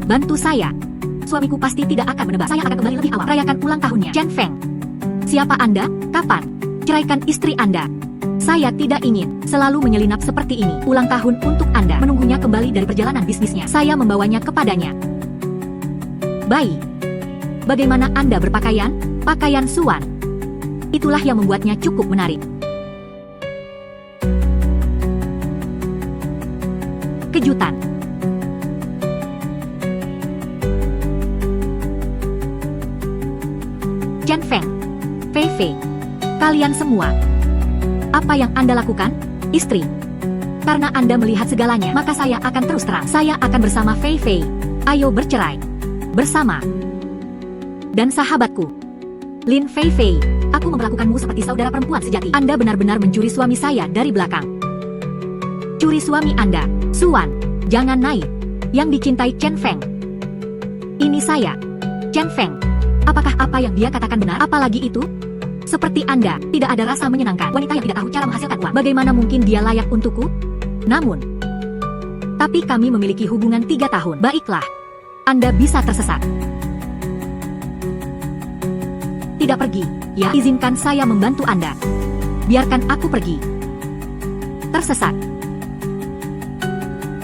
Bantu saya. Suamiku pasti tidak akan menebak. Saya akan kembali lebih awal. Rayakan ulang tahunnya. Chen Feng. Siapa Anda? Kapan? Ceraikan istri Anda. Saya tidak ingin selalu menyelinap seperti ini. Ulang tahun untuk Anda. Menunggunya kembali dari perjalanan bisnisnya. Saya membawanya kepadanya. Baik. Bagaimana Anda berpakaian? Pakaian Suan. Itulah yang membuatnya cukup menarik. Kejutan. Chen Feng, Fei Fei, kalian semua. Apa yang Anda lakukan, istri? Karena Anda melihat segalanya, maka saya akan terus terang. Saya akan bersama Fei Fei. Ayo bercerai. Bersama. Dan sahabatku, Lin Fei Fei, aku memperlakukanmu seperti saudara perempuan sejati. Anda benar-benar mencuri suami saya dari belakang. Curi suami Anda, Suan, jangan naik. Yang dicintai Chen Feng. Ini saya, Chen Feng. Apakah apa yang dia katakan benar? Apalagi itu? Seperti Anda, tidak ada rasa menyenangkan. Wanita yang tidak tahu cara menghasilkan uang. Bagaimana mungkin dia layak untukku? Namun, tapi kami memiliki hubungan 3 tahun. Baiklah, Anda bisa tersesat. Tidak pergi, ya. Izinkan saya membantu Anda. Biarkan aku pergi. Tersesat.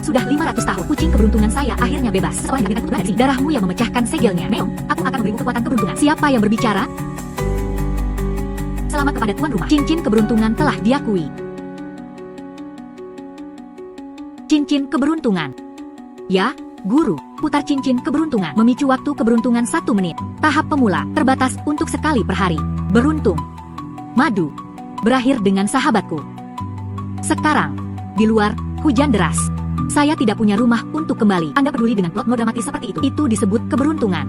Sudah 500 tahun, kucing keberuntungan saya akhirnya bebas. Seorang yang tidak berani. Darahmu yang memecahkan segelnya. Meong, aku akan memberimu kekuatan keberuntungan. Siapa yang berbicara? Selamat kepada tuan rumah. Cincin keberuntungan telah diakui. Cincin keberuntungan. Ya, guru. Putar cincin keberuntungan. Memicu waktu keberuntungan 1 menit. Tahap pemula, terbatas untuk sekali per hari. Beruntung. Madu. Berakhir dengan sahabatku. Sekarang, di luar, hujan deras. Saya tidak punya rumah untuk kembali. Anda peduli dengan plot dramatis seperti itu? Itu disebut keberuntungan.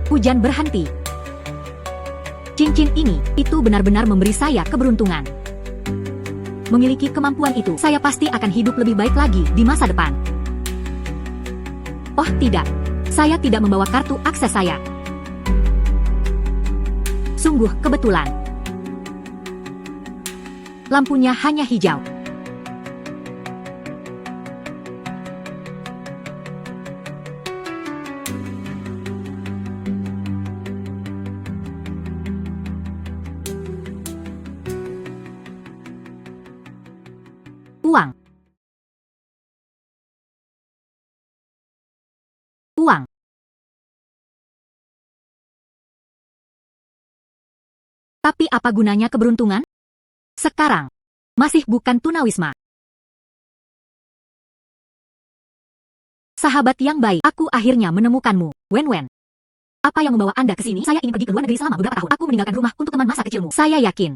Hujan berhenti. Cincin ini, itu benar-benar memberi saya keberuntungan. Memiliki kemampuan itu, saya pasti akan hidup lebih baik lagi di masa depan. Oh tidak. Saya tidak membawa kartu akses saya. Sungguh kebetulan. Lampunya hanya hijau. Uang. Uang. Tapi apa gunanya keberuntungan? Sekarang, masih bukan tunawisma. Sahabat yang baik, aku akhirnya menemukanmu, Wen Wen. Apa yang membawa Anda ke sini? Saya ingin pergi ke luar negeri selama beberapa tahun. Aku meninggalkan rumah untuk teman masa kecilmu. Saya yakin.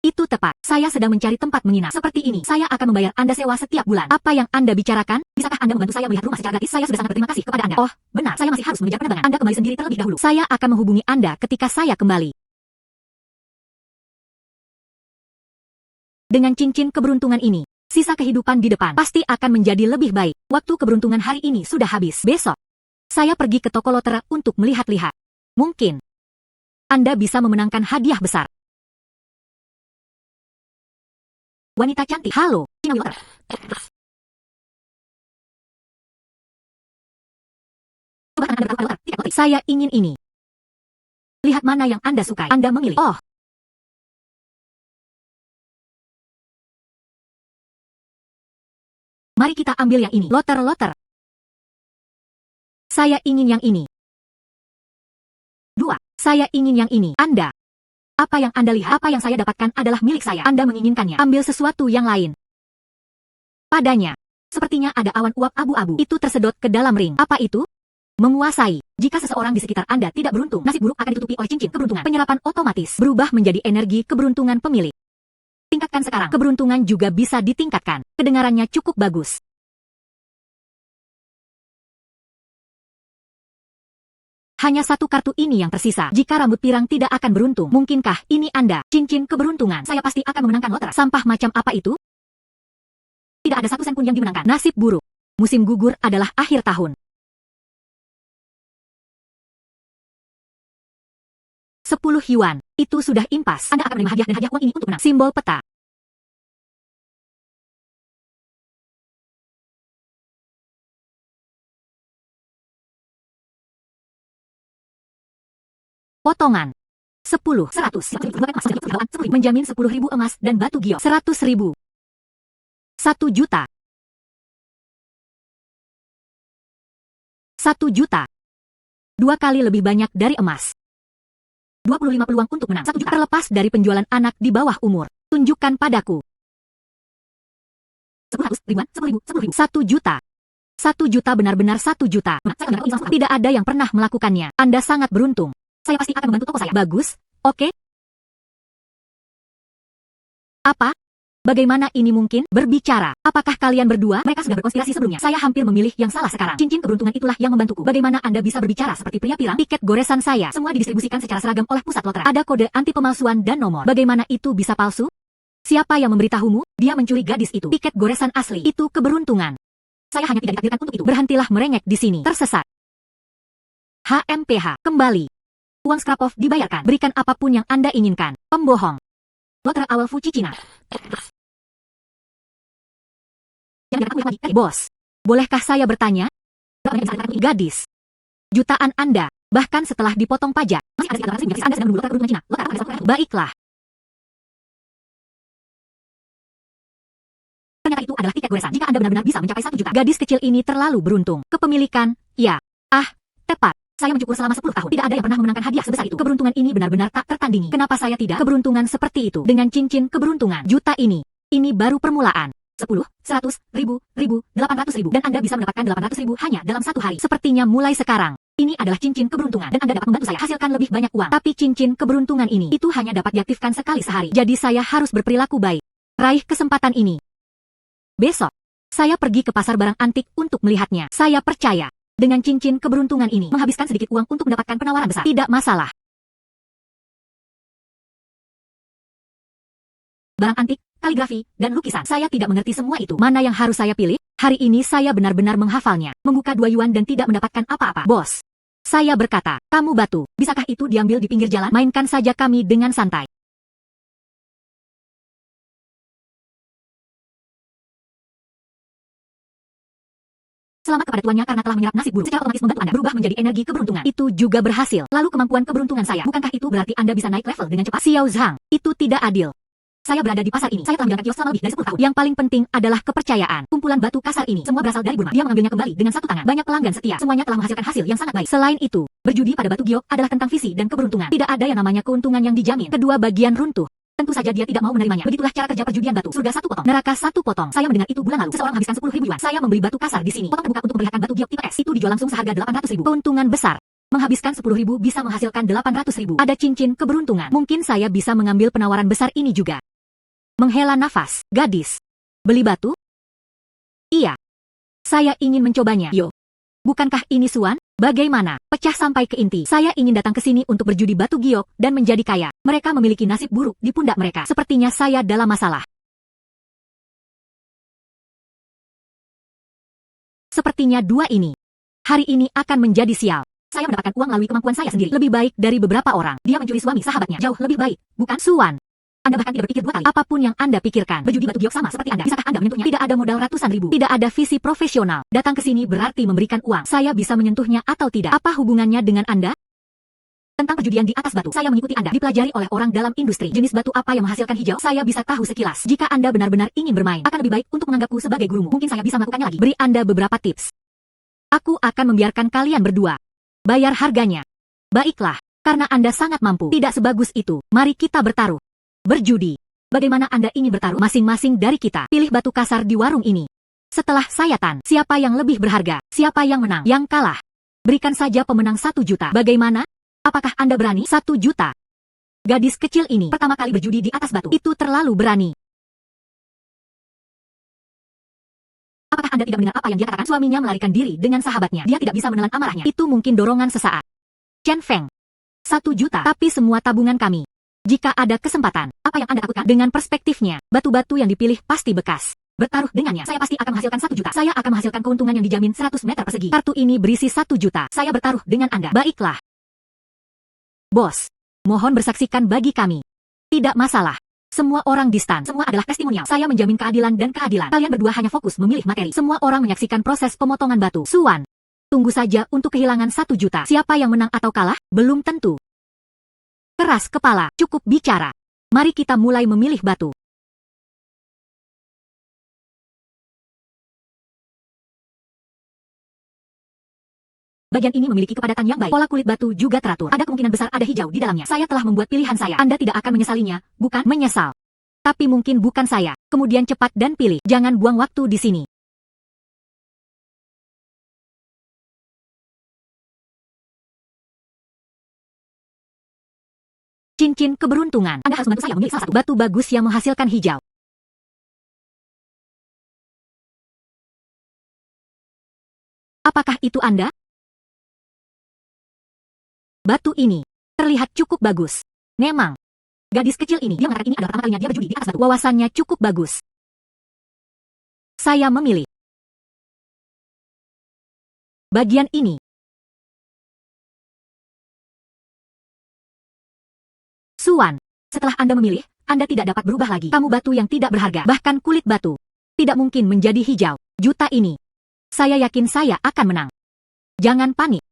Itu tepat. Saya sedang mencari tempat menginap. Seperti ini, saya akan membayar Anda sewa setiap bulan. Apa yang Anda bicarakan? Bisakah Anda membantu saya melihat rumah secara gratis? Saya sudah sangat berterima kasih kepada Anda. Oh, benar. Saya masih harus mengejar penerbangan. Anda kembali sendiri terlebih dahulu. Saya akan menghubungi Anda ketika saya kembali. Dengan cincin keberuntungan ini, sisa kehidupan di depan pasti akan menjadi lebih baik. Waktu keberuntungan hari ini sudah habis. Besok, saya pergi ke toko lotre untuk melihat-lihat. Mungkin Anda bisa memenangkan hadiah besar. Wanita cantik. Halo, Cinawi Lotter. Coba Anda bertahu loter, tidak lotre. Saya ingin ini. Lihat mana yang Anda sukai. Anda memilih. Oh. Mari kita ambil yang ini. Loter. Saya ingin yang ini. 2. Saya ingin yang ini. Anda. Apa yang Anda lihat? Apa yang saya dapatkan adalah milik saya. Anda menginginkannya. Ambil sesuatu yang lain. Padanya. Sepertinya ada awan uap abu-abu. Itu tersedot ke dalam ring. Apa itu? Menguasai. Jika seseorang di sekitar Anda tidak beruntung, nasib buruk akan ditutupi oleh cincin keberuntungan. Penyerapan otomatis berubah menjadi energi keberuntungan pemilik. Tingkatkan sekarang. Keberuntungan juga bisa ditingkatkan. Kedengarannya cukup bagus. Hanya satu kartu ini yang tersisa. Jika rambut pirang tidak akan beruntung, mungkinkah ini Anda? Cincin keberuntungan. Saya pasti akan memenangkan lotre. Sampah macam apa itu? Tidak ada satu sen pun yang dimenangkan. Nasib buruk. Musim gugur adalah akhir tahun. 10 yuan. Itu sudah impas. Anda akan menerima hadiah dan hadiah uang ini untuk menang. Simbol peta. Potongan. 10, 100, 1000, menjamin 10.000 emas dan batu giok. 100.000. 1 juta. 1 juta. 2 kali lebih banyak dari emas. 25 peluang untuk menang. 1 juta terlepas dari penjualan anak di bawah umur. Tunjukkan padaku. 10, ribuan, 10.000, 10.000. 1 juta. 1 juta benar-benar 1 juta. Tidak ada yang pernah melakukannya. Anda sangat beruntung. Saya pasti akan membantu toko saya. Bagus, oke. Apa? Bagaimana ini mungkin? Berbicara. Apakah kalian berdua? Mereka sudah berkonspirasi sebelumnya. Saya hampir memilih yang salah sekarang. Cincin keberuntungan itulah yang membantuku. Bagaimana Anda bisa berbicara seperti pria pirang? Tiket goresan saya. Semua didistribusikan secara seragam oleh pusat lotre. Ada kode anti pemalsuan dan nomor. Bagaimana itu bisa palsu? Siapa yang memberitahumu? Dia mencuri gadis itu. Tiket goresan asli. Itu keberuntungan. Saya hanya tidak ditakdirkan untuk itu. Berhentilah merengek di sini. Tersesat. HMPH. Kembali. Uang scrap-off dibayarkan. Berikan apapun yang Anda inginkan. Pembohong. Lotre awal Fuji Cina. Bos, bolehkah saya bertanya? Gadis. Jutaan Anda, bahkan setelah dipotong pajak. Anda sedang menunggu lotre keberuntungan Cina. Baiklah. Ternyata itu adalah tiket goresan. Jika Anda benar-benar bisa mencapai 1 juta. Gadis kecil ini terlalu beruntung. Kepemilikan, ya. Tepat. Saya mencukur selama 10 tahun. Tidak ada yang pernah memenangkan hadiah sebesar itu. Keberuntungan ini benar-benar tak tertandingi. Kenapa saya tidak? Keberuntungan seperti itu. Dengan cincin keberuntungan. Juta ini. Ini baru permulaan. 10, 100, 1000, 800.000. Dan Anda bisa mendapatkan 800.000 hanya dalam 1 hari. Sepertinya mulai sekarang. Ini adalah cincin keberuntungan. Dan Anda dapat membantu saya hasilkan lebih banyak uang. Tapi cincin keberuntungan ini, itu hanya dapat diaktifkan sekali sehari. Jadi saya harus berperilaku baik. Raih kesempatan ini. Besok, saya pergi ke pasar barang antik untuk melihatnya. Saya percaya. Dengan cincin keberuntungan ini, menghabiskan sedikit uang untuk mendapatkan penawaran besar. Tidak masalah. Barang antik, kaligrafi, dan lukisan. Saya tidak mengerti semua itu. Mana yang harus saya pilih? Hari ini saya benar-benar menghafalnya. Membuka 2 yuan dan tidak mendapatkan apa-apa. Bos. Saya berkata, kamu batu. Bisakah itu diambil di pinggir jalan? Mainkan saja kami dengan santai. Selamat kepada tuannya karena telah menyerap nasib buruk. Secara otomatis membantu Anda berubah menjadi energi keberuntungan. Itu juga berhasil. Lalu kemampuan keberuntungan saya. Bukankah itu berarti Anda bisa naik level dengan cepat? Xiao Zhang, itu tidak adil. Saya berada di pasar ini. Saya telah menjalankan kios selama lebih dari 10 tahun. Yang paling penting adalah kepercayaan. Kumpulan batu kasar ini semua berasal dari Burma. Dia mengambilnya kembali dengan satu tangan. Banyak pelanggan setia. Semuanya telah menghasilkan hasil yang sangat baik. Selain itu, berjudi pada batu giok adalah tentang visi dan keberuntungan. Tidak ada yang namanya keuntungan yang dijamin. Kedua bagian runtuh. Tentu saja dia tidak mau menerimanya. Begitulah cara kerja perjudian batu. Surga 1 potong, neraka 1 potong. Saya mendengar itu bulan lalu. Seseorang menghabiskan 10.000 yuan. Saya membeli batu kasar di sini. Potong terbuka untuk memperlihatkan batu giok tipe S. Itu dijual langsung seharga 800.000. Keuntungan besar. Menghabiskan 10.000 bisa menghasilkan 800.000. Ada cincin keberuntungan. Mungkin saya bisa mengambil penawaran besar ini juga. Menghela nafas. Gadis. Beli batu? Iya. Saya ingin mencobanya. Yo. Bukankah ini suan? Bagaimana? Pecah sampai ke inti. Saya ingin datang ke sini untuk berjudi batu giok dan menjadi kaya. Mereka memiliki nasib buruk di pundak mereka. Sepertinya saya dalam masalah. Sepertinya 2 ini. Hari ini akan menjadi sial. Saya mendapatkan uang melalui kemampuan saya sendiri. Lebih baik dari beberapa orang. Dia mencuri suami sahabatnya. Jauh lebih baik. Bukan suan. Anda bahkan tidak berpikir 2 kali. Apapun yang Anda pikirkan. Berjudi batu giok sama seperti Anda. Bisakah Anda menyentuhnya? Tidak ada modal ratusan ribu. Tidak ada visi profesional. Datang ke sini berarti memberikan uang. Saya bisa menyentuhnya atau tidak. Apa hubungannya dengan Anda? Tentang perjudian di atas batu. Saya mengikuti Anda. Dipelajari oleh orang dalam industri. Jenis batu apa yang menghasilkan hijau? Saya bisa tahu sekilas. Jika Anda benar-benar ingin bermain, akan lebih baik untuk menganggapku sebagai gurumu. Mungkin saya bisa melakukannya lagi. Beri Anda beberapa tips. Aku akan membiarkan kalian berdua. Bayar harganya. Baiklah. Karena Anda sangat mampu. Tidak sebagus itu. Mari kita bertaruh. Berjudi. Bagaimana Anda ingin bertaruh? Masing-masing dari kita pilih batu kasar di warung ini. Setelah sayatan, siapa yang lebih berharga? Siapa yang menang? Yang kalah. Berikan saja pemenang 1 juta. Bagaimana? Apakah Anda berani? 1 juta. Gadis kecil ini pertama kali berjudi di atas batu. Itu terlalu berani. Apakah Anda tidak mendengar apa yang dia katakan? Suaminya melarikan diri dengan sahabatnya. Dia tidak bisa menelan amarahnya. Itu mungkin dorongan sesaat. Chen Feng. 1 juta. Tapi semua tabungan kami. Jika ada kesempatan, apa yang Anda takutkan? Dengan perspektifnya, batu-batu yang dipilih pasti bekas. Bertaruh dengannya, saya pasti akan menghasilkan 1 juta. Saya akan menghasilkan keuntungan yang dijamin 100 meter persegi. Kartu ini berisi 1 juta. Saya bertaruh dengan Anda. Baiklah. Bos. Mohon bersaksikan bagi kami. Tidak masalah. Semua orang di stan. Semua adalah testimonial. Saya menjamin keadilan dan keadilan. Kalian berdua hanya fokus memilih materi. Semua orang menyaksikan proses pemotongan batu. Suan. Tunggu saja untuk kehilangan 1 juta. Siapa yang menang atau kalah? Belum tentu. Keras kepala. Cukup bicara. Mari kita mulai memilih batu. Bagian ini memiliki kepadatan yang baik. Pola kulit batu juga teratur. Ada kemungkinan besar ada hijau di dalamnya. Saya telah membuat pilihan saya. Anda tidak akan menyesalinya, bukan? Menyesal. Tapi mungkin bukan saya. Kemudian cepat dan pilih. Jangan buang waktu di sini. Cincin keberuntungan. Anda harus membantu saya memilih salah satu batu bagus yang menghasilkan hijau. Apakah itu Anda? Batu ini terlihat cukup bagus. Memang. Gadis kecil ini, dia mengatakan ini adalah pertama kalinya dia berjudi di atas batu. Wawasannya cukup bagus. Saya memilih bagian ini. Suan, setelah Anda memilih, Anda tidak dapat berubah lagi. Kamu batu yang tidak berharga. Bahkan kulit batu tidak mungkin menjadi hijau. Juta ini. Saya yakin saya akan menang. Jangan panik.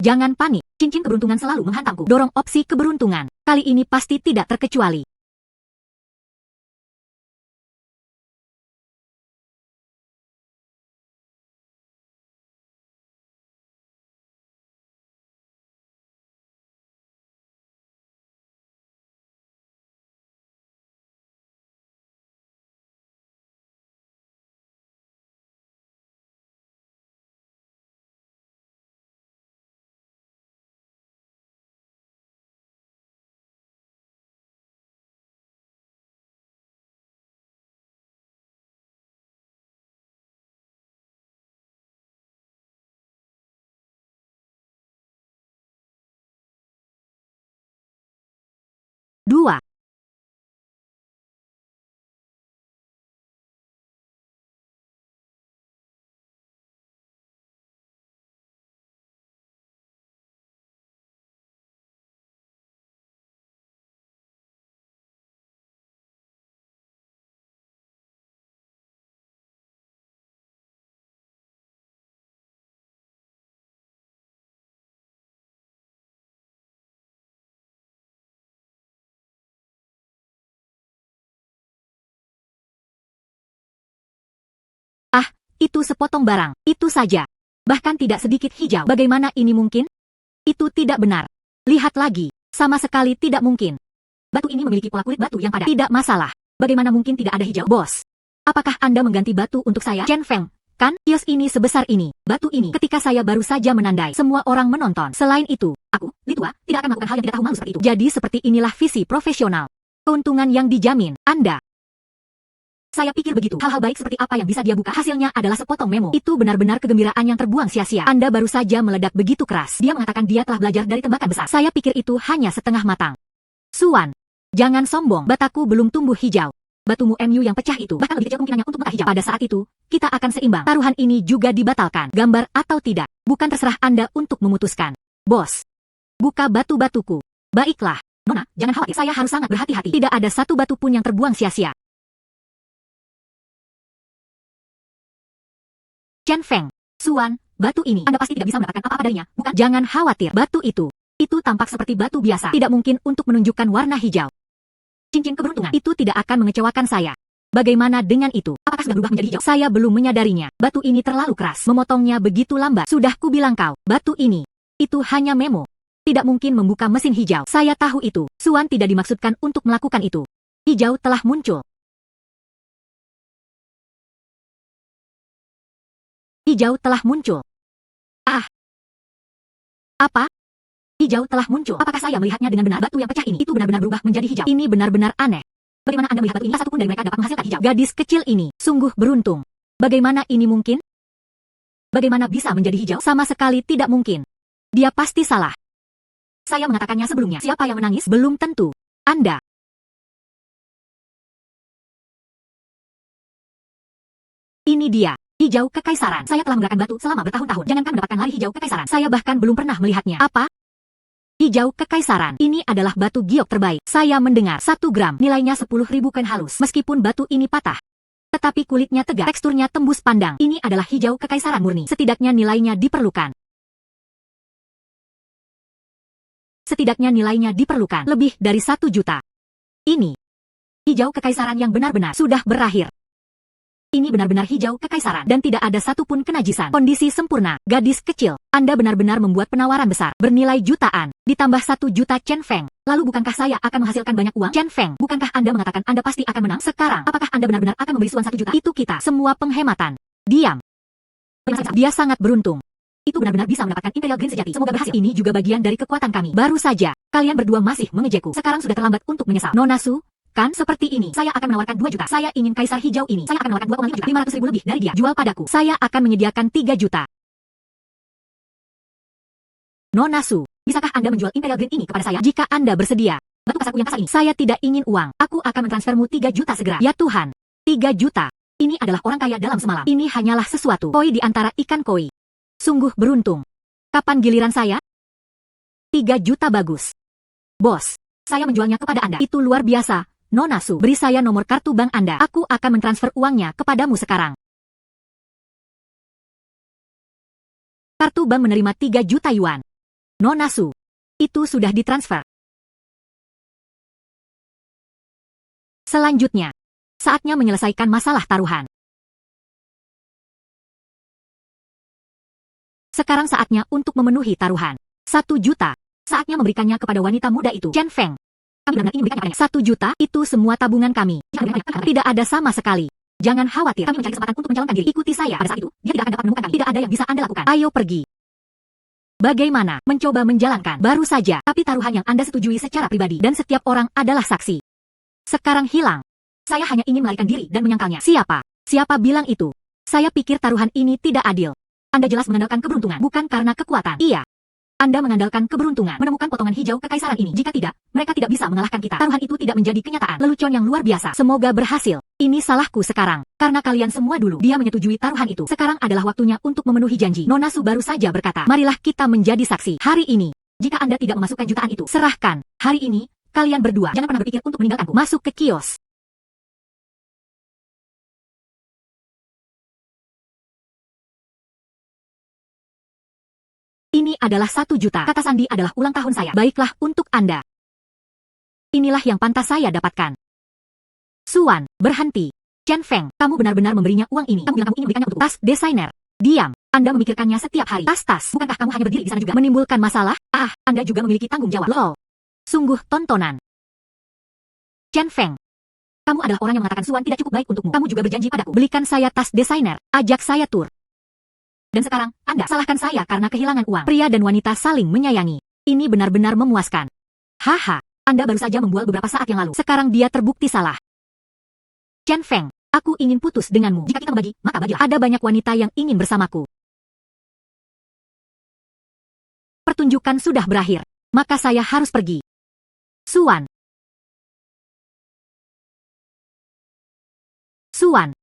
Jangan panik. Cincin keberuntungan selalu menghantamku. Dorong opsi keberuntungan. Kali ini pasti tidak terkecuali. Dua. Ah, itu sepotong barang. Itu saja. Bahkan tidak sedikit hijau. Bagaimana ini mungkin? Itu tidak benar. Lihat lagi. Sama sekali tidak mungkin. Batu ini memiliki pola kulit batu yang padat. Tidak masalah. Bagaimana mungkin tidak ada hijau? Bos. Apakah Anda mengganti batu untuk saya? Chen Feng. Kan? Kios ini sebesar ini. Batu ini. Ketika saya baru saja menandai. Semua orang menonton. Selain itu, aku, Litua, tidak akan melakukan hal yang tidak tahu malu seperti itu. Jadi seperti inilah visi profesional. Keuntungan yang dijamin. Anda. Saya pikir begitu. Hal-hal baik seperti apa yang bisa dia buka. Hasilnya adalah sepotong memo. Itu benar-benar kegembiraan yang terbuang sia-sia. Anda baru saja meledak begitu keras. Dia mengatakan dia telah belajar dari tembakan besar. Saya pikir itu hanya setengah matang. Suan, jangan sombong. Bataku belum tumbuh hijau. Batumu MU yang pecah itu. Bahkan lebih kecil kemungkinannya untuk mekar hijau. Pada saat itu, kita akan seimbang. Taruhan ini juga dibatalkan. Gambar atau tidak. Bukan terserah Anda untuk memutuskan. Bos. Buka batu-batuku. Baiklah. Nona, jangan khawatir. Saya harus sangat berhati-hati. Tidak ada satu batu pun yang terbuang sia-sia. Chen Feng, Suan, batu ini Anda pasti tidak bisa mendapatkan apa adanya, bukan? Jangan khawatir, batu itu tampak seperti batu biasa, tidak mungkin untuk menunjukkan warna hijau. Cincin keberuntungan itu tidak akan mengecewakan saya. Bagaimana dengan itu? Apakah sudah berubah menjadi hijau? Saya belum menyadarinya. Batu ini terlalu keras, memotongnya begitu lambat. Sudah kubilang kau, batu ini itu hanya memo. Tidak mungkin membuka mesin hijau. Saya tahu itu. Suan tidak dimaksudkan untuk melakukan itu. Hijau telah muncul. Hijau telah muncul. Ah. Apa? Hijau telah muncul. Apakah saya melihatnya dengan benar? Batu yang pecah ini itu benar-benar berubah menjadi hijau. Ini benar-benar aneh. Bagaimana Anda melihat batu ini? Satupun dari mereka dapat menghasilkan hijau. Gadis kecil ini sungguh beruntung. Bagaimana ini mungkin? Bagaimana bisa menjadi hijau? Sama sekali tidak mungkin. Dia pasti salah. Saya mengatakannya sebelumnya. Siapa yang menangis? Belum tentu. Anda. Ini dia. Hijau kekaisaran. Saya telah menggerakkan batu selama bertahun-tahun. Jangankan mendapatkan lari hijau kekaisaran. Saya bahkan belum pernah melihatnya. Apa? Hijau Kekaisaran. Ini adalah batu giok terbaik. Saya mendengar 1 gram nilainya 10.000 koin halus. Meskipun batu ini patah, tetapi kulitnya tegak, teksturnya tembus pandang. Ini adalah hijau kekaisaran murni. Setidaknya nilainya diperlukan. Lebih dari 1 juta. Ini hijau kekaisaran yang benar-benar sudah berakhir. Ini benar-benar hijau kekaisaran dan tidak ada satupun kenajisan. Kondisi sempurna. Gadis kecil, Anda benar-benar membuat penawaran besar bernilai jutaan, ditambah 1 juta Chen Feng. Lalu bukankah saya akan menghasilkan banyak uang? Chen Feng, bukankah Anda mengatakan Anda pasti akan menang? Sekarang, apakah Anda benar-benar akan memberi Suan 1 juta? Itu kita semua penghematan. Diam. Dia sangat beruntung. Itu benar-benar bisa mendapatkan Imperial Green sejati. Semoga berhasil. Ini juga bagian dari kekuatan kami. Baru saja, kalian berdua masih mengejekku. Sekarang sudah terlambat untuk menyesal. Nona Su, kan seperti ini. Saya akan menawarkan 2 juta. Saya ingin kaisar hijau ini. Saya akan menawarkan 2,5 juta. 500.000 lebih dari dia. Jual padaku. Saya akan menyediakan 3 juta. Nona Su, bisakah Anda menjual Imperial Green ini kepada saya? Jika Anda bersedia. Batu kasarku yang kasar ini. Saya tidak ingin uang. Aku akan mentransfermu 3 juta segera. Ya Tuhan. 3 juta. Ini adalah orang kaya dalam semalam. Ini hanyalah sesuatu koi di antara ikan koi. Sungguh beruntung. Kapan giliran saya? 3 juta bagus. Bos, saya menjualnya kepada Anda. Itu luar biasa. Nona Su, beri saya nomor kartu bank Anda. Aku akan mentransfer uangnya kepadamu sekarang. Kartu bank menerima 3 juta yuan. Nona Su, itu sudah ditransfer. Selanjutnya, saatnya menyelesaikan masalah taruhan. Sekarang saatnya untuk memenuhi taruhan. 1 juta. Saatnya memberikannya kepada wanita muda itu. Chen Feng. Kami benar-benar ingin memberikannya 1 juta, itu semua tabungan kami. Tidak ada sama sekali. Jangan khawatir, kami mencari kesempatan untuk mencalonkan diri. Ikuti saya. Pada saat itu, dia tidak akan dapat menemukan kami. Tidak ada yang bisa Anda lakukan. Ayo pergi. Bagaimana mencoba menjalankan? Baru saja, tapi taruhan yang Anda setujui secara pribadi dan setiap orang adalah saksi. Sekarang hilang. Saya hanya ingin melarikan diri dan menyangkalnya. Siapa? Siapa bilang itu? Saya pikir taruhan ini tidak adil. Anda jelas mengandalkan keberuntungan, bukan karena kekuatan. Iya. Anda mengandalkan keberuntungan menemukan potongan hijau kekaisaran ini. Jika tidak, mereka tidak bisa mengalahkan kita. Taruhan itu tidak menjadi kenyataan. Lelucon yang luar biasa. Semoga berhasil. Ini salahku sekarang. Karena kalian semua dulu. Dia menyetujui taruhan itu. Sekarang adalah waktunya untuk memenuhi janji. Nona Su baru saja berkata, marilah kita menjadi saksi. Hari ini, jika Anda tidak memasukkan jutaan itu, serahkan. Hari ini, kalian berdua jangan pernah berpikir untuk meninggalkanku. Masuk ke kios. Ini adalah 1 juta. Kata Sandi adalah ulang tahun saya. Baiklah untuk Anda. Inilah yang pantas saya dapatkan. Suan, berhenti. Chen Feng, kamu benar-benar memberinya uang ini. Kamu bilang kamu ingin memberikannya untuk tas desainer. Diam. Anda memikirkannya setiap hari. Tas-tas. Bukankah kamu hanya berdiri di sana juga menimbulkan masalah? Anda juga memiliki tanggung jawab. Lol. Sungguh tontonan. Chen Feng. Kamu adalah orang yang mengatakan Suan tidak cukup baik untukmu. Kamu juga berjanji padaku. Belikan saya tas desainer. Ajak saya tur. Dan sekarang, Anda salahkan saya karena kehilangan uang. Pria dan wanita saling menyayangi. Ini benar-benar memuaskan. Haha, Anda baru saja membual beberapa saat yang lalu. Sekarang dia terbukti salah. Chen Feng, aku ingin putus denganmu. Jika kita membagi, maka bagilah. Ada banyak wanita yang ingin bersamaku. Pertunjukan sudah berakhir. Maka saya harus pergi. Suan. Suan.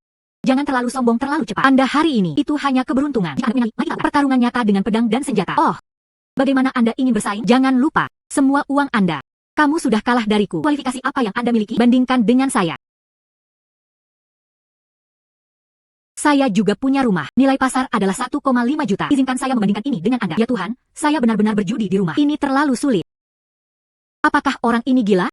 Jangan terlalu sombong terlalu cepat. Anda hari ini itu hanya keberuntungan. Pertarungan nyata dengan pedang dan senjata. Oh, bagaimana Anda ingin bersaing? Jangan lupa, semua uang Anda. Kamu sudah kalah dariku. Kualifikasi apa yang Anda miliki? Bandingkan dengan saya. Saya juga punya rumah. Nilai pasar adalah 1,5 juta. Izinkan saya membandingkan ini dengan Anda. Ya Tuhan, saya benar-benar berjudi di rumah. Ini terlalu sulit. Apakah orang ini gila?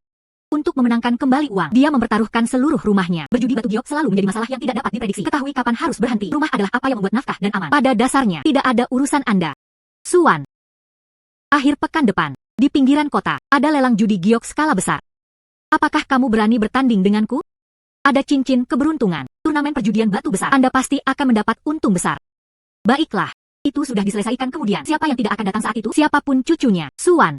Untuk memenangkan kembali uang, dia mempertaruhkan seluruh rumahnya. Berjudi batu giok selalu menjadi masalah yang tidak dapat diprediksi. Ketahui kapan harus berhenti. Rumah adalah apa yang membuat nafkah dan aman. Pada dasarnya, tidak ada urusan Anda. Suan. Akhir pekan depan, di pinggiran kota, ada lelang judi giok skala besar. Apakah kamu berani bertanding denganku? Ada cincin keberuntungan, turnamen perjudian batu besar. Anda pasti akan mendapat untung besar. Baiklah, itu sudah diselesaikan kemudian. Siapa yang tidak akan datang saat itu? Siapapun cucunya. Suan.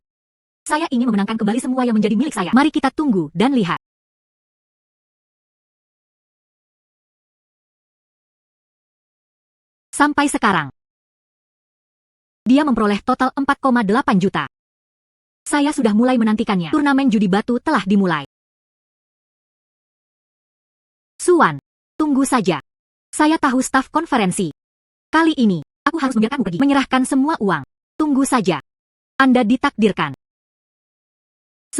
Saya ingin memenangkan kembali semua yang menjadi milik saya. Mari kita tunggu dan lihat. Sampai sekarang, dia memperoleh total 4,8 juta. Saya sudah mulai menantikannya. Turnamen judi batu telah dimulai. Suan, tunggu saja. Saya tahu staf konferensi. Kali ini, aku harus membiarkanmu pergi. Menyerahkan semua uang. Tunggu saja. Anda ditakdirkan.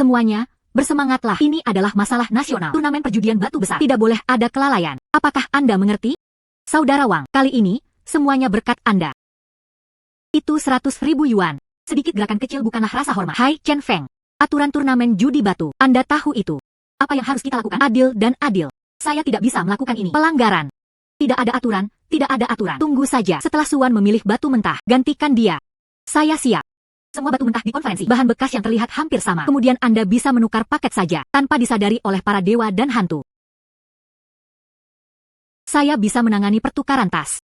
Semuanya, bersemangatlah. Ini adalah masalah nasional. Turnamen perjudian batu besar. Tidak boleh ada kelalaian. Apakah Anda mengerti? Saudara Wang, kali ini, semuanya berkat Anda. Itu 100.000 yuan. Sedikit gerakan kecil bukanlah rasa hormat. Hai Chen Feng. Aturan turnamen judi batu. Anda tahu itu. Apa yang harus kita lakukan? Adil dan adil. Saya tidak bisa melakukan ini. Pelanggaran. Tidak ada aturan, tidak ada aturan. Tunggu saja. Setelah Suan memilih batu mentah, gantikan dia. Saya siap. Semua batu mentah di konferensi. Bahan bekas yang terlihat hampir sama. Kemudian Anda bisa menukar paket saja, tanpa disadari oleh para dewa dan hantu. Saya bisa menangani pertukaran tas.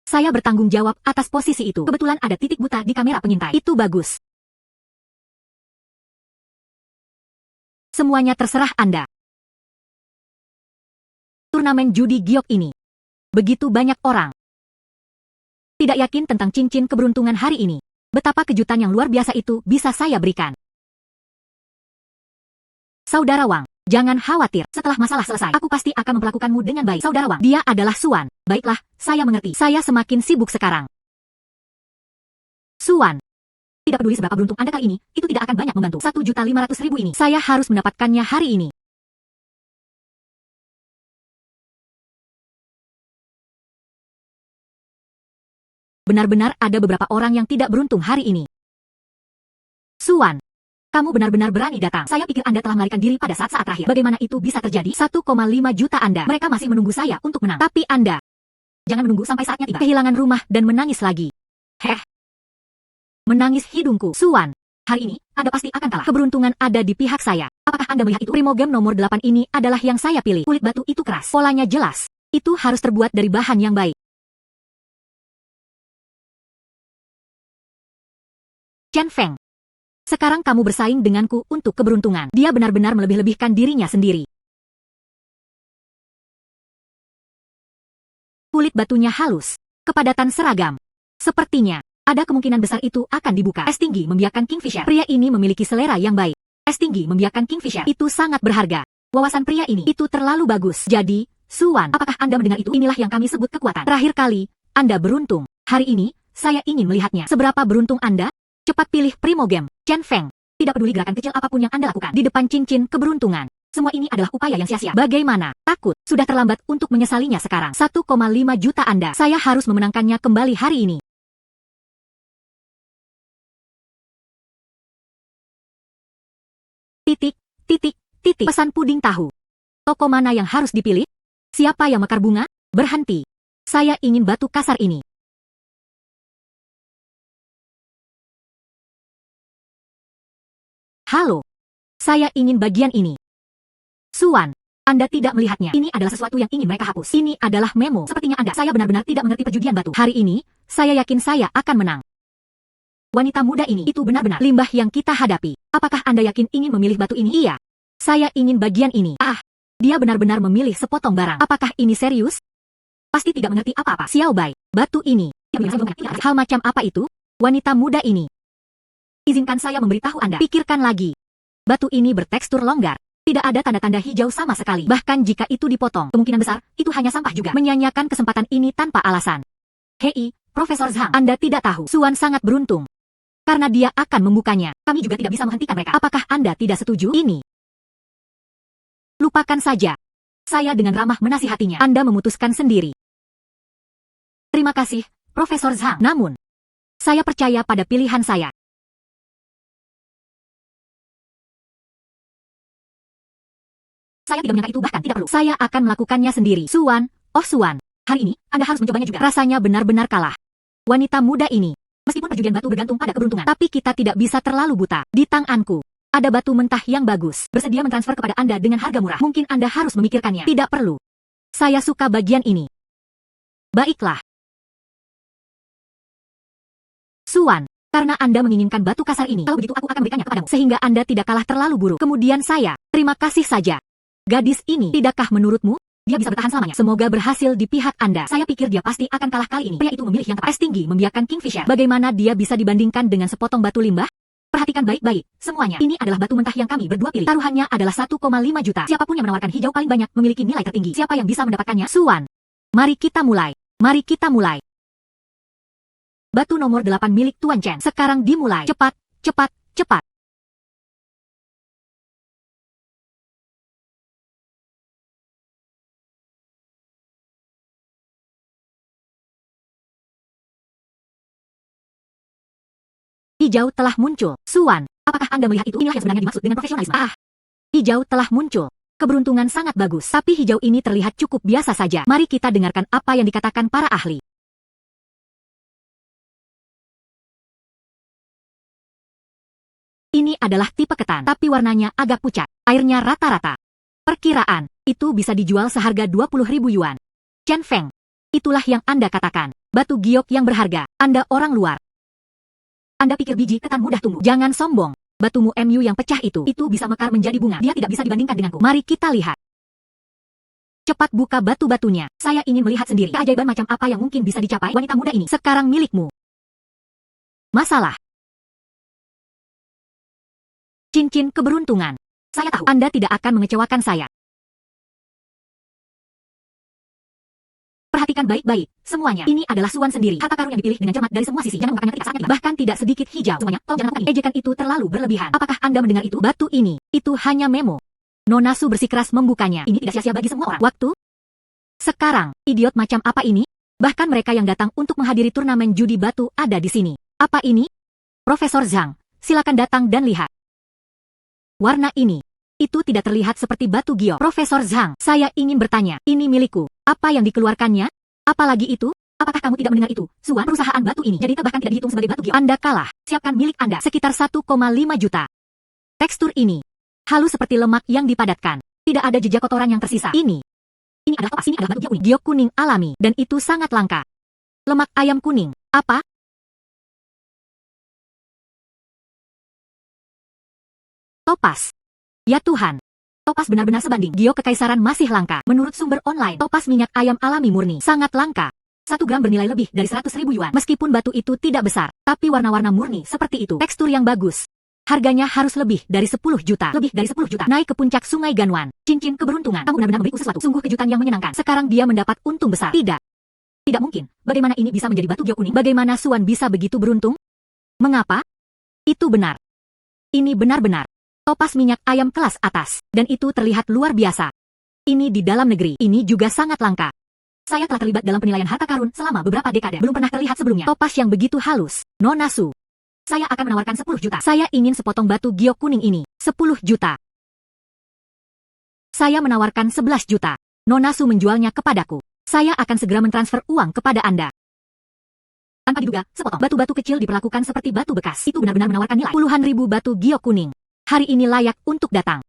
Saya bertanggung jawab atas posisi itu. Kebetulan ada titik buta di kamera pengintai. Itu bagus. Semuanya terserah Anda. Turnamen judi giok ini. Begitu banyak orang. Tidak yakin tentang cincin keberuntungan hari ini. Betapa kejutan yang luar biasa itu bisa saya berikan. Saudara Wang, jangan khawatir. Setelah masalah selesai, aku pasti akan memperlakukanmu dengan baik. Saudara Wang, dia adalah Suan. Baiklah, saya mengerti. Saya semakin sibuk sekarang. Suan. Tidak peduli seberapa beruntung Anda kali ini, itu tidak akan banyak membantu. 1.500.000 ini, saya harus mendapatkannya hari ini. Benar-benar ada beberapa orang yang tidak beruntung hari ini. Suan, kamu benar-benar berani datang. Saya pikir Anda telah melarikan diri pada saat-saat terakhir. Bagaimana itu bisa terjadi? 1,5 juta Anda. Mereka masih menunggu saya untuk menang. Tapi Anda, jangan menunggu sampai saatnya tiba. Kehilangan rumah dan menangis lagi. Heh. Menangis hidungku. Suan, hari ini, Anda pasti akan kalah. Keberuntungan ada di pihak saya. Apakah Anda melihat itu? Primo game nomor 8 ini adalah yang saya pilih. Kulit batu itu keras. Polanya jelas. Itu harus terbuat dari bahan yang baik. Chen Feng. Sekarang kamu bersaing denganku untuk keberuntungan. Dia benar-benar melebih-lebihkan dirinya sendiri. Kulit batunya halus. Kepadatan seragam. Sepertinya, ada kemungkinan besar itu akan dibuka. Es tinggi membiarkan Kingfisher. Pria ini memiliki selera yang baik. Es tinggi membiarkan Kingfisher. Itu sangat berharga. Wawasan pria ini itu terlalu bagus. Jadi, Suan, apakah Anda mendengar itu? Inilah yang kami sebut kekuatan. Terakhir kali, Anda beruntung. Hari ini, saya ingin melihatnya. Seberapa beruntung Anda? Cepat pilih Primo Game. Chen Feng. Tidak peduli gerakan kecil apapun yang Anda lakukan. Di depan cincin keberuntungan. Semua ini adalah upaya yang sia-sia. Bagaimana? Takut. Sudah terlambat untuk menyesalinya sekarang. 1,5 juta Anda. Saya harus memenangkannya kembali hari ini. Titik, titik, titik. Pesan puding tahu. Toko mana yang harus dipilih? Siapa yang mekar bunga? Berhenti. Saya ingin batu kasar ini. Halo. Saya ingin bagian ini. Suan, Anda tidak melihatnya. Ini adalah sesuatu yang ingin mereka hapus. Ini adalah memo. Sepertinya Anda. Saya benar-benar tidak mengerti perjudian batu. Hari ini, saya yakin saya akan menang. Wanita muda ini, itu benar-benar limbah yang kita hadapi. Apakah Anda yakin ingin memilih batu ini? Iya. Saya ingin bagian ini. Ah, dia benar-benar memilih sepotong barang. Apakah ini serius? Pasti tidak mengerti apa-apa. Xiao Bai, batu ini. Hal macam apa itu? Wanita muda ini. Izinkan saya memberitahu Anda. Pikirkan lagi. Batu ini bertekstur longgar. Tidak ada tanda-tanda hijau sama sekali. Bahkan jika itu dipotong, kemungkinan besar, itu hanya sampah juga. Menyanyiakan kesempatan ini tanpa alasan. Hei, Profesor Zhang, Anda tidak tahu. Suan sangat beruntung. Karena dia akan membukanya. Kami juga tidak bisa menghentikan mereka. Apakah Anda tidak setuju? Ini. Lupakan saja. Saya dengan ramah menasihatinya. Anda memutuskan sendiri. Terima kasih, Profesor Zhang. Namun, saya percaya pada pilihan saya. Saya tidak menyangka itu, bahkan tidak perlu. Saya akan melakukannya sendiri. Suan, oh Suan, hari ini, Anda harus mencobanya juga. Rasanya benar-benar kalah. Wanita muda ini, meskipun perjudian batu bergantung pada keberuntungan, tapi kita tidak bisa terlalu buta. Di tanganku, ada batu mentah yang bagus. Bersedia mentransfer kepada Anda dengan harga murah. Mungkin Anda harus memikirkannya. Tidak perlu. Saya suka bagian ini. Baiklah. Suan, karena Anda menginginkan batu kasar ini, kalau begitu aku akan berikannya kepadamu. Sehingga Anda tidak kalah terlalu buruk. Kemudian saya, terima kasih saja. Gadis ini, tidakkah menurutmu? Dia bisa bertahan selamanya. Semoga berhasil di pihak Anda. Saya pikir dia pasti akan kalah kali ini. Pria itu memilih yang tepat. Es tinggi membiarkan Kingfisher. Bagaimana dia bisa dibandingkan dengan sepotong batu limbah? Perhatikan baik-baik. Semuanya. Ini adalah batu mentah yang kami berdua pilih. Taruhannya adalah 1,5 juta. Siapapun yang menawarkan hijau paling banyak memiliki nilai tertinggi. Siapa yang bisa mendapatkannya? Suan. Mari kita mulai. Mari kita mulai. Batu nomor 8 milik Tuan Chen. Sekarang dimulai. Cepat, cepat, cepat. Hijau telah muncul. Suan, apakah Anda melihat itu? Inilah yang sebenarnya dimaksud dengan profesionalisme. Hijau telah muncul. Keberuntungan sangat bagus, tapi hijau ini terlihat cukup biasa saja. Mari kita dengarkan apa yang dikatakan para ahli. Ini adalah tipe ketan, tapi warnanya agak pucat. Airnya rata-rata. Perkiraan, itu bisa dijual seharga 20.000 yuan. Chen Feng, itulah yang Anda katakan. Batu giok yang berharga. Anda orang luar. Anda pikir biji ketan mudah tumbuh? Jangan sombong. Batumu MU yang pecah itu bisa mekar menjadi bunga. Dia tidak bisa dibandingkan denganku. Mari kita lihat. Cepat buka batu-batunya. Saya ingin melihat sendiri keajaiban macam apa yang mungkin bisa dicapai wanita muda ini. Sekarang milikmu. Masalah. Cincin keberuntungan. Saya tahu Anda tidak akan mengecewakan saya. Perhatikan baik-baik, semuanya. Ini adalah Suan sendiri. Harta karun yang dipilih dengan cermat dari semua sisi. Jangan membukakannya ketika saatnya tiba. Bahkan tidak sedikit hijau. Semuanya, tolong jangan lakukan ini. Ejekan itu terlalu berlebihan. Apakah Anda mendengar itu? Batu ini, itu hanya memo. Nona Su bersikeras membukanya. Ini tidak sia-sia bagi semua orang. Waktu? Sekarang, idiot macam apa ini? Bahkan mereka yang datang untuk menghadiri turnamen judi batu ada di sini. Apa ini? Profesor Zhang, silakan datang dan lihat. Warna ini, itu tidak terlihat seperti batu giok. Profesor Zhang, saya ingin bertanya. Ini milikku. Apa yang dikeluarkannya? Apalagi itu? Apakah kamu tidak mendengar itu? Suan, perusahaan batu ini jadi bahkan tidak dihitung sebagai batu giok. Anda kalah. Siapkan milik Anda sekitar 1,5 juta. Tekstur ini halus seperti lemak yang dipadatkan. Tidak ada jejak kotoran yang tersisa. Ini adalah topas. Ini adalah batu giok kuning. Giok kuning alami dan itu sangat langka. Lemak ayam kuning. Apa? Topas. Ya Tuhan. Topas benar-benar sebanding. Giok kekaisaran masih langka. Menurut sumber online, topas minyak ayam alami murni sangat langka. 1 gram bernilai lebih dari 100.000 yuan. Meskipun batu itu tidak besar, tapi warna-warna murni seperti itu. Tekstur yang bagus. Harganya harus lebih dari 10 juta. Lebih dari 10 juta. Naik ke puncak sungai Ganwan. Cincin keberuntungan. Kamu benar-benar memberiku sesuatu. Sungguh kejutan yang menyenangkan. Sekarang dia mendapat untung besar. Tidak. Tidak mungkin. Bagaimana ini bisa menjadi batu giok kuning? Bagaimana Suan bisa begitu beruntung? Mengapa? Itu benar. Ini benar-benar topas minyak ayam kelas atas. Dan itu terlihat luar biasa. Ini di dalam negeri. Ini juga sangat langka. Saya telah terlibat dalam penilaian harta karun selama beberapa dekade. Belum pernah terlihat sebelumnya. Topas yang begitu halus. Nona Su. Saya akan menawarkan 10 juta. Saya ingin sepotong batu giok kuning ini. 10 juta. Saya menawarkan 11 juta. Nona Su menjualnya kepadaku. Saya akan segera mentransfer uang kepada Anda. Tanpa diduga, sepotong batu-batu kecil diperlakukan seperti batu bekas. Itu benar-benar menawarkan nilai puluhan ribu batu giok kuning. Hari ini layak untuk datang.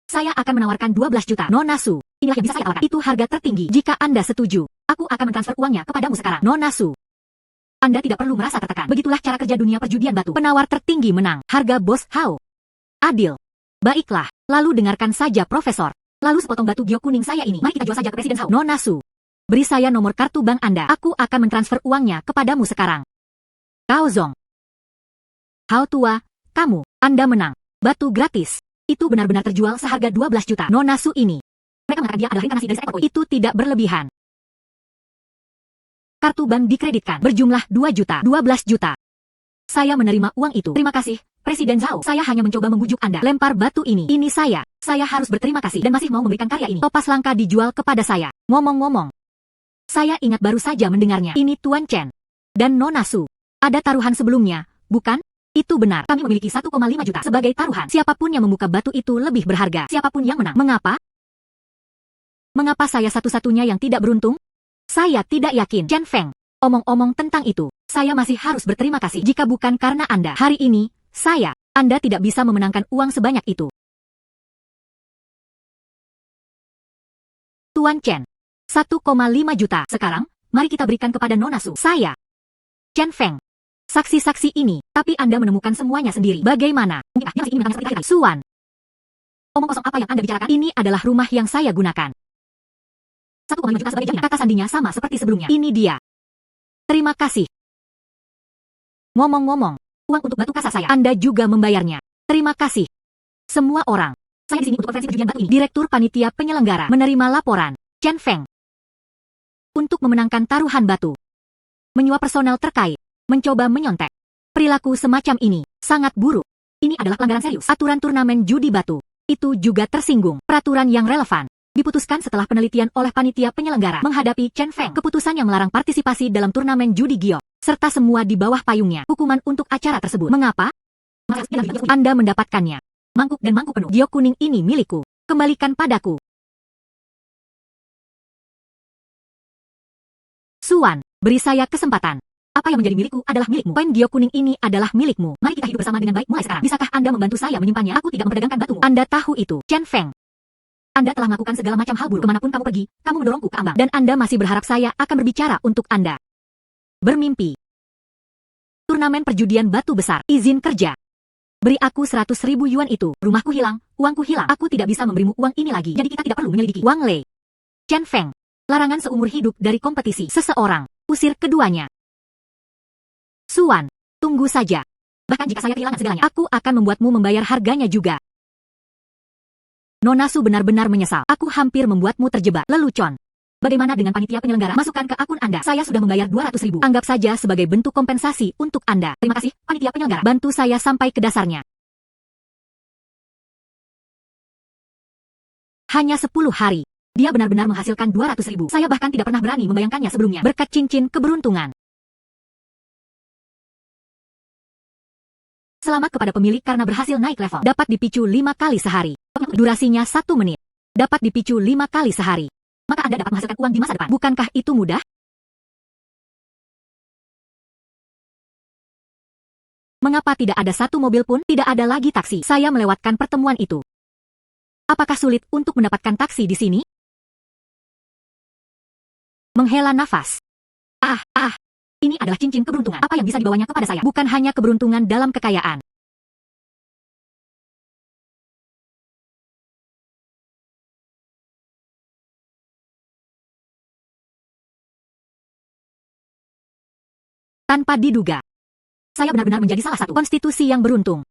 Saya akan menawarkan 12 juta. Nona Su, inilah yang bisa saya tawarkan. Itu harga tertinggi. Jika Anda setuju, aku akan mentransfer uangnya kepadamu sekarang. Nona Su, Anda tidak perlu merasa tertekan. Begitulah cara kerja dunia perjudian batu. Penawar tertinggi menang. Harga bos Hao. Adil. Baiklah, lalu dengarkan saja Profesor. Lalu sepotong batu giok kuning saya ini, mari kita jual saja ke Presiden Hao. Nona Su, beri saya nomor kartu bank Anda. Aku akan mentransfer uangnya kepadamu sekarang. Cao Zong. Hao tua, kamu, Anda menang. Batu gratis. Itu benar-benar terjual seharga 12 juta. Nona Su ini. Mereka mengatakan dia adalah reinkarnasi dari seekor koi. Itu tidak berlebihan. Kartu bank dikreditkan berjumlah 2 juta. 12 juta. Saya menerima uang itu. Terima kasih, Presiden Zhao. Saya hanya mencoba membujuk Anda. Lempar batu ini. Ini saya. Saya harus berterima kasih dan masih mau memberikan karya ini. Topas langka dijual kepada saya. Ngomong-ngomong. Saya ingat baru saja mendengarnya. Ini Tuan Chen. Dan Nona Su. Ada taruhan sebelumnya, bukan? Itu benar. Kami memiliki 1,5 juta sebagai taruhan. Siapapun yang membuka batu itu lebih berharga. Siapapun yang menang. Mengapa? Mengapa saya satu-satunya yang tidak beruntung? Saya tidak yakin. Chen Feng, omong-omong tentang itu, saya masih harus berterima kasih. Jika bukan karena Anda, hari ini, Anda tidak bisa memenangkan uang sebanyak itu. Tuan Chen, 1,5 juta. Sekarang, mari kita berikan kepada Nona Su. Saya, Chen Feng. Saksi-saksi ini, tapi Anda menemukan semuanya sendiri. Bagaimana? Mungkin dia masih ingin menangkan seperti tadi. Suan. Omong kosong apa yang Anda bicarakan? Ini adalah rumah yang saya gunakan. 1,5 juta sebagai jaminan. Kata sandinya sama seperti sebelumnya. Ini dia. Terima kasih. Ngomong-ngomong, uang untuk batu kasa saya, Anda juga membayarnya. Terima kasih. Semua orang. Saya di sini untuk konferensi perjudian batu ini. Direktur Panitia Penyelenggara menerima laporan. Chen Feng. Untuk memenangkan taruhan batu. Menyuap personel terkait. Mencoba menyontek. Perilaku semacam ini sangat buruk. Ini adalah pelanggaran serius. Aturan turnamen judi batu. Itu juga tersinggung. Peraturan yang relevan diputuskan setelah penelitian oleh panitia penyelenggara menghadapi Chen Feng. Keputusan yang melarang partisipasi dalam turnamen judi giok serta semua di bawah payungnya. Hukuman untuk acara tersebut. Mengapa? Anda mendapatkannya. Mangkuk dan mangkuk penuh. Giok kuning ini milikku. Kembalikan padaku. Suan, beri saya kesempatan. Apa yang menjadi milikku adalah milikmu. Koin giok kuning ini adalah milikmu. Mari kita hidup bersama dengan baik mulai sekarang. Bisakah Anda membantu saya menyimpannya? Aku tidak memperdagangkan batumu. Anda tahu itu, Chen Feng. Anda telah melakukan segala macam hal buruk. Kemanapun kamu pergi, kamu mendorongku ke ambang. Dan Anda masih berharap saya akan berbicara untuk Anda. Bermimpi. Turnamen perjudian batu besar. Izin kerja. Beri aku 100.000 yuan itu. Rumahku hilang, uangku hilang. Aku tidak bisa memberimu uang ini lagi. Jadi kita tidak perlu menyelidiki. Wang Lei. Chen Feng. Larangan seumur hidup dari kompetisi. Seseorang. Usir keduanya. Suan. Tunggu saja. Bahkan jika saya kehilangan segalanya, aku akan membuatmu membayar harganya juga. Nona Su benar-benar menyesal. Aku hampir membuatmu terjebak. Lelucon. Bagaimana dengan panitia penyelenggara? Masukkan ke akun Anda. Saya sudah membayar 200.000. Anggap saja sebagai bentuk kompensasi untuk Anda. Terima kasih, panitia penyelenggara. Bantu saya sampai ke dasarnya. Hanya 10 hari. Dia benar-benar menghasilkan 200.000. Saya bahkan tidak pernah berani membayangkannya sebelumnya. Berkat cincin keberuntungan. Selamat kepada pemilik karena berhasil naik level. Dapat dipicu 5 kali sehari. Durasinya 1 menit. Dapat dipicu 5 kali sehari. Maka Anda dapat menghasilkan uang di masa depan. Bukankah itu mudah? Mengapa tidak ada satu mobil pun? Tidak ada lagi taksi. Saya melewatkan pertemuan itu. Apakah sulit untuk mendapatkan taksi di sini? Menghela nafas. Ini adalah cincin keberuntungan. Apa yang bisa dibawanya kepada saya? Bukan hanya keberuntungan dalam kekayaan. Tanpa diduga. Saya benar-benar menjadi salah satu konstitusi yang beruntung.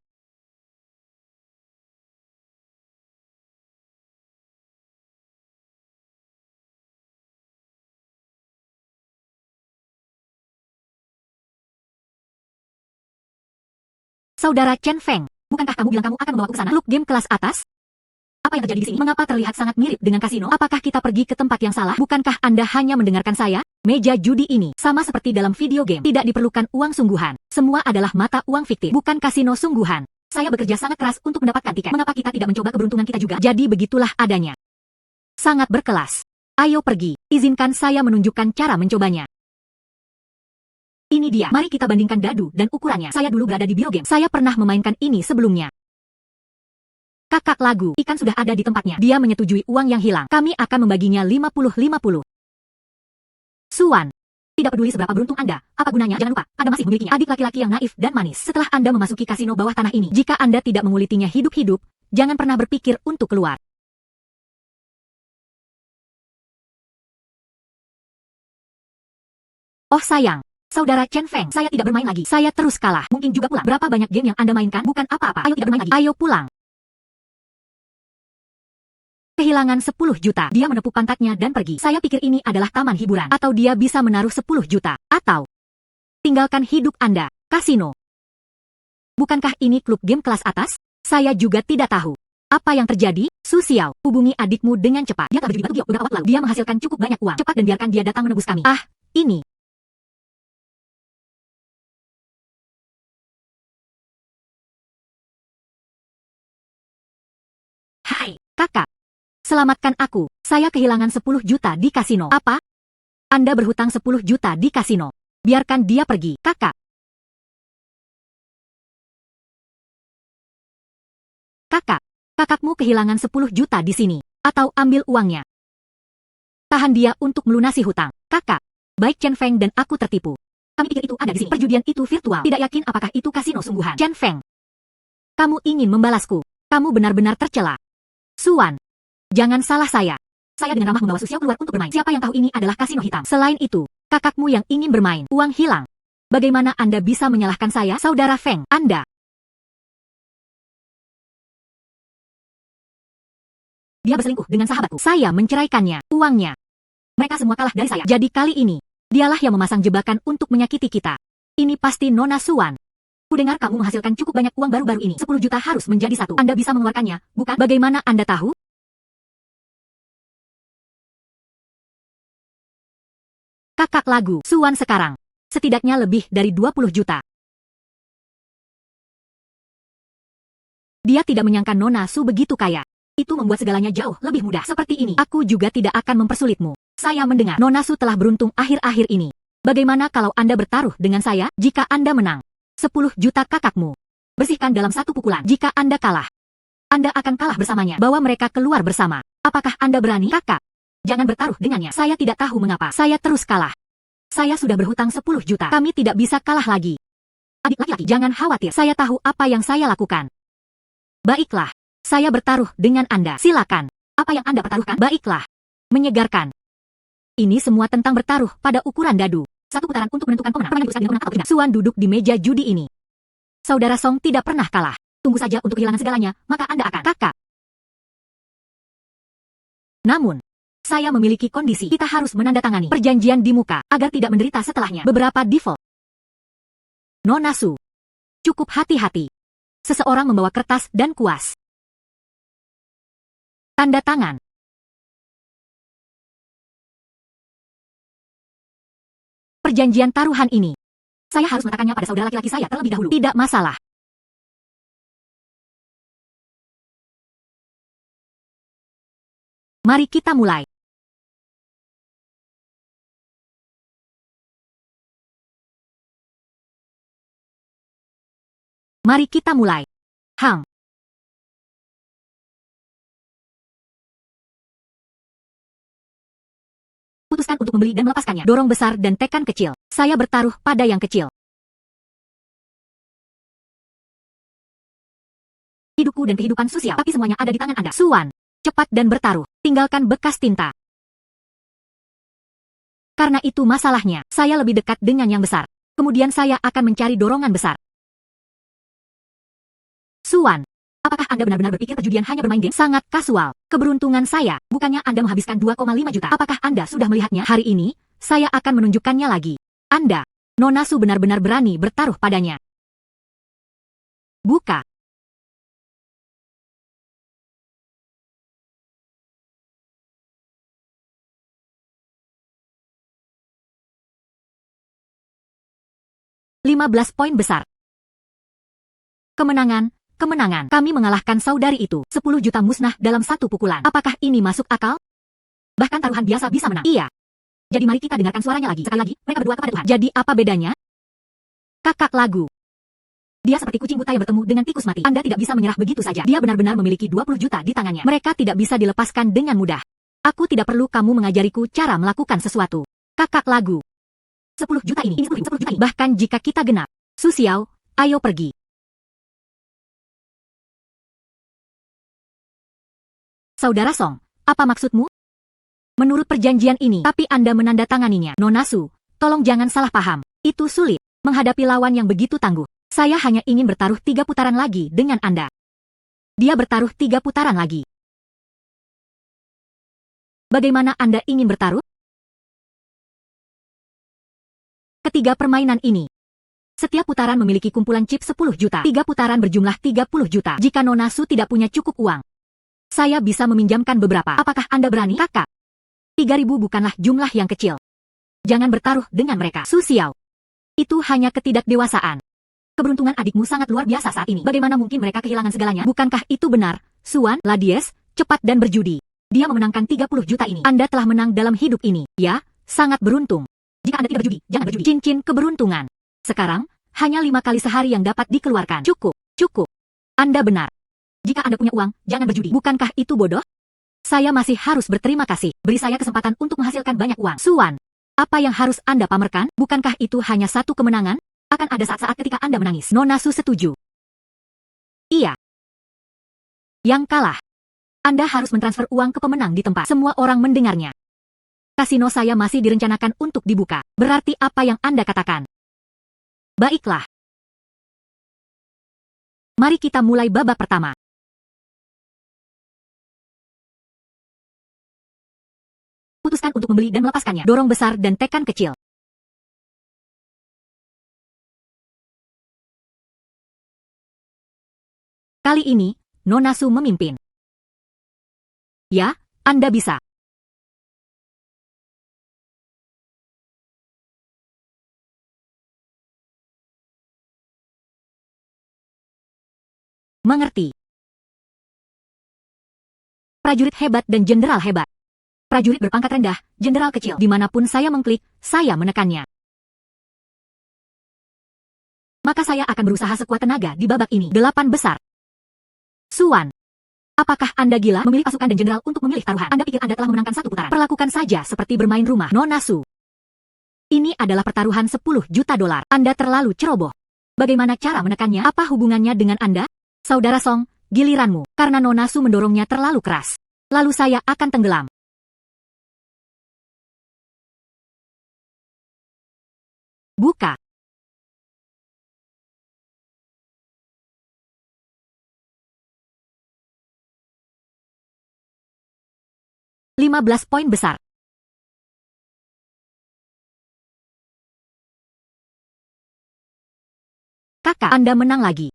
Saudara Chen Feng, bukankah kamu bilang kamu akan membawaku ke sana? Klub game kelas atas? Apa yang terjadi di sini? Mengapa terlihat sangat mirip dengan kasino? Apakah kita pergi ke tempat yang salah? Bukankah Anda hanya mendengarkan saya? Meja judi ini, sama seperti dalam video game, tidak diperlukan uang sungguhan. Semua adalah mata uang fiktif, bukan kasino sungguhan. Saya bekerja sangat keras untuk mendapatkan tiket. Mengapa kita tidak mencoba keberuntungan kita juga? Jadi begitulah adanya. Sangat berkelas. Ayo pergi, izinkan saya menunjukkan cara mencobanya. Ini dia. Mari kita bandingkan dadu dan ukurannya. Saya dulu berada di biogame. Saya pernah memainkan ini sebelumnya. Kakak lagu, ikan sudah ada di tempatnya. Dia menyetujui uang yang hilang. Kami akan membaginya 50-50. Suan. Tidak peduli seberapa beruntung Anda, apa gunanya? Jangan lupa, Anda masih memilikinya. Adik laki-laki yang naif dan manis. Setelah Anda memasuki kasino bawah tanah ini, jika Anda tidak mengulitinya hidup-hidup, jangan pernah berpikir untuk keluar. Oh sayang. Saudara Chen Feng, saya tidak bermain lagi. Saya terus kalah. Mungkin juga pulang. Berapa banyak game yang Anda mainkan? Bukan apa-apa. Ayo tidak bermain lagi. Ayo pulang. Kehilangan 10 juta. Dia menepuk pantatnya dan pergi. Saya pikir ini adalah taman hiburan. Atau dia bisa menaruh 10 juta. Atau tinggalkan hidup Anda. Kasino. Bukankah ini klub game kelas atas? Saya juga tidak tahu. Apa yang terjadi? Su Xiao, hubungi adikmu dengan cepat. Dia telah berjudi batu giok beberapa waktu lalu. Dia menghasilkan cukup banyak uang. Cepat dan biarkan dia datang menebus kami. Ini. Hai, kakak. Selamatkan aku. Saya kehilangan 10 juta di kasino. Apa? Anda berhutang 10 juta di kasino. Biarkan dia pergi, kakak. Kakak. Kakakmu kehilangan 10 juta di sini. Atau ambil uangnya. Tahan dia untuk melunasi hutang. Kakak. Baik Chen Feng dan aku tertipu. Kami pikir itu ada di sini. Perjudian itu virtual. Tidak yakin apakah itu kasino sungguhan. Chen Feng. Kamu ingin membalasku. Kamu benar-benar tercela. Suan. Jangan salah saya. Saya dengan ramah membawa Su Xiao keluar untuk bermain. Siapa yang tahu ini adalah kasino hitam? Selain itu, kakakmu yang ingin bermain, uang hilang. Bagaimana Anda bisa menyalahkan saya, Saudara Feng? Anda. Dia berselingkuh dengan sahabatku. Saya menceraikannya. Uangnya. Mereka semua kalah dari saya. Jadi kali ini, dialah yang memasang jebakan untuk menyakiti kita. Ini pasti Nona Suan. Kudengar kamu menghasilkan cukup banyak uang baru-baru ini. 10 juta harus menjadi 1. Anda bisa mengeluarkannya, bukan? Bagaimana Anda tahu? Kakak lagu, Suan sekarang. Setidaknya lebih dari 20 juta. Dia tidak menyangka Nona Su begitu kaya. Itu membuat segalanya jauh lebih mudah. Seperti ini, aku juga tidak akan mempersulitmu. Saya mendengar Nona Su telah beruntung akhir-akhir ini. Bagaimana kalau Anda bertaruh dengan saya jika Anda menang? 10 juta kakakmu. Bersihkan dalam satu pukulan. Jika Anda kalah, Anda akan kalah bersamanya. Bawa mereka keluar bersama. Apakah Anda berani, kakak? Jangan bertaruh dengannya. Saya tidak tahu mengapa. Saya terus kalah. Saya sudah berhutang 10 juta. Kami tidak bisa kalah lagi. Adik laki-laki, jangan khawatir. Saya tahu apa yang saya lakukan. Baiklah. Saya bertaruh dengan Anda. Silakan. Apa yang Anda pertaruhkan? Baiklah. Menyegarkan. Ini semua tentang bertaruh pada ukuran dadu. Satu putaran untuk menentukan pemenang. Permainan diputuskan dengan pemenang atau tidak. Suan duduk di meja judi ini. Saudara Song tidak pernah kalah. Tunggu saja untuk kehilangan segalanya, maka Anda akan kakak. Namun, saya memiliki kondisi. Kita harus menandatangani perjanjian di muka agar tidak menderita setelahnya. Beberapa default. Nona Su. Cukup hati-hati. Seseorang membawa kertas dan kuas. Tanda tangan. Perjanjian taruhan ini. Saya harus meletakkannya pada saudara laki-laki saya terlebih dahulu. Tidak masalah. Mari kita mulai. Mari kita mulai. Hang. Putuskan untuk membeli dan melepaskannya. Dorong besar dan tekan kecil. Saya bertaruh pada yang kecil. Hidupku dan kehidupan sosial, tapi semuanya ada di tangan Anda. Suan. Cepat dan bertaruh. Tinggalkan bekas tinta. Karena itu masalahnya, saya lebih dekat dengan yang besar. Kemudian saya akan mencari dorongan besar. Suan. Apakah Anda benar-benar berpikir perjudian hanya bermain game? Sangat kasual. Keberuntungan saya, bukannya Anda menghabiskan 2,5 juta. Apakah Anda sudah melihatnya? Hari ini, saya akan menunjukkannya lagi. Anda, Nona Su benar-benar berani bertaruh padanya. Buka. $15 poin besar. Kemenangan. Kemenangan. Kami mengalahkan saudari itu. 10 juta musnah dalam satu pukulan. Apakah ini masuk akal? Bahkan taruhan biasa bisa menang. Iya. Jadi mari kita dengarkan suaranya lagi. Sekali lagi, mereka berdua kepada Tuhan. Jadi apa bedanya? Kakak lagu. Dia seperti kucing buta yang bertemu dengan tikus mati. Anda tidak bisa menyerah begitu saja. Dia benar-benar memiliki 20 juta di tangannya. Mereka tidak bisa dilepaskan dengan mudah. Aku tidak perlu kamu mengajariku cara melakukan sesuatu. Kakak lagu. 10 juta ini 10 juta ini. Bahkan jika kita genap. Su Xiao, ayo pergi. Saudara Song, apa maksudmu? Menurut perjanjian ini, tapi Anda menandatanganinya. Nona Su, tolong jangan salah paham. Itu sulit. Menghadapi lawan yang begitu tangguh. Saya hanya ingin bertaruh 3 putaran lagi dengan Anda. Dia bertaruh 3 putaran lagi. Bagaimana Anda ingin bertaruh? Ketiga permainan ini. Setiap putaran memiliki kumpulan chip 10 juta. 3 putaran berjumlah 30 juta. Jika Nona Su tidak punya cukup uang, saya bisa meminjamkan beberapa. Apakah Anda berani, kakak? 3.000 bukanlah jumlah yang kecil. Jangan bertaruh dengan mereka. Su Xiao. Itu hanya ketidakdewasaan. Keberuntungan adikmu sangat luar biasa saat ini. Bagaimana mungkin mereka kehilangan segalanya? Bukankah itu benar? Suan, Ladies, cepat dan berjudi. Dia memenangkan 30 juta ini. Anda telah menang dalam hidup ini. Ya, sangat beruntung. Jika Anda tidak berjudi, jangan berjudi. Cincin keberuntungan. Sekarang, hanya 5 kali sehari yang dapat dikeluarkan. Cukup, cukup. Anda benar. Jika Anda punya uang, jangan berjudi. Bukankah itu bodoh? Saya masih harus berterima kasih. Beri saya kesempatan untuk menghasilkan banyak uang. Suan, apa yang harus Anda pamerkan? Bukankah itu hanya satu kemenangan? Akan ada saat-saat ketika Anda menangis. Nona Su setuju. Iya. Yang kalah. Anda harus mentransfer uang ke pemenang di tempat. Semua orang mendengarnya. Kasino saya masih direncanakan untuk dibuka. Berarti apa yang Anda katakan? Baiklah. Mari kita mulai babak pertama. Putuskan untuk membeli dan melepaskannya. Dorong besar dan tekan kecil. Kali ini, Nona Su memimpin. Ya, Anda bisa. Mengerti. Prajurit hebat dan jenderal hebat. Prajurit berpangkat rendah, jenderal kecil. Dimanapun saya mengklik, saya menekannya. Maka saya akan berusaha sekuat tenaga di babak ini. 8 besar. Suan. Apakah Anda gila memilih pasukan dan jenderal untuk memilih taruhan? Anda pikir Anda telah memenangkan satu putaran? Perlakukan saja seperti bermain rumah, Nona Su. Ini adalah pertaruhan 10 juta dolar. Anda terlalu ceroboh. Bagaimana cara menekannya? Apa hubungannya dengan Anda? Saudara Song, giliranmu. Karena Nona Su mendorongnya terlalu keras. Lalu saya akan tenggelam. Buka. $15 poin besar. Kakak, Anda menang lagi.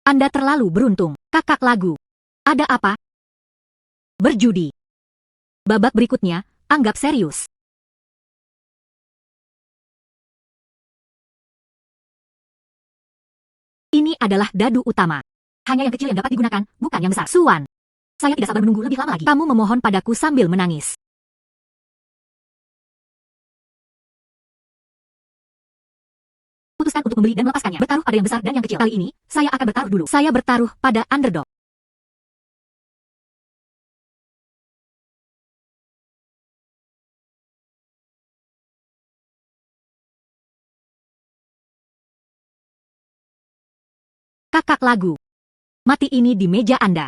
Anda terlalu beruntung. Kakak lagu. Ada apa? Berjudi. Babak berikutnya, anggap serius. Ini adalah dadu utama. Hanya yang kecil yang dapat digunakan, bukan yang besar. Suan. Saya tidak sabar menunggu lebih lama lagi. Kamu memohon padaku sambil menangis. Putuskan untuk membeli dan melepaskannya. Bertaruh pada yang besar dan yang kecil. Kali ini, saya akan bertaruh dulu. Saya bertaruh pada underdog. Kakak lagu. Mati ini di meja Anda.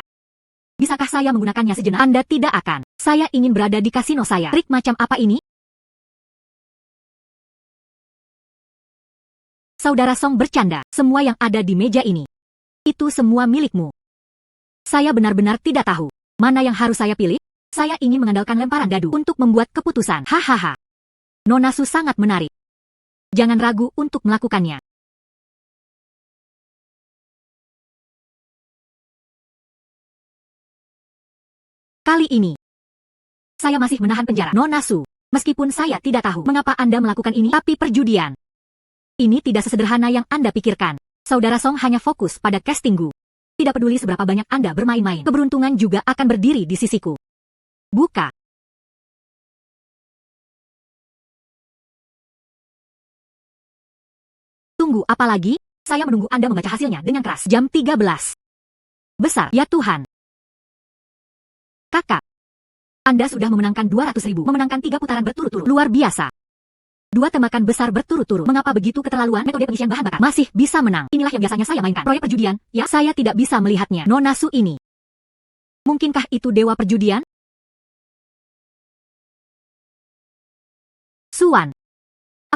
Bisakah saya menggunakannya sejenak? Anda tidak akan. Saya ingin berada di kasino saya. Trik macam apa ini? Saudara Song bercanda. Semua yang ada di meja ini. Itu semua milikmu. Saya benar-benar tidak tahu. Mana yang harus saya pilih? Saya ingin mengandalkan lemparan dadu untuk membuat keputusan. Hahaha. Nona Su sangat menarik. Jangan ragu untuk melakukannya. Kali ini, saya masih menahan penjara. Nona Su, meskipun saya tidak tahu mengapa Anda melakukan ini, tapi perjudian. Ini tidak sesederhana yang Anda pikirkan. Saudara Song hanya fokus pada castingku. Tidak peduli seberapa banyak Anda bermain-main, keberuntungan juga akan berdiri di sisiku. Buka. Tunggu apa lagi? Saya menunggu Anda membaca hasilnya dengan keras. Jam 13. Besar, ya Tuhan. Kakak, Anda sudah memenangkan 200.000, memenangkan 3 putaran berturut-turut. Luar biasa. 2 tembakan besar berturut-turut. Mengapa begitu keterlaluan? Metode pengisian bahan bakar. Masih bisa menang. Inilah yang biasanya saya mainkan. Proyek perjudian, ya saya tidak bisa melihatnya. Nona Su ini. Mungkinkah itu dewa perjudian? Suan.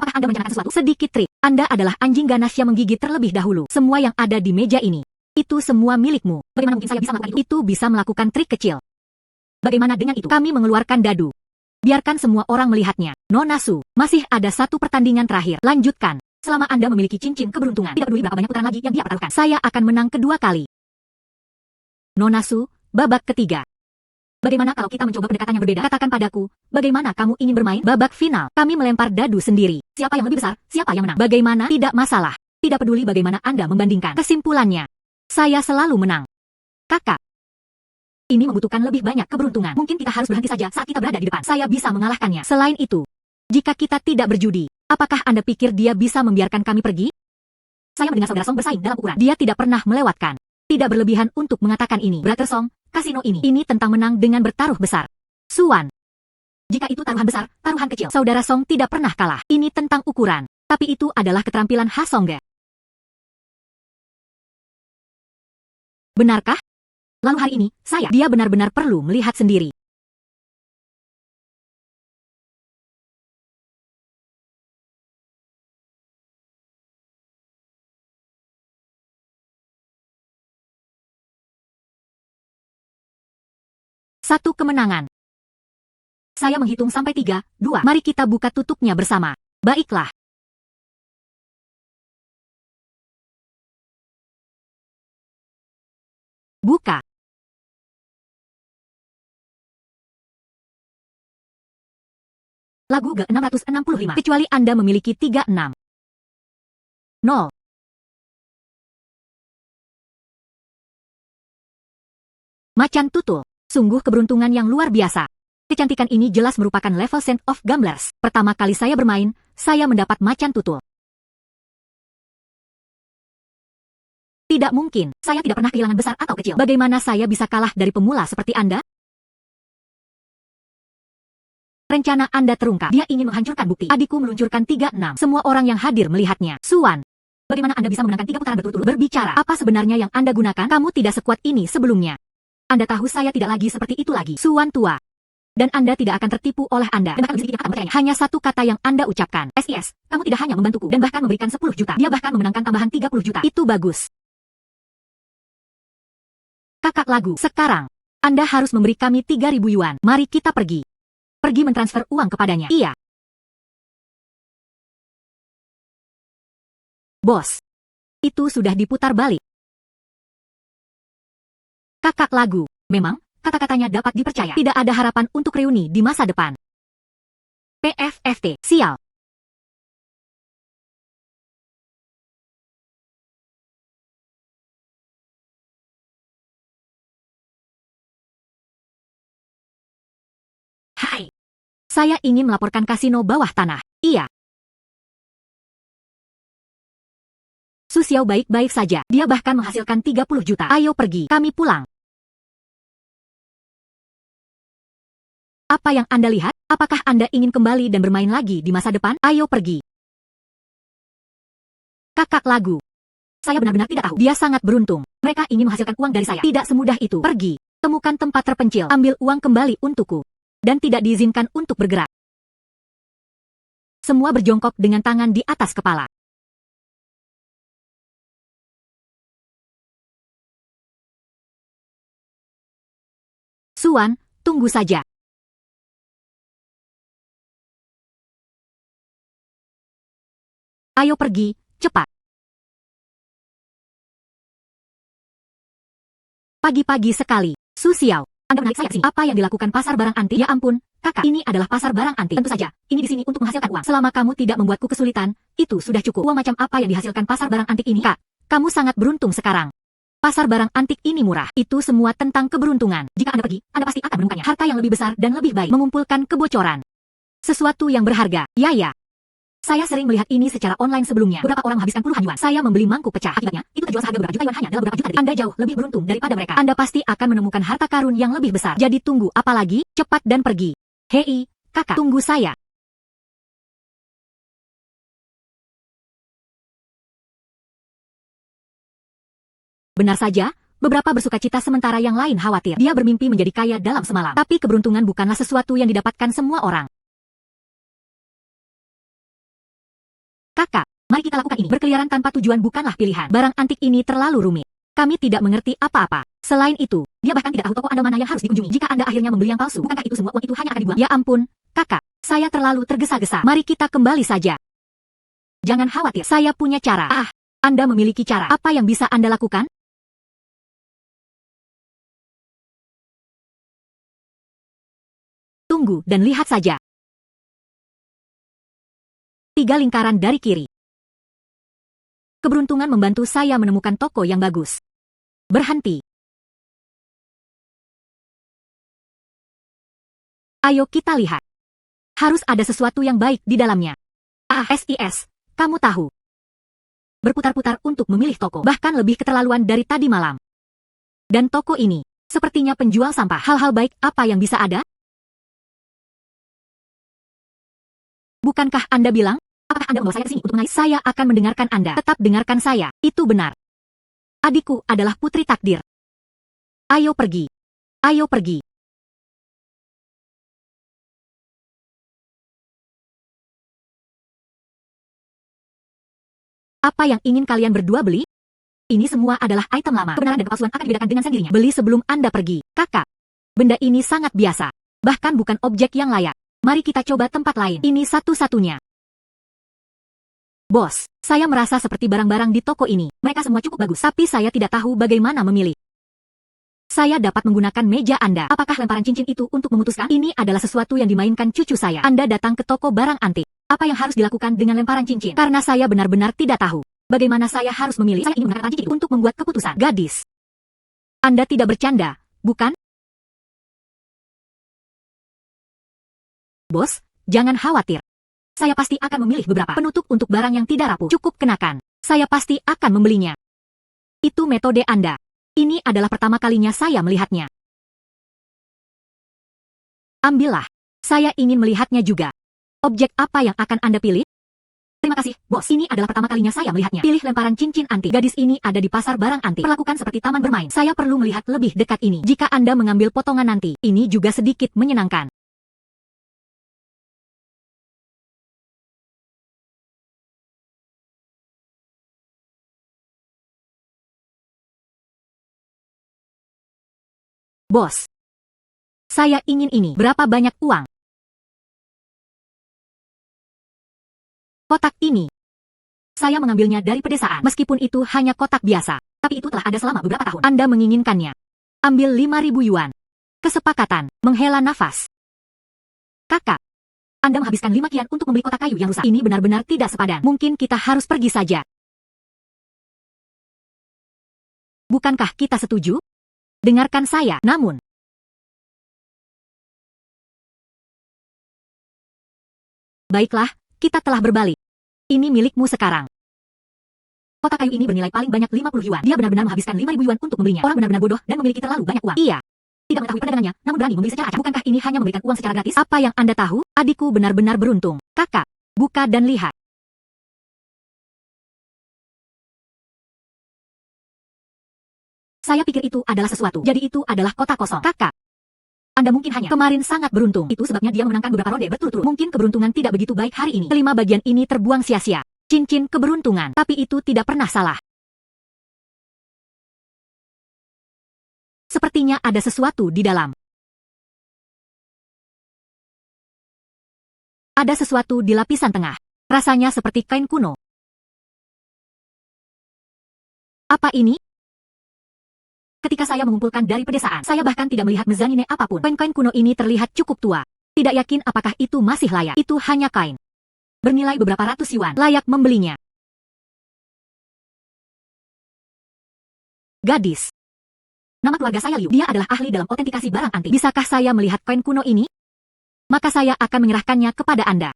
Apakah Anda merencanakan sesuatu? Sedikit trik. Anda adalah anjing ganas yang menggigit terlebih dahulu. Semua yang ada di meja ini. Itu semua milikmu. Bagaimana mungkin saya bisa melakukan itu? Itu bisa melakukan trik kecil. Bagaimana dengan itu? Kami mengeluarkan dadu. Biarkan semua orang melihatnya. Nona Su, masih ada 1 pertandingan terakhir. Lanjutkan. Selama Anda memiliki cincin keberuntungan, tidak peduli berapa banyak putaran lagi yang dia pertaruhkan. Saya akan menang kedua kali. Nona Su, babak ketiga. Bagaimana kalau kita mencoba pendekatan yang berbeda? Katakan padaku, bagaimana kamu ingin bermain? Babak final, kami melempar dadu sendiri. Siapa yang lebih besar, siapa yang menang? Bagaimana? Tidak masalah. Tidak peduli bagaimana Anda membandingkan. Kesimpulannya, saya selalu menang. Kakak. Ini membutuhkan lebih banyak keberuntungan. Mungkin kita harus berhenti saja saat kita berada di depan. Saya bisa mengalahkannya. Selain itu, jika kita tidak berjudi, apakah Anda pikir dia bisa membiarkan kami pergi? Saya mendengar saudara Song bersaing dalam ukuran. Dia tidak pernah melewatkan. Tidak berlebihan untuk mengatakan ini. Brother Song, kasino ini tentang menang dengan bertaruh besar. Suan. Jika itu taruhan besar, taruhan kecil. Saudara Song tidak pernah kalah. Ini tentang ukuran. Tapi itu adalah keterampilan khas Songge. Benarkah? Lalu hari ini, dia benar-benar perlu melihat sendiri. Satu kemenangan. Saya menghitung sampai 3, 2. Mari kita buka tutupnya bersama. Baiklah. Buka. Lagu ke-665. Kecuali Anda memiliki 36. 0. Macan tutul. Sungguh keberuntungan yang luar biasa. Kecantikan ini jelas merupakan level Scent of Gamblers. Pertama kali saya bermain, saya mendapat macan tutul. Tidak mungkin, saya tidak pernah kehilangan besar atau kecil. Bagaimana saya bisa kalah dari pemula seperti Anda? Rencana Anda terungkap. Dia ingin menghancurkan bukti. Adikku meluncurkan 3-6. Semua orang yang hadir melihatnya. Suan, bagaimana Anda bisa memenangkan 3 putaran berturut-turut? Berbicara, apa sebenarnya yang Anda gunakan? Kamu tidak sekuat ini sebelumnya. Anda tahu saya tidak lagi seperti itu lagi. Suan tua. Dan Anda tidak akan tertipu oleh Anda. Dan bahkan lebih sedikit yang akan percaya. Hanya satu kata yang Anda ucapkan. SIS, kamu tidak hanya membantuku dan bahkan memberikan 10 juta. Dia bahkan memenangkan tambahan 30 juta. Itu bagus. Kakak lagu, sekarang Anda harus memberi kami 3.000 yuan. Mari kita pergi. Pergi mentransfer uang kepadanya. Iya. Bos. Itu sudah diputar balik. Kakak lagu, memang, kata-katanya dapat dipercaya. Tidak ada harapan untuk reuni di masa depan. PFFT, sial. Hai. Saya ingin melaporkan kasino bawah tanah. Iya. Su Xiao baik-baik saja. Dia bahkan menghasilkan 30 juta. Ayo pergi. Kami pulang. Apa yang Anda lihat? Apakah Anda ingin kembali dan bermain lagi di masa depan? Ayo pergi. Kakak lagu. Saya benar-benar tidak tahu. Dia sangat beruntung. Mereka ingin menghasilkan uang dari saya. Tidak semudah itu. Pergi. Temukan tempat terpencil. Ambil uang kembali untukku. Dan tidak diizinkan untuk bergerak. Semua berjongkok dengan tangan di atas kepala. Suan, tunggu saja. Ayo pergi, cepat. Pagi-pagi sekali. Su Xiao, Anda menarik saya ke sini. Apa yang dilakukan pasar barang antik? Ya ampun, kakak, ini adalah pasar barang antik. Tentu saja, ini di sini untuk menghasilkan uang. Selama kamu tidak membuatku kesulitan, itu sudah cukup. Uang macam apa yang dihasilkan pasar barang antik ini? Kak, kamu sangat beruntung sekarang. Pasar barang antik ini murah. Itu semua tentang keberuntungan. Jika Anda pergi, Anda pasti akan menemukannya. Harta yang lebih besar dan lebih baik. Mengumpulkan kebocoran. Sesuatu yang berharga. Ya. Saya sering melihat ini secara online sebelumnya. Beberapa orang menghabiskan puluhan yuan. Saya membeli mangkuk pecah. Akibatnya, itu terjual seharga beberapa juta yuan hanya dalam beberapa juta detik. Anda jauh lebih beruntung daripada mereka. Anda pasti akan menemukan harta karun yang lebih besar. Jadi tunggu apa lagi? Cepat dan pergi. Hei, kakak, tunggu saya. Benar saja, beberapa bersukacita sementara yang lain khawatir. Dia bermimpi menjadi kaya dalam semalam. Tapi keberuntungan bukanlah sesuatu yang didapatkan semua orang. Kakak, mari kita lakukan ini. Berkeliaran tanpa tujuan bukanlah pilihan. Barang antik ini terlalu rumit. Kami tidak mengerti apa-apa. Selain itu, dia bahkan tidak tahu toko Anda mana yang harus dikunjungi. Jika Anda akhirnya membeli yang palsu, bukankah itu semua uang itu hanya akan dibuang? Ya ampun, kakak, saya terlalu tergesa-gesa. Mari kita kembali saja. Jangan khawatir, saya punya cara. Anda memiliki cara. Apa yang bisa Anda lakukan? Tunggu dan lihat saja. 3 lingkaran dari kiri. Keberuntungan membantu saya menemukan toko yang bagus. Berhenti. Ayo kita lihat. Harus ada sesuatu yang baik di dalamnya. SIS, kamu tahu. Berputar-putar untuk memilih toko. Bahkan lebih keterlaluan dari tadi malam. Dan toko ini, sepertinya penjual sampah. Hal-hal baik apa yang bisa ada? Bukankah Anda bilang? Apakah Anda membawa saya ke sini untuk mengais? Saya akan mendengarkan Anda. Tetap dengarkan saya. Itu benar. Adikku adalah putri takdir. Ayo pergi. Ayo pergi. Apa yang ingin kalian berdua beli? Ini semua adalah item lama. Kebenaran dan kepalsuan akan dibedakan dengan sendirinya. Beli sebelum Anda pergi. Kakak. Benda ini sangat biasa. Bahkan bukan objek yang layak. Mari kita coba tempat lain. Ini satu-satunya. Bos, saya merasa seperti barang-barang di toko ini. Mereka semua cukup bagus, tapi saya tidak tahu bagaimana memilih. Saya dapat menggunakan meja Anda. Apakah lemparan cincin itu untuk memutuskan? Ini adalah sesuatu yang dimainkan cucu saya. Anda datang ke toko barang antik. Apa yang harus dilakukan dengan lemparan cincin? Karena saya benar-benar tidak tahu. Bagaimana saya harus memilih? Saya ingin menggunakan cincin itu untuk membuat keputusan. Gadis. Anda tidak bercanda. bukan? Bos, jangan khawatir. Saya pasti akan memilih beberapa penutup untuk barang yang tidak rapuh. Cukup kenakan. Saya pasti akan membelinya. Itu metode Anda. Ini adalah pertama kalinya saya melihatnya. Ambillah. Saya ingin melihatnya juga. Objek apa yang akan Anda pilih? Terima kasih, bos. Ini adalah pertama kalinya saya melihatnya. Pilih lemparan cincin antik. Gadis ini ada di pasar barang antik. Perlakukan seperti taman bermain. Saya perlu melihat lebih dekat ini. Jika Anda mengambil potongan nanti, ini juga sedikit menyenangkan. Bos, saya ingin ini. Berapa banyak uang? Kotak ini. Saya mengambilnya dari pedesaan. Meskipun itu hanya kotak biasa, tapi itu telah ada selama beberapa tahun. Anda menginginkannya. Ambil 5.000 yuan. Kesepakatan. Menghela nafas. Kakak, Anda menghabiskan 5 kian untuk membeli kotak kayu yang rusak. Ini benar-benar tidak sepadan. Mungkin kita harus pergi saja. Bukankah kita setuju? Dengarkan saya, namun. Baiklah, kita telah berbalik. Ini milikmu sekarang. Kotak kayu ini bernilai paling banyak 50 yuan. Dia benar-benar menghabiskan 5.000 yuan untuk membelinya. Orang benar-benar bodoh dan memiliki terlalu banyak uang. Iya. Tidak mengetahui perdagangannya, namun berani membeli secara acak. Bukankah ini hanya memberikan uang secara gratis? Apa yang Anda tahu? Adikku benar-benar beruntung. Kakak, buka dan lihat. Saya pikir itu adalah sesuatu. Jadi itu adalah kotak kosong. Kakak, Anda mungkin hanya kemarin sangat beruntung. Itu sebabnya dia memenangkan beberapa ronde berturut-turut. Mungkin keberuntungan tidak begitu baik hari ini. Kelima bagian ini terbuang sia-sia. Cincin keberuntungan. Tapi itu tidak pernah salah. Sepertinya ada sesuatu di dalam. Ada sesuatu di lapisan tengah. Rasanya seperti kain kuno. Apa ini? Ketika saya mengumpulkan dari pedesaan, saya bahkan tidak melihat mezanine apapun. Koin-koin kuno ini terlihat cukup tua. Tidak yakin apakah itu masih layak. Itu hanya kain. Bernilai beberapa ratus yuan. Layak membelinya. Gadis. Nama keluarga saya Liu. Dia adalah ahli dalam autentikasi barang antik. Bisakah saya melihat koin kuno ini? Maka saya akan menyerahkannya kepada Anda.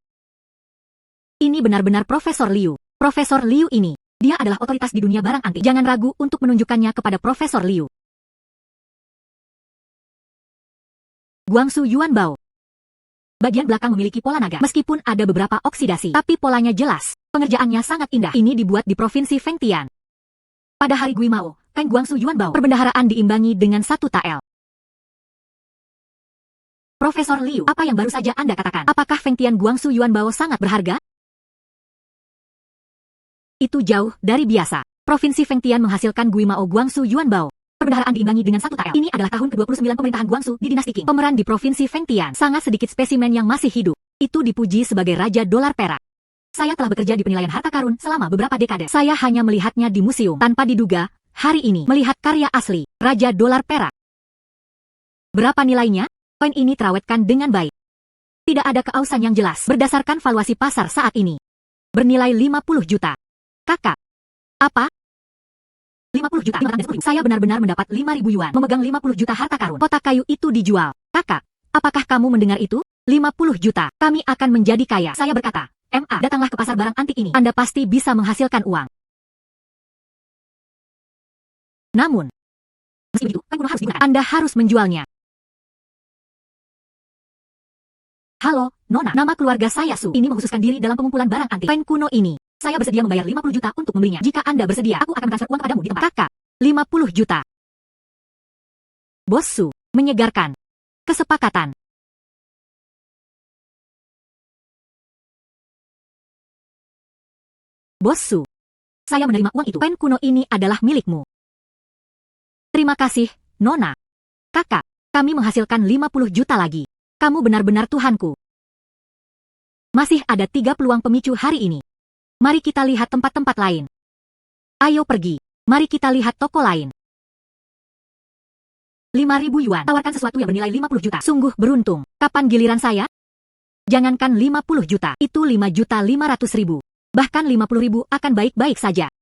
Ini benar-benar Profesor Liu. Profesor Liu ini. Dia adalah otoritas di dunia barang antik. Jangan ragu untuk menunjukkannya kepada Profesor Liu. Guangsu Yuanbao. Bagian belakang memiliki pola naga. Meskipun ada beberapa oksidasi, tapi polanya jelas. Pengerjaannya sangat indah. Ini dibuat di Provinsi Fengtian. Pada hari Gui Mao, kain Guangsu Yuanbao, perbendaharaan diimbangi dengan 1 tael. Profesor Liu, apa yang baru saja Anda katakan? Apakah Fengtian Guangsu Yuanbao sangat berharga? Itu jauh dari biasa. Provinsi Fengtian menghasilkan Gui Mao Guangsu Yuanbao. Perbendaharaan diimbangi dengan 1 tael. Ini adalah tahun ke-29 pemerintahan Guangsu di dinasti Qing. Pemeran di Provinsi Fengtian. Sangat sedikit spesimen yang masih hidup. Itu dipuji sebagai Raja Dolar Perak. Saya telah bekerja di penilaian harta karun selama beberapa dekade. Saya hanya melihatnya di museum. Tanpa diduga, hari ini melihat karya asli, Raja Dolar Perak. Berapa nilainya? Koin ini terawetkan dengan baik. Tidak ada keausan yang jelas. Berdasarkan valuasi pasar saat ini. Bernilai 50 juta. Kakak. Apa? 50 juta. Saya benar-benar mendapat 5.000 yuan. Memegang 50 juta harta karun. Kotak kayu itu dijual. Kakak, apakah kamu mendengar itu? 50 juta. Kami akan menjadi kaya. Saya berkata, MA, datanglah ke pasar barang antik ini. Anda pasti bisa menghasilkan uang. Namun, meski begitu, kain kuno harus digunakan. Anda harus menjualnya. Halo, Nona. Nama keluarga saya Su. Ini mengkhususkan diri dalam pengumpulan barang antik. Kain kuno ini. Saya bersedia membayar 50 juta untuk membelinya. Jika Anda bersedia, aku akan transfer uang kepadamu di tempat. Kakak, 50 juta. Bos Su, menyegarkan. Kesepakatan. Bos Su, saya menerima uang itu. Koin kuno ini adalah milikmu. Terima kasih, Nona. Kakak, kami menghasilkan 50 juta lagi. Kamu benar-benar Tuhanku. Masih ada 3 peluang pemicu hari ini. Mari kita lihat tempat-tempat lain. Ayo pergi. Mari kita lihat toko lain. 5.000 yuan. Tawarkan sesuatu yang bernilai 50 juta. Sungguh beruntung. Kapan giliran saya? Jangankan 50 juta. Itu 5.500.000. Bahkan 50.000 akan baik-baik saja.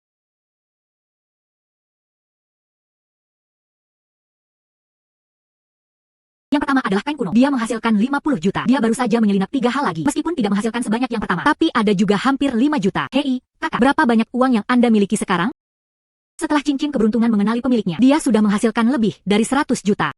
Yang pertama adalah kain kuno. Dia menghasilkan 50 juta. Dia baru saja menyelinap 3 hal lagi. Meskipun tidak menghasilkan sebanyak yang pertama. Tapi ada juga hampir 5 juta. Hei, kakak, berapa banyak uang yang Anda miliki sekarang? Setelah cincin keberuntungan mengenali pemiliknya, dia sudah menghasilkan lebih dari 100 juta.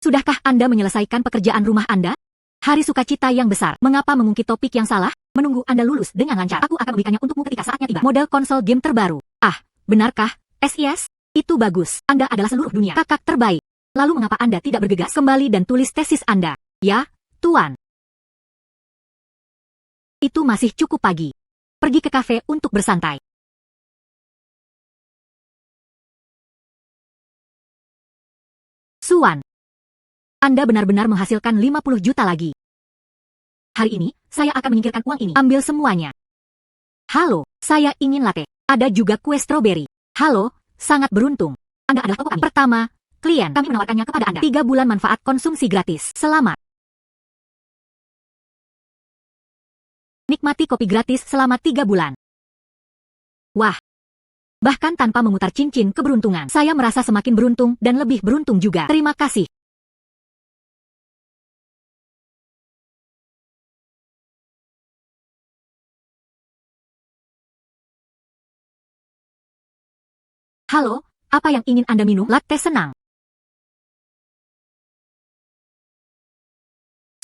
Sudahkah Anda menyelesaikan pekerjaan rumah Anda? Hari sukacita yang besar. Mengapa mengungkit topik yang salah? Menunggu Anda lulus dengan lancar. Aku akan memberikannya untukmu ketika saatnya tiba. Model konsol game terbaru. Ah, benarkah? SIS? Itu bagus. Anda adalah seluruh dunia. Kakak terbaik. Lalu mengapa Anda tidak bergegas kembali dan tulis tesis Anda? Ya, Tuan. Itu masih cukup pagi. Pergi ke kafe untuk bersantai. Suan. Anda benar-benar menghasilkan 50 juta lagi. Hari ini, saya akan menyingkirkan uang ini. Ambil semuanya. Halo, saya ingin latte. Ada juga kue stroberi. Halo, sangat beruntung. Anda adalah toko kami. Pertama, klien. Kami menawarkannya kepada Anda. 3 bulan manfaat konsumsi gratis. Selamat. Nikmati kopi gratis selama 3 bulan. Wah. Bahkan tanpa memutar cincin keberuntungan, saya merasa semakin beruntung dan lebih beruntung juga. Terima kasih. Halo, apa yang ingin Anda minum? Latte senang.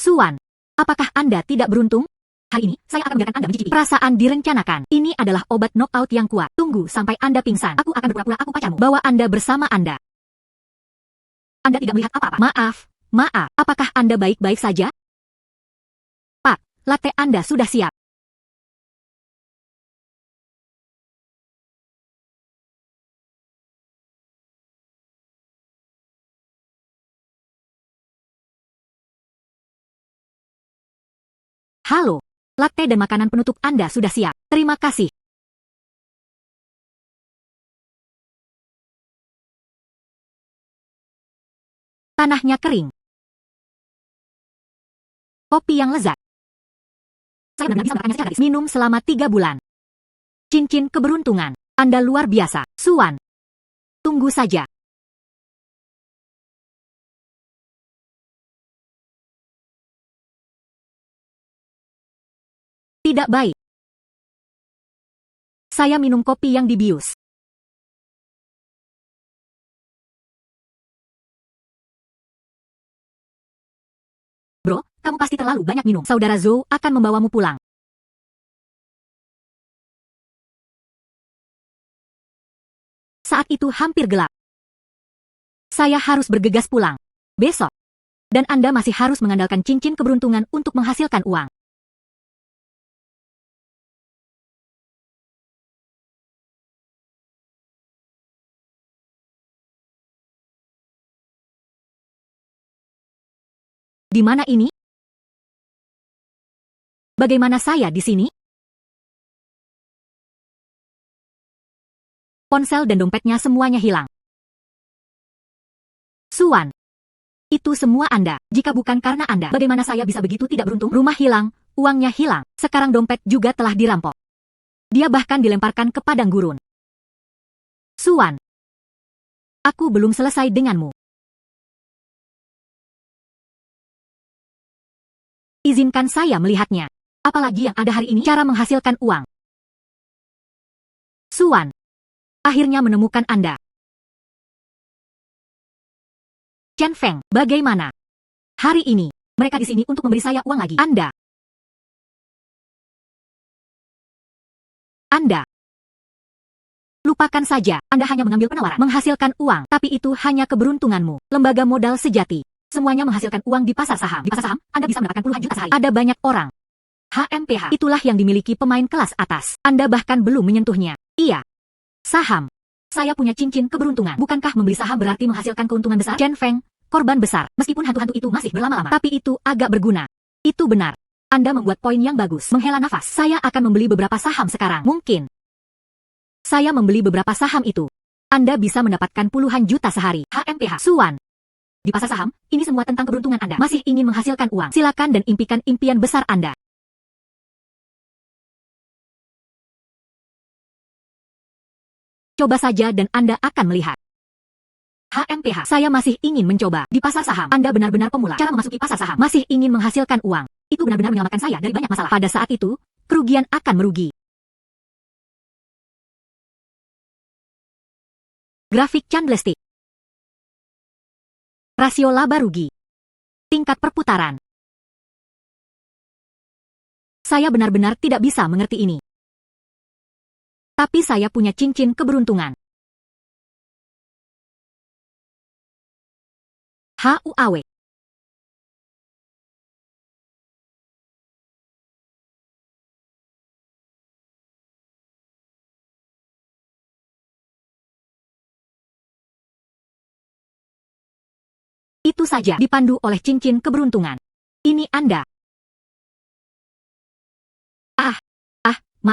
Suan, apakah Anda tidak beruntung? Hari ini, saya akan membiarkan Anda mencicipi. Perasaan direncanakan. Ini adalah obat knockout yang kuat. Tunggu sampai Anda pingsan. Aku akan berpura-pura aku pacarmu. Bawa Anda bersama Anda. Anda tidak melihat apa-apa. Maaf. Apakah Anda baik-baik saja? Pak, latte Anda sudah siap. Halo, latte dan makanan penutup Anda sudah siap. Terima kasih. Tanahnya kering. Kopi yang lezat. Saya benar-benar bisa mendapatkannya secara gratis. Minum selama 3 bulan. Cincin keberuntungan. Anda luar biasa. Suan. Tunggu saja. Tidak baik. Saya minum kopi yang dibius. Bro, kamu pasti terlalu banyak minum. Saudara Zhou akan membawamu pulang. Saat itu hampir gelap. Saya harus bergegas pulang. Besok. Dan Anda masih harus mengandalkan cincin keberuntungan untuk menghasilkan uang. Di mana ini? Bagaimana saya di sini? Ponsel dan dompetnya semuanya hilang. Suan. Itu semua Anda. Jika bukan karena Anda, bagaimana saya bisa begitu tidak beruntung? Rumah hilang, uangnya hilang. Sekarang dompet juga telah dirampok. Dia bahkan dilemparkan ke padang gurun. Suan. Aku belum selesai denganmu. Izinkan saya melihatnya. Apalagi yang ada hari ini, cara menghasilkan uang. Suan. Akhirnya menemukan Anda. Chen Feng, bagaimana? Hari ini, mereka di sini untuk memberi saya uang lagi. Anda. Lupakan saja, Anda hanya mengambil penawaran, menghasilkan uang, tapi itu hanya keberuntunganmu. Lembaga modal sejati. Semuanya menghasilkan uang di pasar saham. Di pasar saham, Anda bisa mendapatkan puluhan juta sehari. Ada banyak orang. HMPH, itulah yang dimiliki pemain kelas atas. Anda bahkan belum menyentuhnya. Iya. Saham. Saya punya cincin keberuntungan. Bukankah membeli saham berarti menghasilkan keuntungan besar? Chen Feng, korban besar. Meskipun hantu-hantu itu masih berlama-lama, tapi itu agak berguna. Itu benar. Anda membuat poin yang bagus. Menghela nafas. Saya akan membeli beberapa saham sekarang. Mungkin. Saya membeli beberapa saham itu. Anda bisa mendapatkan puluhan juta sehari. HMPH. Suan. Di pasar saham, ini semua tentang keberuntungan Anda. Masih ingin menghasilkan uang. Silakan dan impikan impian besar Anda. Coba saja dan Anda akan melihat. HMPH. Saya masih ingin mencoba. Di pasar saham, Anda benar-benar pemula. Cara memasuki pasar saham, masih ingin menghasilkan uang. Itu benar-benar menyelamatkan saya dari banyak masalah. Pada saat itu, kerugian akan merugi. Grafik candlestick. Rasio laba rugi. Tingkat perputaran. Saya benar-benar tidak bisa mengerti ini. Tapi saya punya cincin keberuntungan. HUAW. Itu saja dipandu oleh cincin keberuntungan. Ini Anda.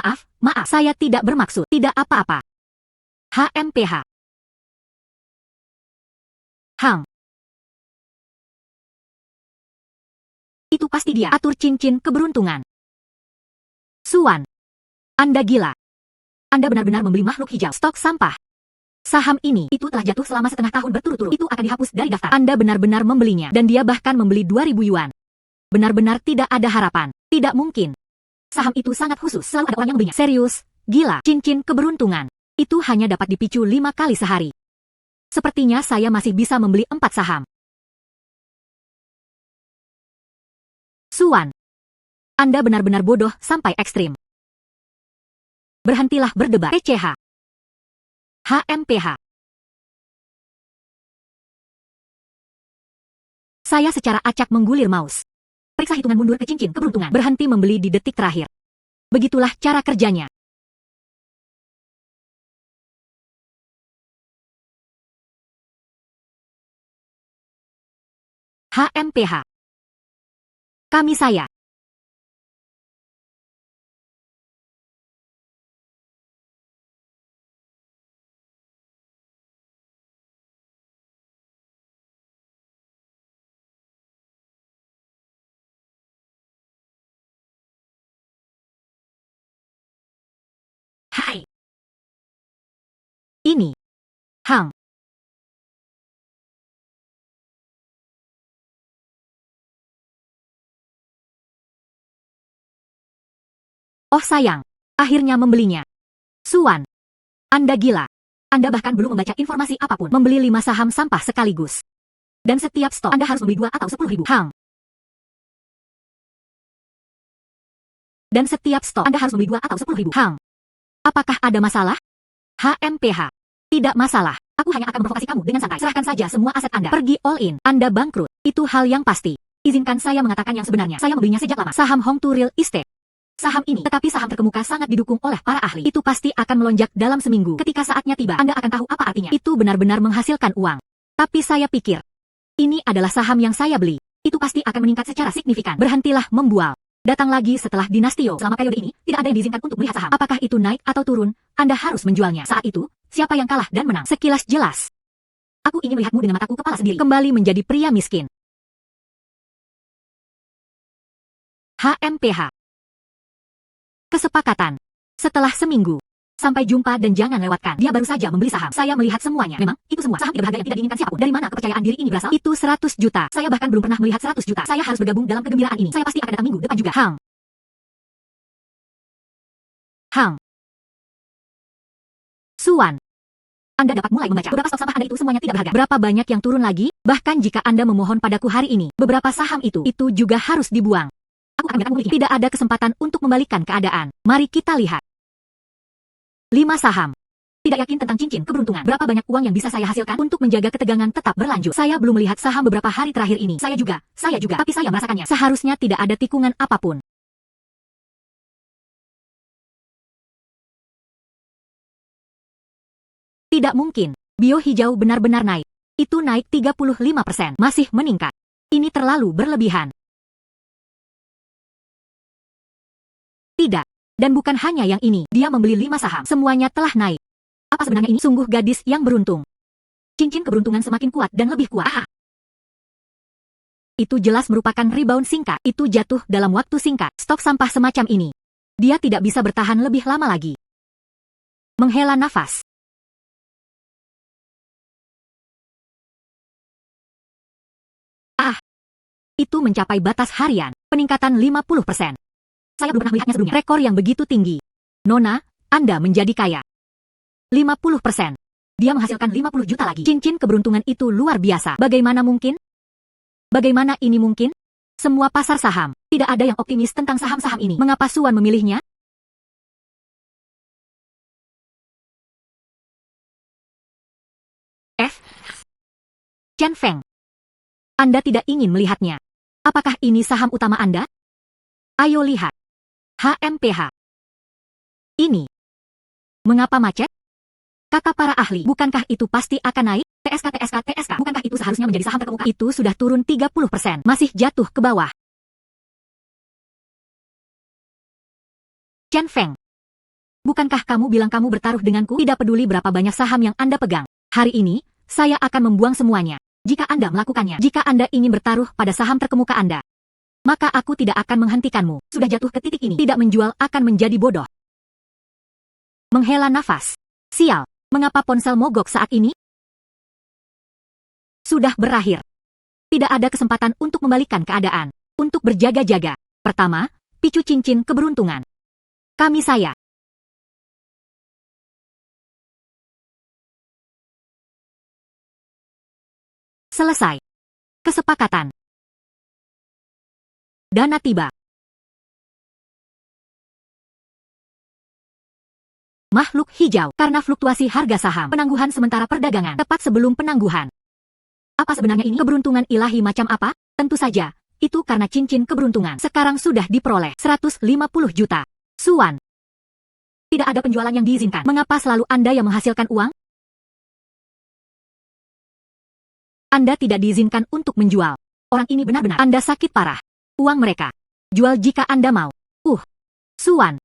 Maaf, saya tidak bermaksud. Tidak apa-apa. HMPH. Hang. Itu pasti dia. Atur cincin keberuntungan. Suan. Anda gila. Anda benar-benar membeli makhluk hijau. Stok sampah. Saham ini, itu telah jatuh selama setengah tahun berturut-turut. Itu akan dihapus dari daftar. Anda benar-benar membelinya. Dan dia bahkan membeli 2.000 yuan. Benar-benar tidak ada harapan. Tidak mungkin. Saham itu sangat khusus, selalu ada orang yang membelinya. Serius, gila, cincin keberuntungan. Itu hanya dapat dipicu 5 kali sehari. Sepertinya saya masih bisa membeli 4 saham. Suan. Anda benar-benar bodoh sampai ekstrim. Berhentilah berdebat. PCH. HMPH. Saya secara acak menggulir mouse. Periksa hitungan mundur ke cincin keberuntungan. Berhenti membeli di detik terakhir. Begitulah cara kerjanya. HMPH. Kami saya. Hai. Ini. Hang. Oh sayang, akhirnya membelinya. Suan. Anda gila. Anda bahkan belum membaca informasi apapun. Membeli 5 saham sampah sekaligus. Dan setiap stok Anda harus membeli 2 atau 10.000 hang. Dan setiap stok Anda harus membeli 2 atau 10.000 hang. Apakah ada masalah? HMPH. Tidak masalah. Aku hanya akan memprovokasi kamu dengan santai. Serahkan saja semua aset Anda. Pergi all in. Anda bangkrut. Itu hal yang pasti. Izinkan saya mengatakan yang sebenarnya. Saya membelinya sejak lama. Saham Hongtu Real Estate. Saham ini, tetapi saham terkemuka sangat didukung oleh para ahli. Itu pasti akan melonjak dalam seminggu. Ketika saatnya tiba, Anda akan tahu apa artinya. Itu benar-benar menghasilkan uang. Tapi saya pikir, ini adalah saham yang saya beli. Itu pasti akan meningkat secara signifikan. Berhentilah membual. Datang lagi setelah dinastio. Selama periode ini, tidak ada yang diizinkan untuk melihat saham. Apakah itu naik atau turun, Anda harus menjualnya. Saat itu, siapa yang kalah dan menang? Sekilas jelas. Aku ingin melihatmu dengan mataku kepala sendiri. Kembali menjadi pria miskin. HMPH. Kesepakatan. Setelah seminggu. Sampai jumpa dan jangan lewatkan. Dia baru saja membeli saham. Saya melihat semuanya. Memang, itu semua saham tidak berharga yang tidak diinginkan siapapun. Dari mana kepercayaan diri ini berasal? Itu 100 juta. Saya bahkan belum pernah melihat 100 juta. Saya harus bergabung dalam kegembiraan ini. Saya pasti akan datang minggu depan juga. Hang. Suan. Anda dapat mulai membaca. Beberapa stok sampah Anda itu semuanya tidak berharga. Berapa banyak yang turun lagi? Bahkan jika Anda memohon padaku hari ini, beberapa saham itu juga harus dibuang. Aku akan biarkan memilikinya. Tidak ada kesempatan untuk membalikan keadaan. Mari kita lihat. 5 saham. Tidak yakin tentang cincin keberuntungan. Berapa banyak uang yang bisa saya hasilkan untuk menjaga ketegangan tetap berlanjut. Saya belum melihat saham beberapa hari terakhir ini. Saya juga. Tapi saya merasakannya. Seharusnya tidak ada tikungan apapun. Tidak mungkin. Bio hijau benar-benar naik. Itu naik 35%. Masih meningkat. Ini terlalu berlebihan. Tidak. Dan bukan hanya yang ini. Dia membeli 5 saham. Semuanya telah naik. Apa sebenarnya ini? Sungguh gadis yang beruntung. Cincin keberuntungan semakin kuat dan lebih kuat. Itu jelas merupakan rebound singkat. Itu jatuh dalam waktu singkat. Stok sampah semacam ini. Dia tidak bisa bertahan lebih lama lagi. Menghela nafas. itu mencapai batas harian, peningkatan 50%. Saya belum pernah melihatnya sebelumnya. Rekor yang begitu tinggi. Nona, Anda menjadi kaya. 50%. Dia menghasilkan 50 juta lagi. Cincin keberuntungan itu luar biasa. Bagaimana mungkin? Bagaimana ini mungkin? Semua pasar saham, tidak ada yang optimis tentang saham-saham ini. Mengapa Suan memilihnya? Chen Feng. Anda tidak ingin melihatnya. Apakah ini saham utama Anda? Ayo lihat. HMPH. Ini. Mengapa macet? Kakak para ahli, bukankah itu pasti akan naik? TSK, bukankah itu seharusnya menjadi saham terkemuka? Itu sudah turun 30%, masih jatuh ke bawah. Chen Feng. Bukankah kamu bilang kamu bertaruh denganku? Tidak peduli berapa banyak saham yang Anda pegang. Hari ini, saya akan membuang semuanya. Jika Anda melakukannya, jika Anda ingin bertaruh pada saham terkemuka Anda, maka aku tidak akan menghentikanmu. Sudah jatuh ke titik ini, tidak menjual akan menjadi bodoh. Menghela nafas. Sial, mengapa ponsel mogok saat ini? Sudah berakhir. Tidak ada kesempatan untuk membalikan keadaan. Untuk berjaga-jaga. Pertama, picu cincin keberuntungan. Kami saya. Selesai. Kesepakatan. Dana tiba. Makhluk hijau, karena fluktuasi harga saham, penangguhan sementara perdagangan, tepat sebelum penangguhan. Apa sebenarnya ini? Keberuntungan ilahi macam apa? Tentu saja, itu karena cincin keberuntungan. Sekarang sudah diperoleh 150 juta. Suan. Tidak ada penjualan yang diizinkan. Mengapa selalu Anda yang menghasilkan uang? Anda tidak diizinkan untuk menjual. Orang ini benar-benar Anda sakit parah. Uang mereka. Jual jika Anda mau. Suan.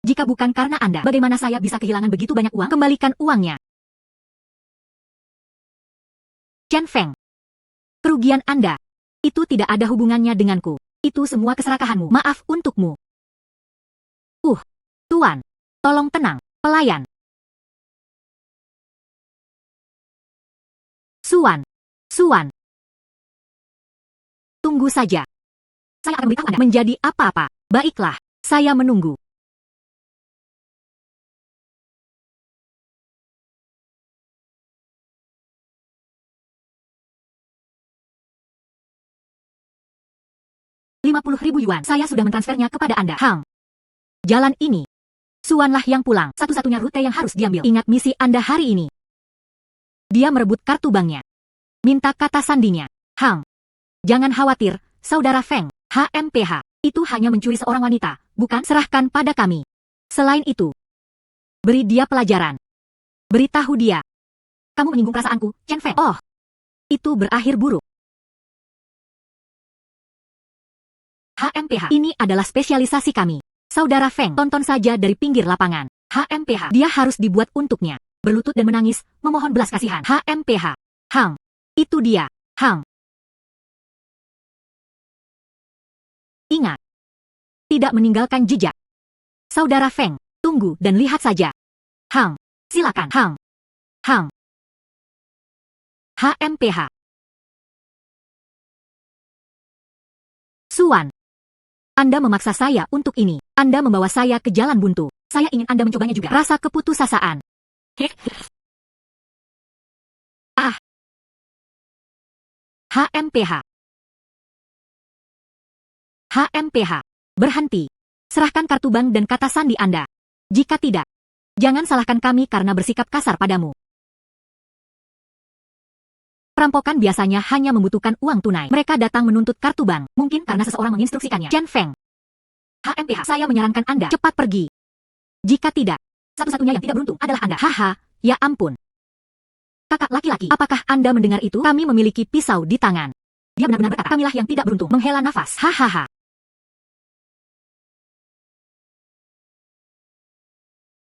Jika bukan karena Anda, bagaimana saya bisa kehilangan begitu banyak uang? Kembalikan uangnya. Chen Feng. Kerugian Anda. Itu tidak ada hubungannya denganku. Itu semua keserakahanmu. Maaf untukmu. Tuan. Tolong tenang, pelayan. Suan. Tunggu saja. Saya akan beritahu Anda menjadi apa-apa. Baiklah, saya menunggu. Rp50.000 saya sudah mentransfernya kepada Anda. Jalan ini. Suanlah yang pulang. Satu-satunya rute yang harus diambil. Ingat misi Anda hari ini. Dia merebut kartu banknya. Minta kata sandinya. Jangan khawatir, Saudara Feng. HMPH. Itu hanya mencuri seorang wanita, bukan? Serahkan pada kami. Selain itu, beri dia pelajaran. Beritahu dia. Kamu menyinggung perasaanku, Chen Feng. Itu berakhir buruk. HMPH. Ini adalah spesialisasi kami. Saudara Feng, tonton saja dari pinggir lapangan. HMPH. Dia harus dibuat untuknya. Berlutut dan menangis, memohon belas kasihan. HMPH. Itu dia. Ingat. Tidak meninggalkan jejak. Saudara Feng, tunggu dan lihat saja. Silakan. HMPH. Suan. Anda memaksa saya untuk ini. Anda membawa saya ke jalan buntu. Saya ingin Anda mencobanya juga. Rasa keputusasaan. HMPH. Berhenti. Serahkan kartu bank dan kata sandi Anda. Jika tidak, jangan salahkan kami karena bersikap kasar padamu. Perampokan biasanya hanya membutuhkan uang tunai. Mereka datang menuntut kartu bank. Mungkin karena seseorang menginstruksikannya. Chen Feng. HMPH. Saya menyarankan Anda cepat pergi. Jika tidak, satu-satunya yang tidak beruntung adalah Anda. Ya ampun. Kakak laki-laki, apakah Anda mendengar itu? Kami memiliki pisau di tangan. Dia benar-benar berkata, kamilah yang tidak beruntung. Menghela nafas.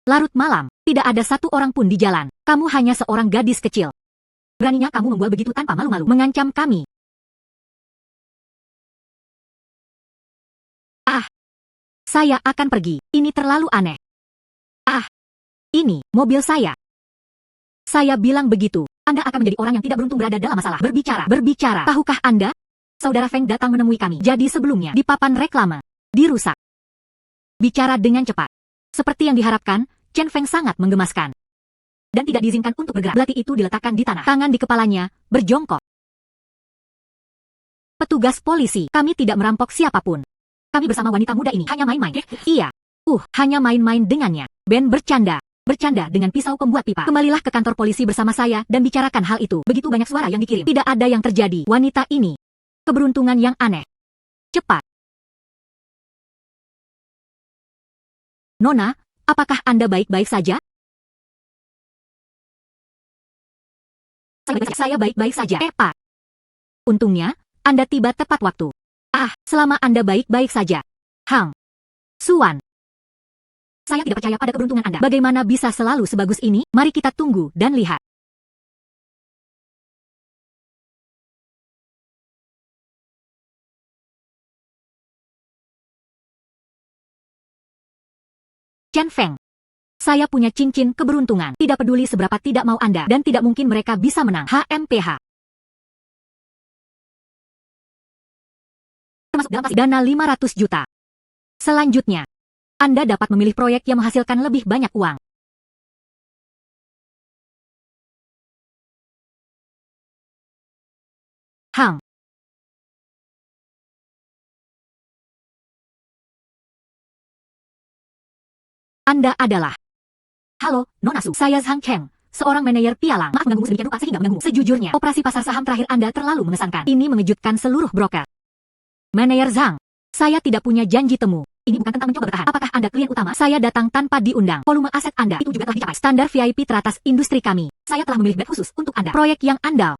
Larut malam, tidak ada satu orang pun di jalan. Kamu hanya seorang gadis kecil. Beraninya kamu membual begitu tanpa malu-malu, mengancam kami. Saya akan pergi. Ini terlalu aneh. Ini mobil saya. Saya bilang begitu. Anda akan menjadi orang yang tidak beruntung berada dalam masalah. Berbicara. Tahukah Anda? Saudara Feng datang menemui kami. Jadi sebelumnya, di papan reklame, dirusak. Bicara dengan cepat. Seperti yang diharapkan, Chen Feng sangat menggemaskan. Dan tidak diizinkan untuk bergerak. Belati itu diletakkan di tanah. Tangan di kepalanya, berjongkok. Petugas polisi, kami tidak merampok siapapun. Kami bersama wanita muda ini hanya main-main. Iya. Hanya main-main dengannya. Ben bercanda. Bercanda dengan pisau pembuat pipa. Kembalilah ke kantor polisi bersama saya dan bicarakan hal itu. Begitu banyak suara yang dikirim. Tidak ada yang terjadi. Wanita ini. Keberuntungan yang aneh. Cepat. Nona, apakah Anda baik-baik saja? Saya baik-baik saja. Pak. Untungnya, Anda tiba tepat waktu. Selama Anda baik-baik saja. Hang Suan. Saya tidak percaya pada keberuntungan Anda. Bagaimana bisa selalu sebagus ini? Mari kita tunggu dan lihat. Chen Feng. Saya punya cincin keberuntungan. Tidak peduli seberapa tidak mau Anda dan tidak mungkin mereka bisa menang. HMPH. Termasuk dalam dana 500 juta. Selanjutnya, Anda dapat memilih proyek yang menghasilkan lebih banyak uang. Hang. Anda adalah... Halo, Nona Su. Saya Zhang Cheng, seorang manajer pialang. Maaf mengganggu sedemikian rupa sehingga mengganggu. Sejujurnya, operasi pasar saham terakhir Anda terlalu mengesankan. Ini mengejutkan seluruh broker. Manajer Zhang, saya tidak punya janji temu. Ini bukan tentang mencoba bertahan. Apakah Anda klien utama? Saya datang tanpa diundang. Volume aset Anda itu juga telah dicapai. Standar VIP teratas industri kami. Saya telah memilih bed khusus untuk Anda. Proyek yang andal.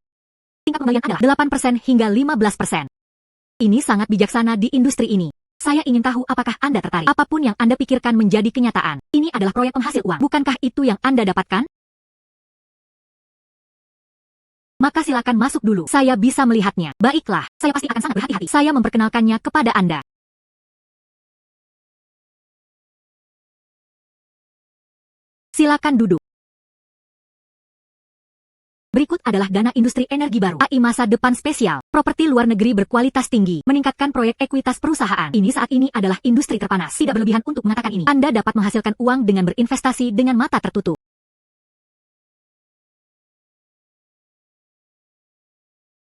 Tingkat pembelian adalah 8% hingga 15%. Ini sangat bijaksana di industri ini. Saya ingin tahu apakah Anda tertarik. Apapun yang Anda pikirkan menjadi kenyataan. Ini adalah proyek penghasil uang. Bukankah itu yang Anda dapatkan? Maka silakan masuk dulu. Saya bisa melihatnya. Baiklah, saya pasti akan sangat berhati-hati. Saya memperkenalkannya kepada Anda. Silakan duduk. Berikut adalah dana industri energi baru. AI masa depan spesial. Properti luar negeri berkualitas tinggi. Meningkatkan proyek ekuitas perusahaan. Ini saat ini adalah industri terpanas. Tidak berlebihan untuk mengatakan ini. Anda dapat menghasilkan uang dengan berinvestasi dengan mata tertutup.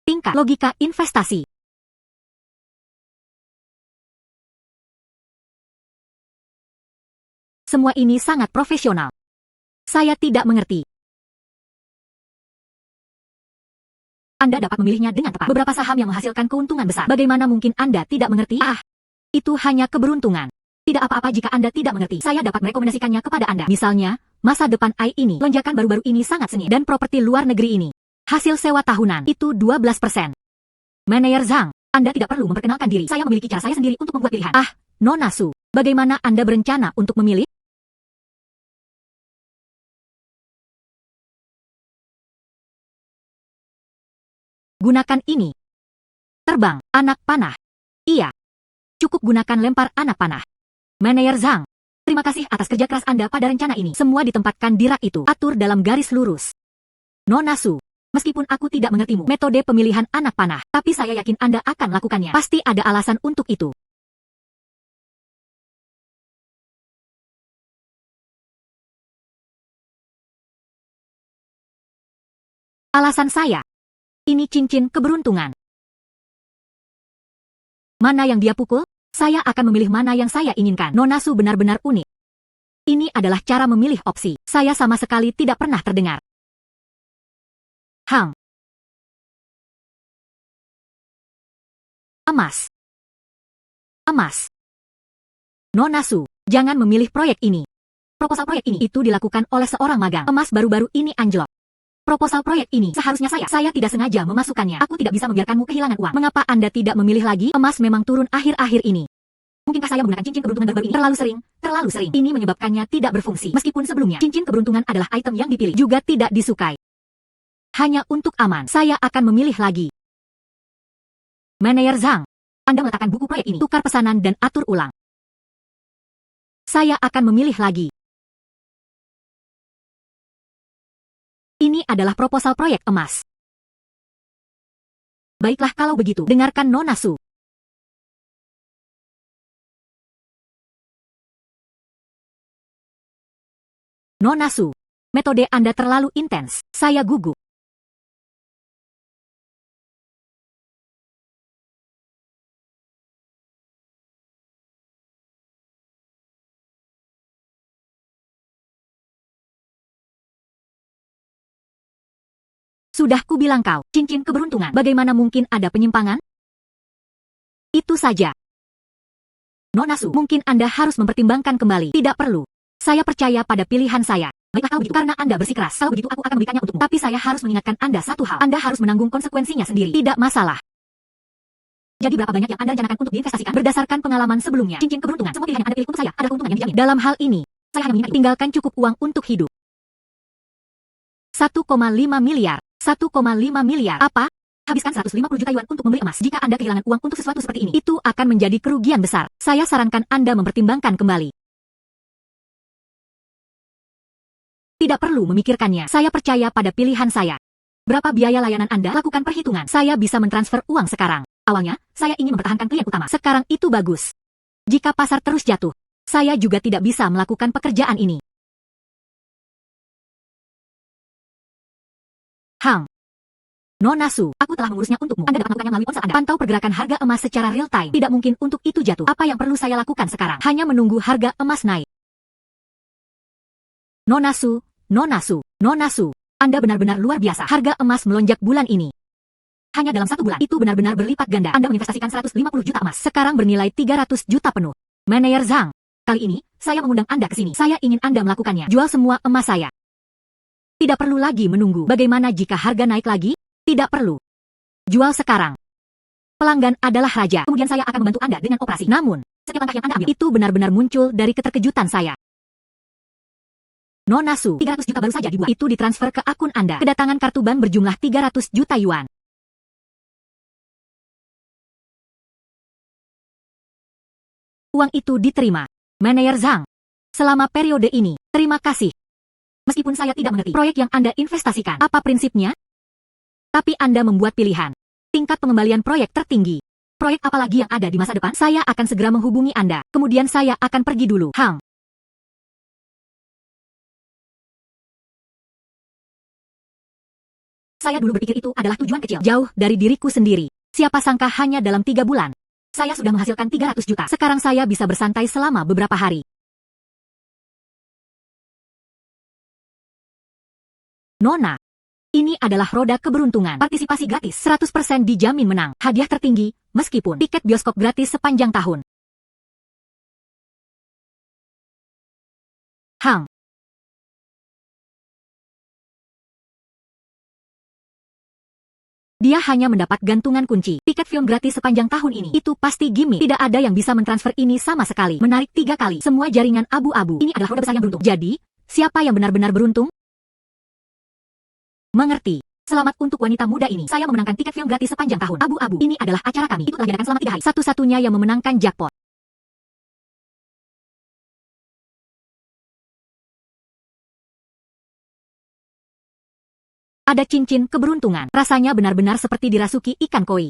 Tingkat logika investasi. Semua ini sangat profesional. Saya tidak mengerti. Anda dapat memilihnya dengan tepat. Beberapa saham yang menghasilkan keuntungan besar. Bagaimana mungkin Anda tidak mengerti? Itu hanya keberuntungan. Tidak apa-apa jika Anda tidak mengerti. Saya dapat merekomendasikannya kepada Anda. Misalnya, masa depan AI ini. Lonjakan baru-baru ini sangat sengit. Dan properti luar negeri ini. Hasil sewa tahunan itu 12%. Manajer Zhang, Anda tidak perlu memperkenalkan diri. Saya memiliki cara saya sendiri untuk membuat pilihan. Nona Su, bagaimana Anda berencana untuk memilih? Gunakan ini. Terbang, anak panah. Iya. Cukup gunakan lempar anak panah. Manajer Zhang, terima kasih atas kerja keras Anda pada rencana ini. Semua ditempatkan di rak itu. Atur dalam garis lurus. Nona Su, meskipun aku tidak mengertimu metode pemilihan anak panah, tapi saya yakin Anda akan lakukannya. Pasti ada alasan untuk itu. Alasan saya. Ini cincin keberuntungan. Mana yang dia pukul? Saya akan memilih mana yang saya inginkan. Nona Su benar-benar unik. Ini adalah cara memilih opsi. Saya sama sekali tidak pernah terdengar. Hang. Emas. Emas. Nona Su, jangan memilih proyek ini. Proposal proyek ini itu dilakukan oleh seorang magang. Emas baru-baru ini anjlok. Proposal proyek ini seharusnya saya tidak sengaja memasukkannya. Aku tidak bisa membiarkanmu kehilangan uang. Mengapa Anda tidak memilih lagi? Emas memang turun akhir-akhir ini. Mungkinkah saya menggunakan cincin keberuntungan baru ini? Terlalu sering. Ini menyebabkannya tidak berfungsi. Meskipun sebelumnya, cincin keberuntungan adalah item yang dipilih. Juga tidak disukai. Hanya untuk aman, saya akan memilih lagi. Manajer Zhang, Anda meletakkan buku proyek ini. Tukar pesanan dan atur ulang. Saya akan memilih lagi. Ini adalah proposal proyek emas. Baiklah kalau begitu, dengarkan Nona Su. Nona Su, metode Anda terlalu intens. Saya gugup. Sudah kubilang kau, cincin keberuntungan. Bagaimana mungkin ada penyimpangan? Itu saja. Nona Su, mungkin Anda harus mempertimbangkan kembali. Tidak perlu. Saya percaya pada pilihan saya. Baiklah kalau begitu, karena Anda bersikeras. Kalau begitu aku akan memberikannya untukmu. Tapi saya harus mengingatkan Anda satu hal. Anda harus menanggung konsekuensinya sendiri. Tidak masalah. Jadi berapa banyak yang Anda rencanakan untuk diinvestasikan? Berdasarkan pengalaman sebelumnya, cincin keberuntungan, semua pilihan yang Anda pilih untuk saya, ada keuntungan yang dijamin. Dalam hal ini, saya hanya mengingat tinggalkan cukup uang untuk hidup. 1,5 miliar. 1,5 miliar. Apa? Habiskan 150 juta yuan untuk membeli emas. Jika Anda kehilangan uang untuk sesuatu seperti ini, itu akan menjadi kerugian besar. Saya sarankan Anda mempertimbangkan kembali. Tidak perlu memikirkannya. Saya percaya pada pilihan saya. Berapa biaya layanan Anda? Lakukan perhitungan. Saya bisa mentransfer uang sekarang. Awalnya, saya ingin mempertahankan klien utama. Sekarang itu bagus. Jika pasar terus jatuh, saya juga tidak bisa melakukan pekerjaan ini. Hang. Nona Su, aku telah mengurusnya untukmu. Anda dapat melakukannya melalui ponsel Anda. Pantau pergerakan harga emas secara real time. Tidak mungkin untuk itu jatuh. Apa yang perlu saya lakukan sekarang? Hanya menunggu harga emas naik. Nona Su, Nona Su, Nona Su. Anda benar-benar luar biasa. Harga emas melonjak bulan ini. Hanya dalam 1 bulan, itu benar-benar berlipat ganda. Anda menginvestasikan 150 juta emas. Sekarang bernilai 300 juta penuh. Manajer Zhang, kali ini, saya mengundang Anda ke sini. Saya ingin Anda melakukannya. Jual semua emas saya. Tidak perlu lagi menunggu. Bagaimana jika harga naik lagi? Tidak perlu. Jual sekarang. Pelanggan adalah raja. Kemudian saya akan membantu Anda dengan operasi. Namun, setiap langkah yang Anda ambil, itu benar-benar muncul dari keterkejutan saya. Nona Su, 300 juta baru saja dibuat. Itu ditransfer ke akun Anda. Kedatangan kartu bank berjumlah 300 juta yuan. Uang itu diterima. Manajer Zhang. Selama periode ini, terima kasih. Meskipun saya tidak mengerti proyek yang Anda investasikan, apa prinsipnya? Tapi Anda membuat pilihan. Tingkat pengembalian proyek tertinggi. Proyek apa lagi yang ada di masa depan? Saya akan segera menghubungi Anda. Kemudian saya akan pergi dulu. Hang. Saya dulu berpikir itu adalah tujuan kecil, jauh dari diriku sendiri. Siapa sangka hanya dalam 3 bulan. Saya sudah menghasilkan 300 juta. Sekarang saya bisa bersantai selama beberapa hari. Nona, ini adalah roda keberuntungan. Partisipasi gratis, 100% dijamin menang. Hadiah tertinggi, meskipun tiket bioskop gratis sepanjang tahun. Hang. Dia hanya mendapat gantungan kunci. Tiket film gratis sepanjang tahun ini. Itu pasti gimmick. Tidak ada yang bisa mentransfer ini sama sekali. Menarik 3 kali. Semua jaringan abu-abu. Ini adalah roda besar yang beruntung. Jadi, siapa yang benar-benar beruntung? Mengerti. Selamat untuk wanita muda ini. Saya memenangkan tiket film gratis sepanjang tahun. Abu-abu. Ini adalah acara kami. Itu telah diadakan selama 3 hari. Satu-satunya yang memenangkan jackpot. Ada cincin keberuntungan. Rasanya benar-benar seperti dirasuki ikan koi.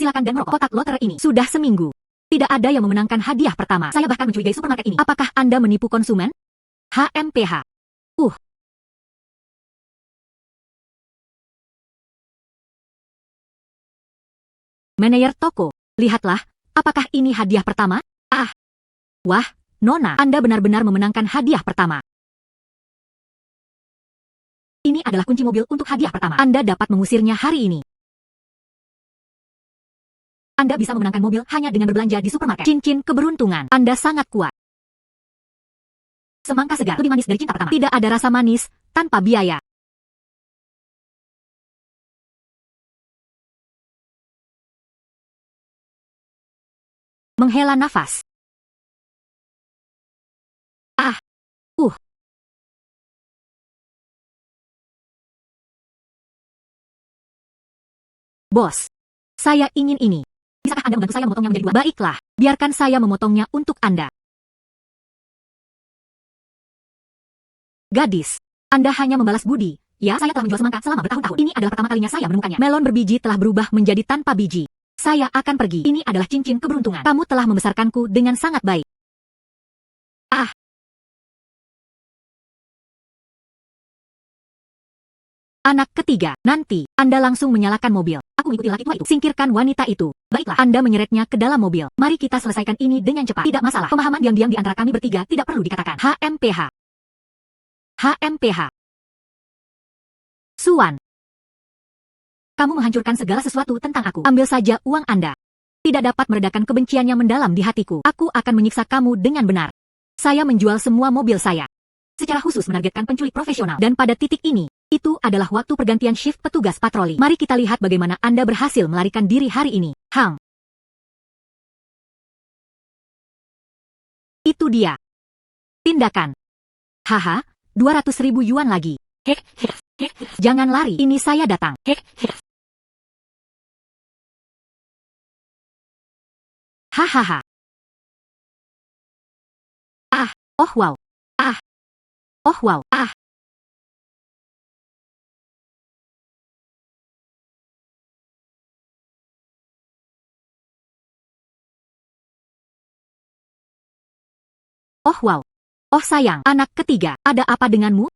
Silakan dan merokok. Kotak lotre ini sudah seminggu. Tidak ada yang memenangkan hadiah pertama. Saya bahkan mencurigai supermarket ini. Apakah Anda menipu konsumen? HMPH. Manajer toko. Lihatlah, apakah ini hadiah pertama? Ah. Wah, Nona, Anda benar-benar memenangkan hadiah pertama. Ini adalah kunci mobil untuk hadiah pertama. Anda dapat mengusirnya hari ini. Anda bisa memenangkan mobil hanya dengan berbelanja di supermarket. Cincin keberuntungan. Anda sangat kuat. Semangka segar lebih manis dari cinta pertama. Tidak ada rasa manis tanpa biaya. Menghela nafas. Ah. Bos. Saya ingin ini. Bisakah Anda membantu saya memotongnya menjadi 2? Baiklah, biarkan saya memotongnya untuk Anda. Gadis, Anda hanya membalas budi. Ya, saya telah menjual semangka selama bertahun-tahun. Ini adalah pertama kalinya saya menemukannya. Melon berbiji telah berubah menjadi tanpa biji. Saya akan pergi. Ini adalah cincin keberuntungan. Kamu telah membesarkanku dengan sangat baik. Ah. Anak ketiga, nanti, Anda langsung menyalakan mobil. Aku mengikuti laki tua itu. Singkirkan wanita itu. Baiklah, Anda menyeretnya ke dalam mobil. Mari kita selesaikan ini dengan cepat. Tidak masalah. Pemahaman diam-diam di antara kami bertiga tidak perlu dikatakan. HMPH. HMPH. Suan. Kamu menghancurkan segala sesuatu tentang aku. Ambil saja uang Anda. Tidak dapat meredakan kebencian yang mendalam di hatiku. Aku akan menyiksa kamu dengan benar. Saya menjual semua mobil saya. Secara khusus menargetkan penculik profesional. Dan pada titik ini, itu adalah waktu pergantian shift petugas patroli. Mari kita lihat bagaimana Anda berhasil melarikan diri hari ini. Hang. Itu dia. Tindakan. Haha, 200.000 yuan lagi. Hek. Jangan lari, ini saya datang. Hek. Hahaha. Ah, oh wow. Ah. Oh wow. Ah. Oh wow. Oh sayang, anak ketiga, ada apa denganmu?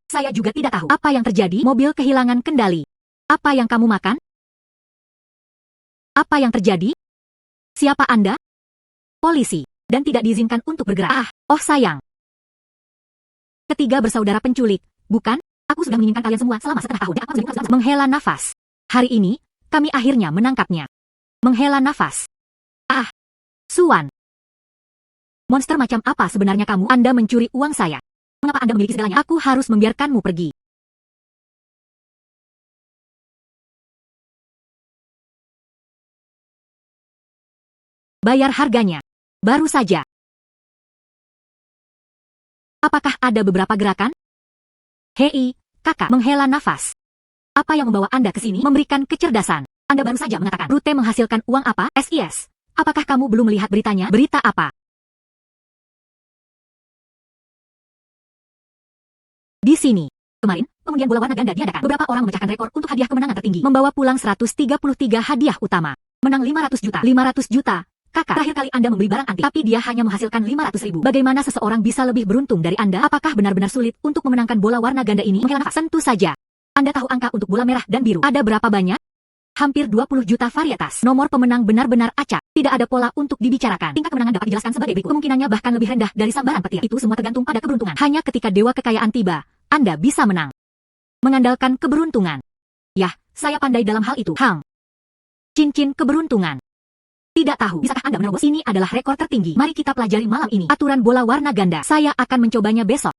Saya juga tidak tahu apa yang terjadi. Mobil kehilangan kendali. Apa yang kamu makan? Apa yang terjadi? Siapa Anda? Polisi. Dan tidak diizinkan untuk bergerak. Ah, oh sayang. Ketiga bersaudara penculik, bukan? Aku sudah menginginkan kalian semua selama setengah tahun. Menghela nafas. Hari ini, kami akhirnya menangkapnya. Menghela nafas. Ah, Suan. Monster macam apa sebenarnya kamu? Anda mencuri uang saya. Mengapa Anda memiliki segalanya? Aku harus membiarkanmu pergi. Bayar harganya. Baru saja. Apakah ada beberapa gerakan? Hei, kakak, menghela nafas. Apa yang membawa Anda ke sini? Memberikan kecerdasan. Anda baru saja mengatakan, Rute menghasilkan uang apa? SIS. Apakah kamu belum melihat beritanya? Berita apa? Di sini. Kemarin, pengundian bola warna ganda diadakan. Beberapa orang memecahkan rekor untuk hadiah kemenangan tertinggi. Membawa pulang 133 hadiah utama. Menang 500 juta. 500 juta. Kakak, terakhir kali Anda membeli barang antik, tapi dia hanya menghasilkan 500.000. Bagaimana seseorang bisa lebih beruntung dari Anda? Apakah benar-benar sulit untuk memenangkan bola warna ganda ini? Menghela nafas. Tentu saja. Anda tahu angka untuk bola merah dan biru. Ada berapa banyak? Hampir 20 juta varietas. Nomor pemenang benar-benar acak. Tidak ada pola untuk dibicarakan. Tingkat kemenangan dapat dijelaskan sebagai berikut. Kemungkinannya bahkan lebih rendah dari sambaran petir. Itu semua tergantung pada keberuntungan. Hanya ketika dewa kekayaan tiba, Anda bisa menang. Mengandalkan keberuntungan. Yah, saya pandai dalam hal itu. Hang. Cincin keberuntungan. Tidak tahu, bisakah Anda menerobos? Ini adalah rekor tertinggi. Mari kita pelajari malam ini. Aturan bola warna ganda. Saya akan mencobanya besok.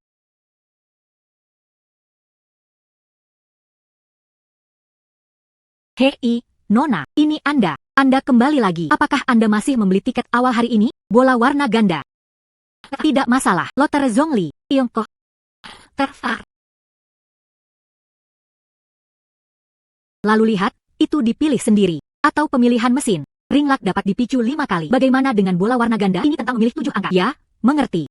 Hei, Nona, ini Anda. Anda kembali lagi. Apakah Anda masih membeli tiket awal hari ini? Bola warna ganda. Tidak masalah. Lotre Zhongli, Tiongkok. Terfar. Lalu lihat, itu dipilih sendiri. Atau pemilihan mesin. Ring luck dapat dipicu 5 kali. Bagaimana dengan bola warna ganda? Ini tentang memilih 7 angka. Ya, mengerti.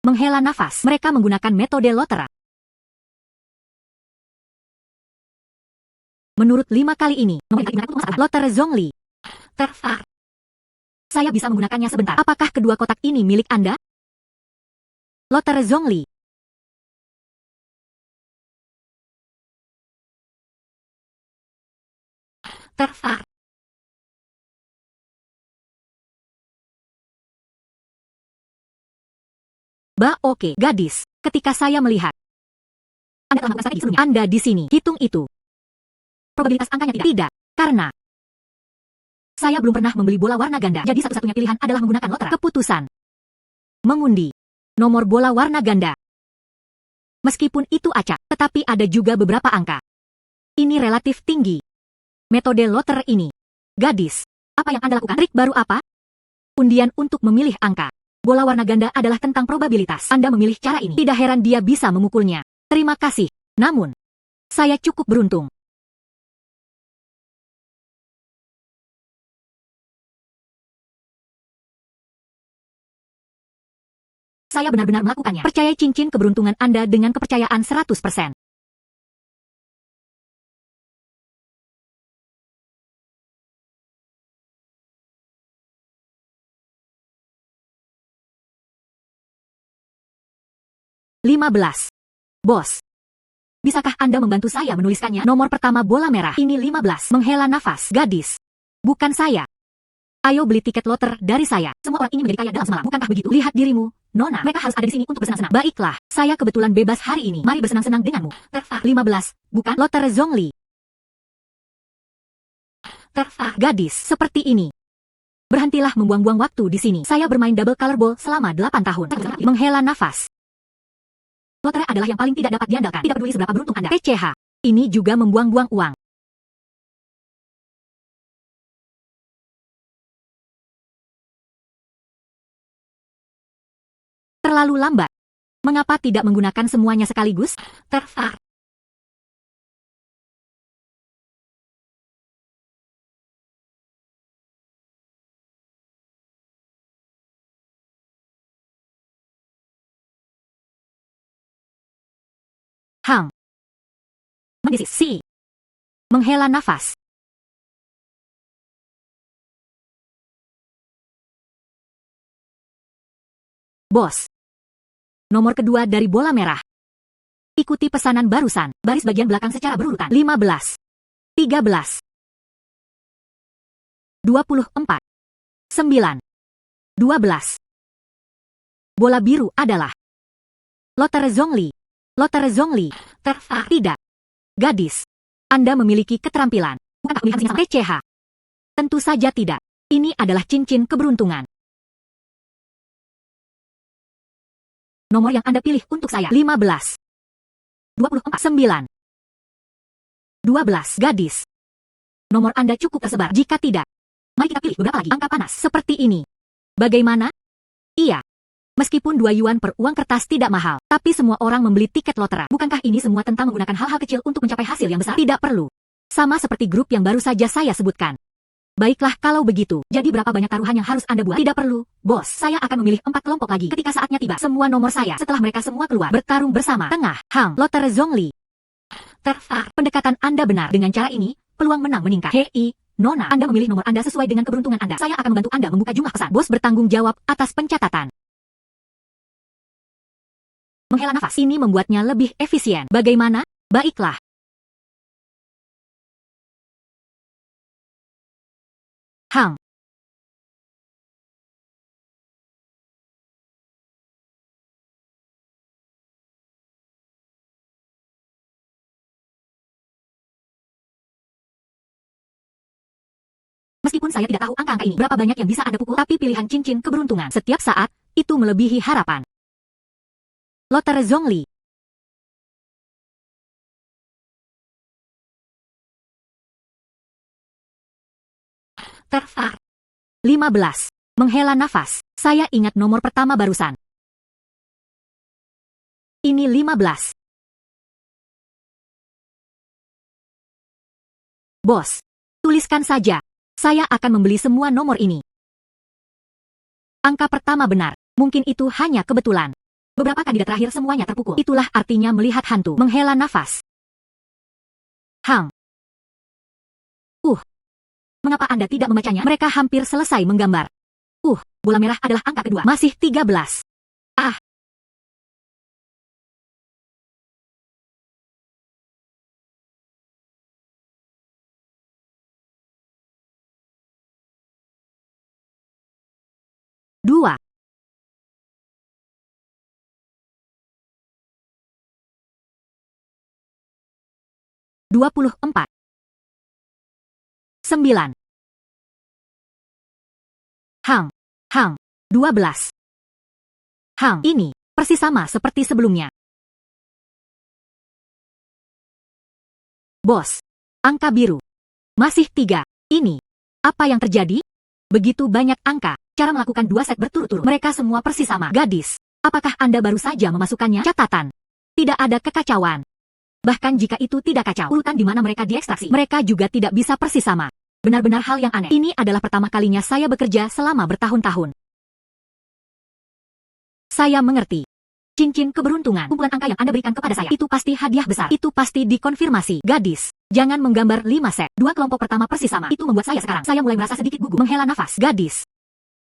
Menghela nafas. Mereka menggunakan metode lotre. Menurut 5 kali ini, Lotre Zhongli. Terfar. Saya bisa menggunakannya sebentar. Apakah kedua kotak ini milik Anda? Lotre Zhongli. Terfar. Oke, gadis. Ketika saya melihat Anda telah melakukan strategi sebelumnya. Anda di sini. Hitung itu. Probabilitas angkanya tidak. Karena saya belum pernah membeli bola warna ganda. Jadi satu-satunya pilihan adalah menggunakan lotre. Keputusan. Mengundi. Nomor bola warna ganda. Meskipun itu acak, tetapi ada juga beberapa angka. Ini relatif tinggi. Metode lotre ini. Gadis. Apa yang Anda lakukan? Trik baru apa? Undian untuk memilih angka. Bola warna ganda adalah tentang probabilitas. Anda memilih cara ini. Tidak heran dia bisa memukulnya. Terima kasih. Namun, saya cukup beruntung. Saya benar-benar melakukannya. Percaya cincin keberuntungan Anda dengan kepercayaan 100%. Bos. Bisakah Anda membantu saya menuliskannya? Nomor pertama bola merah. Ini 15. Menghela nafas. Gadis. Bukan saya. Ayo beli tiket loter dari saya. Semua orang ini menjadi kaya dalam semalam. Bukankah begitu? Lihat dirimu, Nona. Mereka harus ada di sini untuk bersenang-senang. Baiklah, saya kebetulan bebas hari ini. Mari bersenang-senang denganmu. Terfah 15. Bukan loter Zhongli. Terfah gadis seperti ini. Berhentilah membuang-buang waktu di sini. Saya bermain double color ball selama 8 tahun. Menghela nafas. Lotre adalah yang paling tidak dapat diandalkan. Tidak peduli seberapa beruntung Anda. PCH. Ini juga membuang-buang uang. Terlalu lambat. Mengapa tidak menggunakan semuanya sekaligus? Terfah. Hang. Mendesis. Si. Menghela nafas. Bos. Nomor kedua dari bola merah. Ikuti pesanan barusan. Baris bagian belakang secara berurutan. 15. 13. 24. 9. 12. Bola biru adalah loter Zhongli. Loter Zhongli. Terfah. Tidak. Gadis. Anda memiliki keterampilan. Bukankah pemilihan singa sama PCH? Tentu saja tidak. Ini adalah cincin keberuntungan. Nomor yang Anda pilih untuk saya. 15. 24. 9. 12. Gadis. Nomor Anda cukup tersebar. Jika tidak, mari kita pilih beberapa lagi angka panas. Seperti ini. Bagaimana? Iya. Meskipun 2 yuan per uang kertas tidak mahal, tapi semua orang membeli tiket lotre. Bukankah ini semua tentang menggunakan hal-hal kecil untuk mencapai hasil yang besar? Tidak perlu. Sama seperti grup yang baru saja saya sebutkan. Baiklah kalau begitu. Jadi berapa banyak taruhan yang harus Anda buat? Tidak perlu, bos. Saya akan memilih 4 kelompok lagi. Ketika saatnya tiba, semua nomor saya. Setelah mereka semua keluar, bertarung bersama. Tengah, Hang, loter Zhongli. Terfah. Pendekatan Anda benar. Dengan cara ini, peluang menang meningkat. Hei, Nona, Anda memilih nomor Anda sesuai dengan keberuntungan Anda. Saya akan membantu Anda membuka jumlah pesan. Bos bertanggung jawab atas pencatatan. Menghela nafas ini membuatnya lebih efisien. Bagaimana? Baiklah. Hang. Meskipun saya tidak tahu angka-angka ini berapa banyak yang bisa Anda pukul, tapi pilihan cincin keberuntungan setiap saat itu melebihi harapan. Loter Zhongli. Terfah. 15. Menghela nafas. Saya ingat nomor pertama barusan. Ini 15. Bos. Tuliskan saja. Saya akan membeli semua nomor ini. Angka pertama benar. Mungkin itu hanya kebetulan. Beberapa kandidat terakhir semuanya terpukul. Itulah artinya melihat hantu. Menghela nafas. Hang. Mengapa Anda tidak membacanya? Mereka hampir selesai menggambar. Bola merah adalah angka kedua. Masih 13. Ah. Dua. 24. 9. Hang. 12. Hang. Ini persis sama seperti sebelumnya. Bos. Angka biru. Masih 3. Ini. Apa yang terjadi? Begitu banyak angka. Cara melakukan 2 set berturut-turut. Mereka semua persis sama. Gadis. Apakah Anda baru saja memasukkannya? Catatan. Tidak ada kekacauan. Bahkan jika itu tidak kacau, urutan di mana mereka diekstraksi, mereka juga tidak bisa persis sama. Benar-benar hal yang aneh. Ini adalah pertama kalinya saya bekerja selama bertahun-tahun. Saya mengerti. Cincin keberuntungan. Kumpulan angka yang Anda berikan kepada saya. Itu pasti hadiah besar. Itu pasti dikonfirmasi. Gadis, jangan menggambar 5 set. Dua kelompok pertama persis sama. Itu membuat saya sekarang. Saya mulai merasa sedikit gugup. Menghela nafas. Gadis,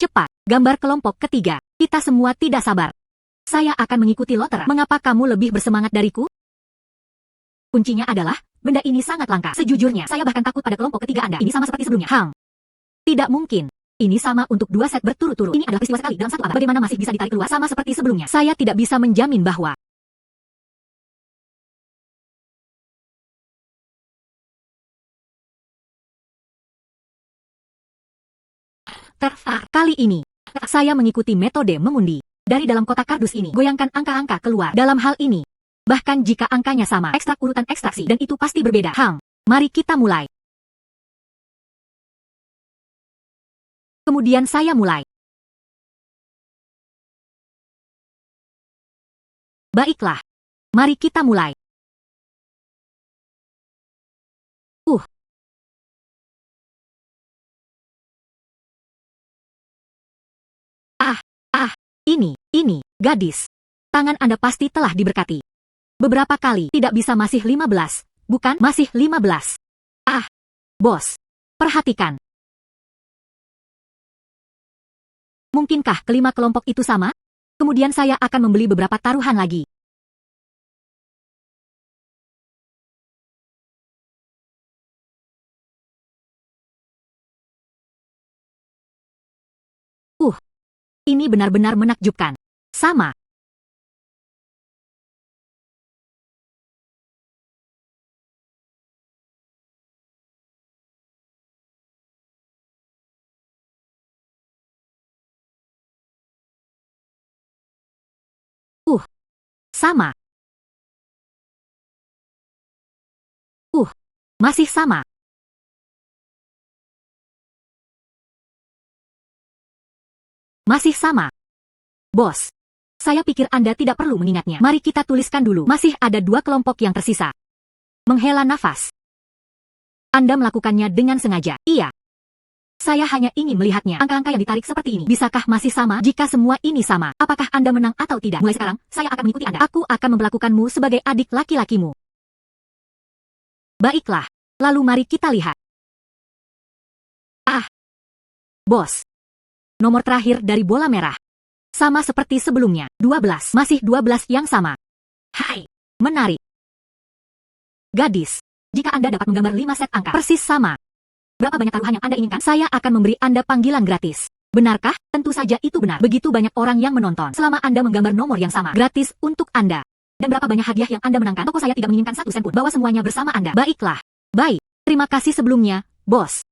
cepat. Gambar kelompok ketiga. Kita semua tidak sabar. Saya akan mengikuti loter. Mengapa kamu lebih bersemangat dariku? Kuncinya adalah, benda ini sangat langka. Sejujurnya, saya bahkan takut pada kelompok ketiga Anda. Ini sama seperti sebelumnya. Tidak mungkin. Ini sama untuk 2 set berturut-turut. Ini adalah peristiwa sekali dalam satu abad. Bagaimana masih bisa ditarik keluar sama seperti sebelumnya? Saya tidak bisa menjamin bahwa kali ini, saya mengikuti metode mengundi. Dari dalam kotak kardus ini, goyangkan angka-angka keluar. Dalam hal ini, bahkan jika angkanya sama, ekstrak urutan ekstraksi, dan itu pasti berbeda. Mari kita mulai. Kemudian saya mulai. Baiklah. Mari kita mulai. Ini, gadis. Tangan Anda pasti telah diberkati. Beberapa kali tidak bisa masih 15, bukan? Masih 15. Bos. Perhatikan. Mungkinkah kelima kelompok itu sama? Kemudian saya akan membeli beberapa taruhan lagi. Ini benar-benar menakjubkan. Sama. Sama. Masih sama. Masih sama. Bos. Saya pikir Anda tidak perlu mengingatnya. Mari kita tuliskan dulu. Masih ada 2 kelompok yang tersisa. Menghela nafas. Anda melakukannya dengan sengaja. Iya. Saya hanya ingin melihatnya. Angka-angka yang ditarik seperti ini. Bisakah masih sama? Jika semua ini sama, apakah Anda menang atau tidak? Mulai sekarang, saya akan mengikuti Anda. Aku akan memperlakukanmu sebagai adik laki-lakimu. Baiklah. Lalu mari kita lihat. Bos. Nomor terakhir dari bola merah. Sama seperti sebelumnya. 12. Masih 12 yang sama. Hai. Menarik. Gadis. Jika Anda dapat menggambar 5 set angka persis sama. Berapa banyak taruhan yang Anda inginkan? Saya akan memberi Anda panggilan gratis. Benarkah? Tentu saja itu benar. Begitu banyak orang yang menonton. Selama Anda menggambar nomor yang sama. Gratis untuk Anda. Dan berapa banyak hadiah yang Anda menangkan? Toko saya tidak menginginkan 1 sen pun. Bawa semuanya bersama Anda. Baiklah. Baik. Terima kasih sebelumnya, bos.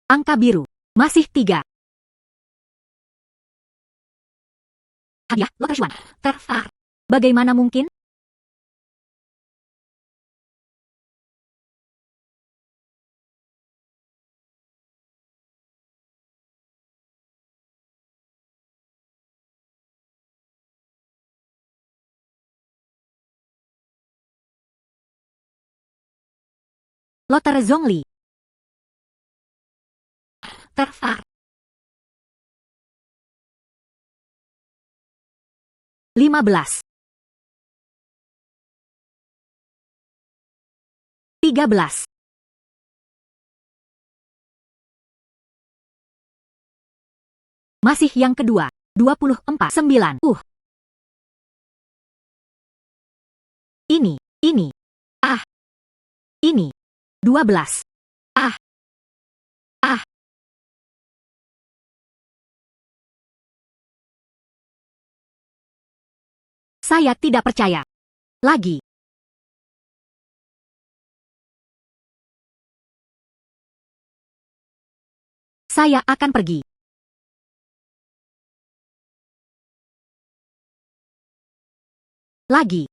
Angka biru. Masih 3. Hadiah, loter cuan. Bagaimana mungkin? Loter Zongli. 15. 13. Masih yang kedua. 24. 9. Ini. Ini. 12. Saya tidak percaya. Lagi. Saya akan pergi. Lagi.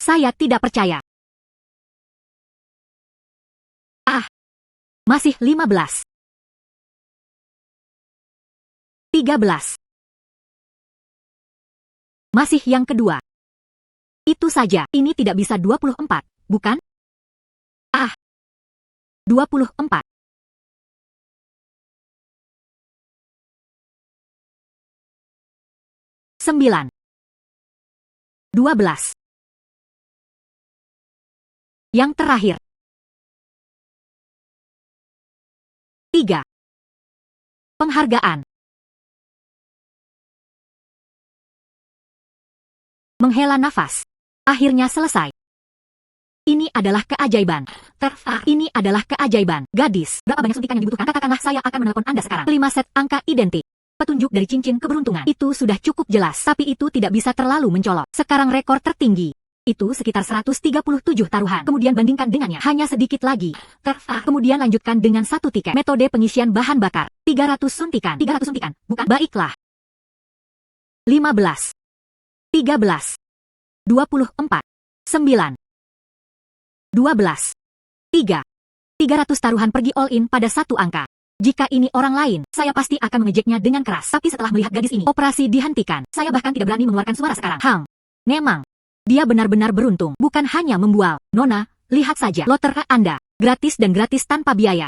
Saya tidak percaya. Masih 15. 13. Masih yang kedua. Itu saja, ini tidak bisa 24, bukan? Ah, 24. 9. 12. Yang terakhir. 3. Penghargaan. Menghela nafas. Akhirnya selesai. Ini adalah keajaiban. Ini adalah keajaiban. Gadis, berapa banyak suntikan yang dibutuhkan? Katakanlah saya akan menelpon Anda sekarang. 5 set angka identik. Petunjuk dari cincin keberuntungan. Itu sudah cukup jelas. Tapi itu tidak bisa terlalu mencolok. Sekarang rekor tertinggi. Itu sekitar 137 taruhan. Kemudian bandingkan dengannya. Hanya sedikit lagi. Kemudian lanjutkan dengan 1 tiket. Metode pengisian bahan bakar. 300 suntikan. 300 suntikan. Bukan? Baiklah. 15. 13. 24. 9. 12. 3. 300 taruhan pergi all in pada satu angka. Jika ini orang lain, saya pasti akan mengejeknya dengan keras. Tapi setelah melihat gadis ini, operasi dihentikan. Saya bahkan tidak berani mengeluarkan suara sekarang. Memang. Dia benar-benar beruntung. Bukan hanya membual. Nona, lihat saja. Loter Anda. Gratis dan gratis tanpa biaya.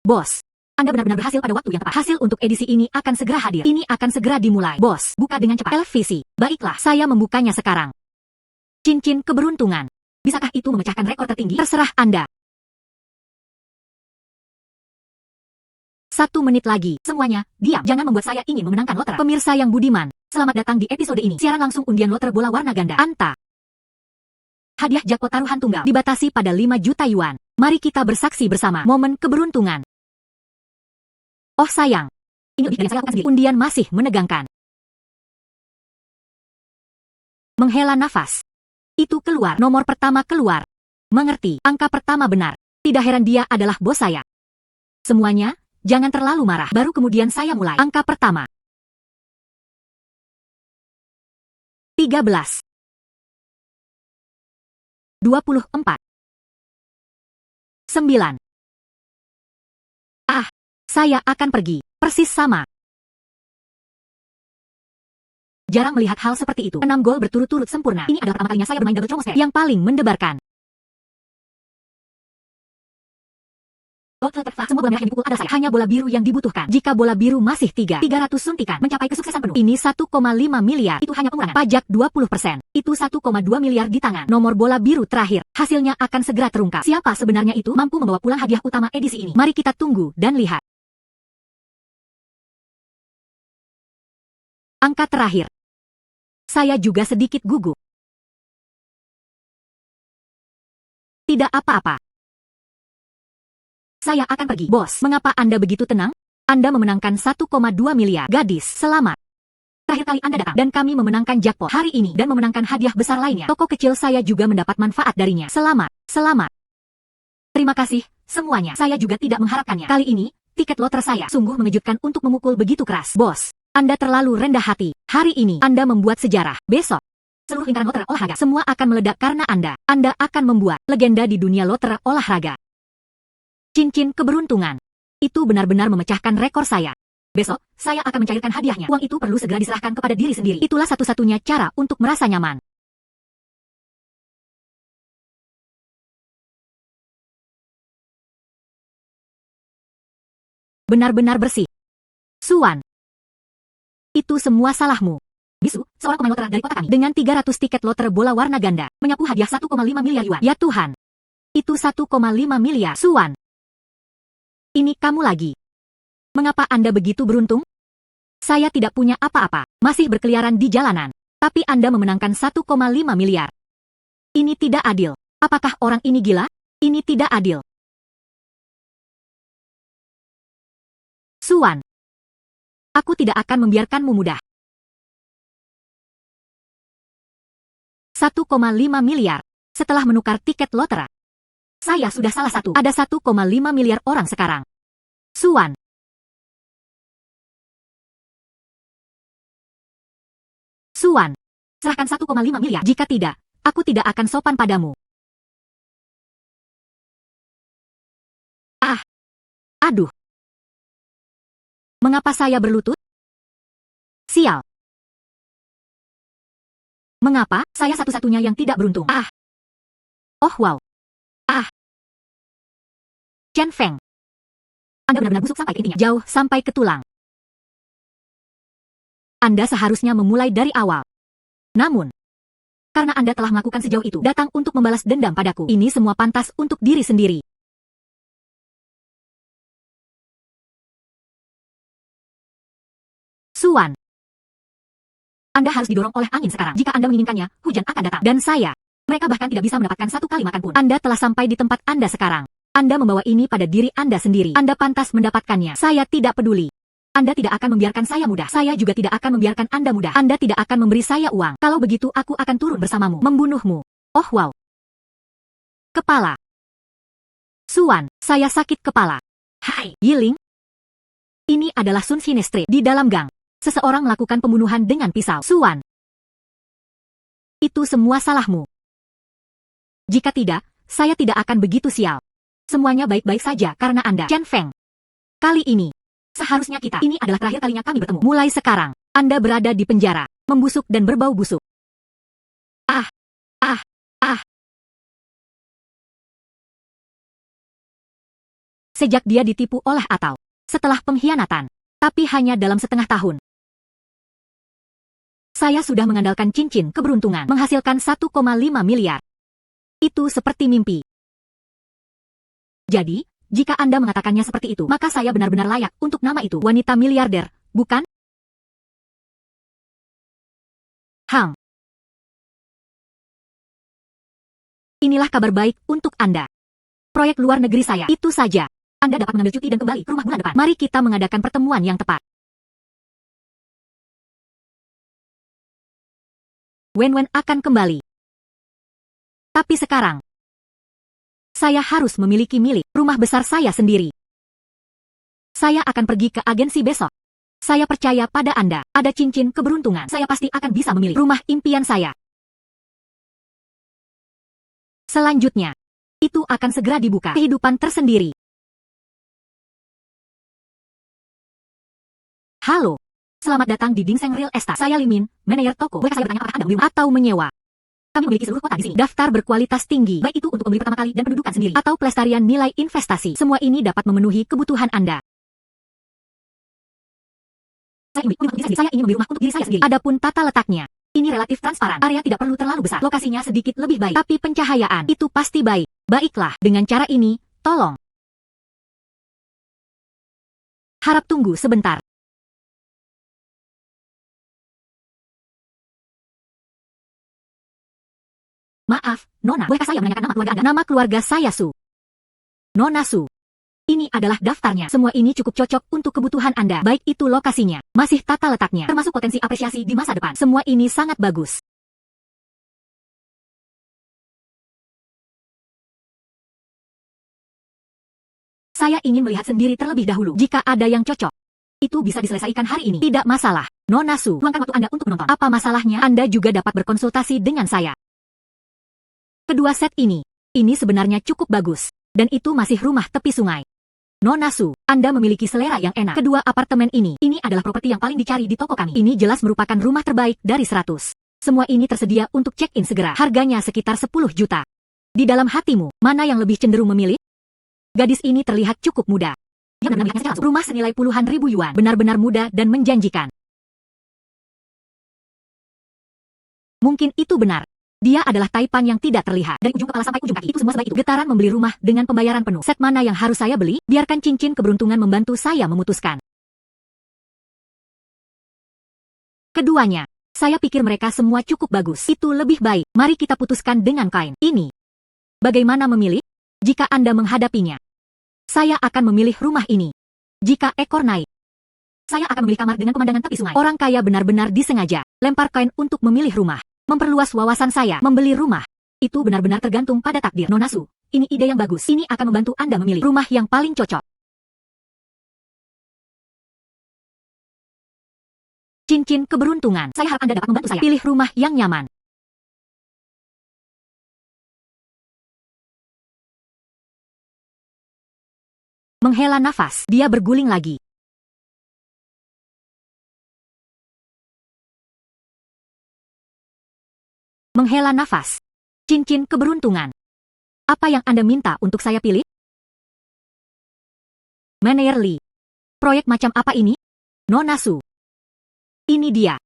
Bos. Anda benar-benar berhasil pada waktu yang tepat. Hasil untuk edisi ini akan segera hadir. Ini akan segera dimulai. Bos, buka dengan cepat. Televisi. Baiklah, saya membukanya sekarang. Cincin keberuntungan. Bisakah itu memecahkan rekor tertinggi? Terserah Anda. 1 menit lagi. Semuanya, diam. Jangan membuat saya ingin memenangkan loter. Pemirsa yang budiman, selamat datang di episode ini. Siaran langsung undian loter bola warna ganda. Anta. Hadiah jackpot taruhan tunggal dibatasi pada 5 juta yuan. Mari kita bersaksi bersama momen keberuntungan. Oh sayang. Ini lebih dari saya lakukan sendiri. Undian masih menegangkan. Menghela nafas. Itu keluar. Nomor pertama keluar. Mengerti. Angka pertama benar. Tidak heran dia adalah bos saya. Semuanya, jangan terlalu marah. Baru kemudian saya mulai. Angka pertama. 13. 24. 9. Ah, saya akan pergi. Persis sama. Jarang melihat hal seperti itu. 6 gol berturut-turut sempurna. Ini adalah pertama kalinya saya bermain double tromosfer yang paling mendebarkan. Semua bola merah yang dipukul ada saya. Hanya bola biru yang dibutuhkan. Jika bola biru masih 300 suntikan mencapai kesuksesan penuh. Ini 1,5 miliar. Itu hanya pengurangan pajak 20%. Itu 1,2 miliar di tangan. Nomor bola biru terakhir. Hasilnya akan segera terungkap. Siapa sebenarnya itu mampu membawa pulang hadiah utama edisi ini? Mari kita tunggu dan lihat. Angka terakhir. Saya juga sedikit gugup. Tidak apa-apa. Saya akan pergi. Bos, mengapa Anda begitu tenang? Anda memenangkan 1,2 miliar. Gadis, selamat. Terakhir kali Anda datang dan kami memenangkan jackpot hari ini dan memenangkan hadiah besar lainnya. Toko kecil saya juga mendapat manfaat darinya. Selamat, selamat. Terima kasih, semuanya. Saya juga tidak mengharapkannya. Kali ini, tiket loter saya sungguh mengejutkan untuk memukul begitu keras. Bos, Anda terlalu rendah hati. Hari ini, Anda membuat sejarah. Besok, seluruh lingkaran loter olahraga semua akan meledak karena Anda. Anda akan membuat legenda di dunia loter olahraga. Cincin keberuntungan. Itu benar-benar memecahkan rekor saya. Besok, saya akan mencairkan hadiahnya. Uang itu perlu segera diserahkan kepada diri sendiri. Itulah satu-satunya cara untuk merasa nyaman. Benar-benar bersih. Suan. Itu semua salahmu. Bisu, seorang pemain loter dari kota kami, dengan 300 tiket loter bola warna ganda, menyapu hadiah 1,5 miliar yuan. Ya Tuhan. Itu 1,5 miliar. Suan. Ini kamu lagi. Mengapa Anda begitu beruntung? Saya tidak punya apa-apa, masih berkeliaran di jalanan. Tapi Anda memenangkan 1,5 miliar. Ini tidak adil. Apakah orang ini gila? Ini tidak adil. Suan. Aku tidak akan membiarkanmu mudah. 1,5 miliar. Setelah menukar tiket loter. Saya sudah salah satu. Ada 1,5 miliar orang sekarang. Suan. Suan. Serahkan 1,5 miliar. Jika tidak, aku tidak akan sopan padamu. Aduh. Mengapa saya berlutut? Sial. Mengapa saya satu-satunya yang tidak beruntung? Ah. Oh wow. Ah. Chen Feng. Anda benar-benar busuk sampai ke intinya. Jauh sampai ke tulang. Anda seharusnya memulai dari awal. Namun, karena Anda telah melakukan sejauh itu, datang untuk membalas dendam padaku. Ini semua pantas untuk diri sendiri. Suan. Anda harus didorong oleh angin sekarang. Jika Anda menginginkannya, hujan akan datang. Dan saya. Mereka bahkan tidak bisa mendapatkan satu kali makan pun. Anda telah sampai di tempat Anda sekarang. Anda membawa ini pada diri Anda sendiri. Anda pantas mendapatkannya. Saya tidak peduli. Anda tidak akan membiarkan saya mudah. Saya juga tidak akan membiarkan Anda mudah. Anda tidak akan memberi saya uang. Kalau begitu aku akan turun bersamamu. Membunuhmu. Oh wow. Kepala. Suan, saya sakit kepala. Hai, Yiling. Ini adalah Sun Sinestre. Di dalam gang, seseorang melakukan pembunuhan dengan pisau. Suan. Itu semua salahmu. Jika tidak, saya tidak akan begitu sial. Semuanya baik-baik saja karena Anda. Chen Feng. Kali ini, seharusnya kita. Ini adalah terakhir kalinya kami bertemu. Mulai sekarang, Anda berada di penjara, membusuk dan berbau busuk. Ah, ah, ah. Sejak dia ditipu oleh Atau, setelah pengkhianatan, tapi hanya dalam setengah tahun. Saya sudah mengandalkan cincin keberuntungan, menghasilkan 1,5 miliar. Itu seperti mimpi. Jadi, jika Anda mengatakannya seperti itu, maka saya benar-benar layak untuk nama itu. Wanita miliarder, bukan? Hang. Inilah kabar baik untuk Anda. Proyek luar negeri saya, itu saja. Anda dapat mengambil cuti dan kembali ke rumah bulan depan. Mari kita mengadakan pertemuan yang tepat. Wen-Wen akan kembali. Tapi sekarang, saya harus memiliki milik rumah besar saya sendiri. Saya akan pergi ke agensi besok. Saya percaya pada Anda. Ada cincin keberuntungan. Saya pasti akan bisa memilih rumah impian saya. Selanjutnya, itu akan segera dibuka. Kehidupan tersendiri. Halo. Selamat datang di Dingseng Real Estate. Saya Limin, manajer toko. Boleh saya bertanya apakah Anda membeli rumah atau menyewa? Kami memiliki seluruh kota di sini. Daftar berkualitas tinggi, baik itu untuk pembeli pertama kali dan pendudukan sendiri, atau pelestarian nilai investasi. Semua ini dapat memenuhi kebutuhan Anda. Saya ingin membeli rumah untuk diri saya sendiri. Adapun tata letaknya, ini relatif transparan. Area tidak perlu terlalu besar. Lokasinya sedikit lebih baik. Tapi pencahayaan itu pasti baik. Baiklah, dengan cara ini, tolong. Harap tunggu sebentar. Maaf, Nona, bolehkah saya menanyakan nama keluarga Anda? Nama keluarga saya Su. Nona Su. Ini adalah daftarnya. Semua ini cukup cocok untuk kebutuhan Anda. Baik itu lokasinya, masih tata letaknya, termasuk potensi apresiasi di masa depan. Semua ini sangat bagus. Saya ingin melihat sendiri terlebih dahulu. Jika ada yang cocok, itu bisa diselesaikan hari ini. Tidak masalah. Nona Su, luangkan waktu Anda untuk menonton. Apa masalahnya? Anda juga dapat berkonsultasi dengan saya. Kedua set ini sebenarnya cukup bagus. Dan itu masih rumah tepi sungai. Nona Su, Anda memiliki selera yang enak. Kedua apartemen ini adalah properti yang paling dicari di toko kami. Ini jelas merupakan rumah terbaik dari 100. Semua ini tersedia untuk check-in segera. Harganya sekitar 10 juta. Di dalam hatimu, mana yang lebih cenderung memilih? Gadis ini terlihat cukup muda. Dia benar-benar langsung. Rumah senilai puluhan ribu yuan. Benar-benar muda dan menjanjikan. Mungkin itu benar. Dia adalah taipan yang tidak terlihat. Dari ujung kepala sampai ujung kaki, itu semua sebaik itu. Getaran membeli rumah dengan pembayaran penuh. Set mana yang harus saya beli? Biarkan cincin keberuntungan membantu saya memutuskan. Keduanya, saya pikir mereka semua cukup bagus. Itu lebih baik. Mari kita putuskan dengan kain ini. Bagaimana memilih? Jika Anda menghadapinya, saya akan memilih rumah ini. Jika ekor naik, saya akan memilih kamar dengan pemandangan tepi sungai. Orang kaya benar-benar disengaja lempar kain untuk memilih rumah. Memperluas wawasan saya, membeli rumah. Itu benar-benar tergantung pada takdir. Nona Su, ini ide yang bagus. Ini akan membantu Anda memilih rumah yang paling cocok. Cincin keberuntungan. Saya harap Anda dapat membantu saya. Pilih rumah yang nyaman. Menghela nafas, dia berguling lagi. Menghela nafas. Cincin keberuntungan. Apa yang Anda minta untuk saya pilih? Meneer Lee. Proyek macam apa ini? Nona Su. Ini dia.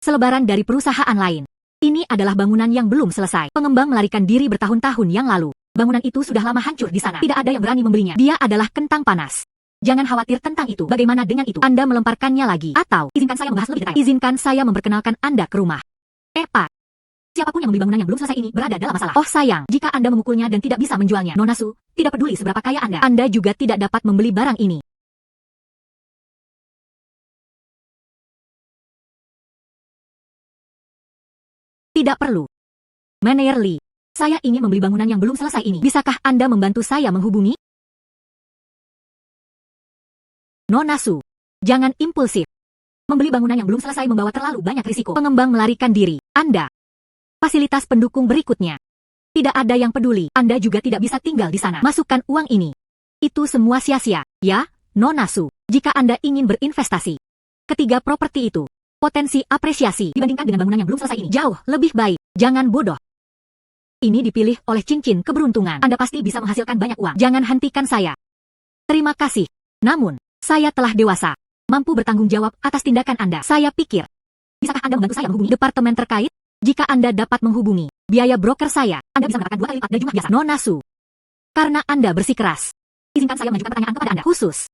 Selebaran dari perusahaan lain. Ini adalah bangunan yang belum selesai. Pengembang melarikan diri bertahun-tahun yang lalu. Bangunan itu sudah lama hancur di sana. Tidak ada yang berani membelinya. Dia adalah kentang panas. Jangan khawatir tentang itu. Bagaimana dengan itu? Anda melemparkannya lagi. Atau, izinkan saya membahas lebih detail. Izinkan saya memperkenalkan Anda ke rumah. Pak. Siapapun yang membeli bangunan yang belum selesai ini berada dalam masalah. Oh sayang, jika Anda memukulnya dan tidak bisa menjualnya, Nona Su, tidak peduli seberapa kaya Anda juga tidak dapat membeli barang ini. Tidak perlu. Meneer Lee, saya ingin membeli bangunan yang belum selesai ini. Bisakah Anda membantu saya menghubungi? Nona Su, jangan impulsif. Membeli bangunan yang belum selesai membawa terlalu banyak risiko. Pengembang melarikan diri. Anda. Fasilitas pendukung berikutnya. Tidak ada yang peduli. Anda juga tidak bisa tinggal di sana. Masukkan uang ini. Itu semua sia-sia, ya, Nona Su. Jika Anda ingin berinvestasi. Ketiga properti itu. Potensi apresiasi dibandingkan dengan bangunan yang belum selesai ini jauh lebih baik. Jangan bodoh. Ini dipilih oleh cincin keberuntungan. Anda pasti bisa menghasilkan banyak uang. Jangan hentikan saya. Terima kasih. Namun, saya telah dewasa. Mampu bertanggung jawab atas tindakan Anda. Saya pikir. Bisakah Anda membantu saya menghubungi departemen terkait? Jika Anda dapat menghubungi biaya broker saya, Anda bisa mendapatkan 2 kali lipat dari jumlah biasa. Nona Su. Karena Anda bersikeras. Izinkan saya mengajukan pertanyaan kepada Anda khusus.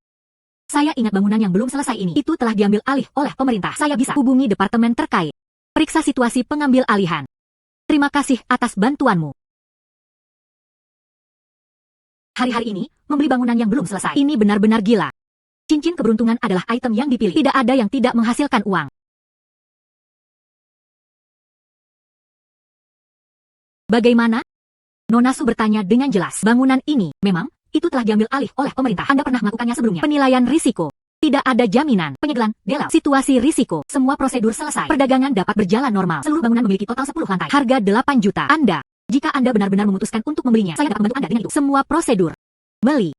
Saya ingat bangunan yang belum selesai ini. Itu telah diambil alih oleh pemerintah. Saya bisa hubungi departemen terkait. Periksa situasi pengambil alihan. Terima kasih atas bantuanmu. Hari-hari ini, membeli bangunan yang belum selesai. Ini benar-benar gila. Cincin keberuntungan adalah item yang dipilih. Tidak ada yang tidak menghasilkan uang. Bagaimana? Nona Su bertanya dengan jelas. Bangunan ini, memang, itu telah diambil alih oleh pemerintah. Anda pernah melakukannya sebelumnya. Penilaian risiko. Tidak ada jaminan. Penyegelan, delau. Situasi risiko. Semua prosedur selesai. Perdagangan dapat berjalan normal. Seluruh bangunan memiliki total 10 lantai. Harga 8 juta. Jika Anda benar-benar memutuskan untuk membelinya, saya dapat membantu Anda dengan itu. Semua prosedur. Beli.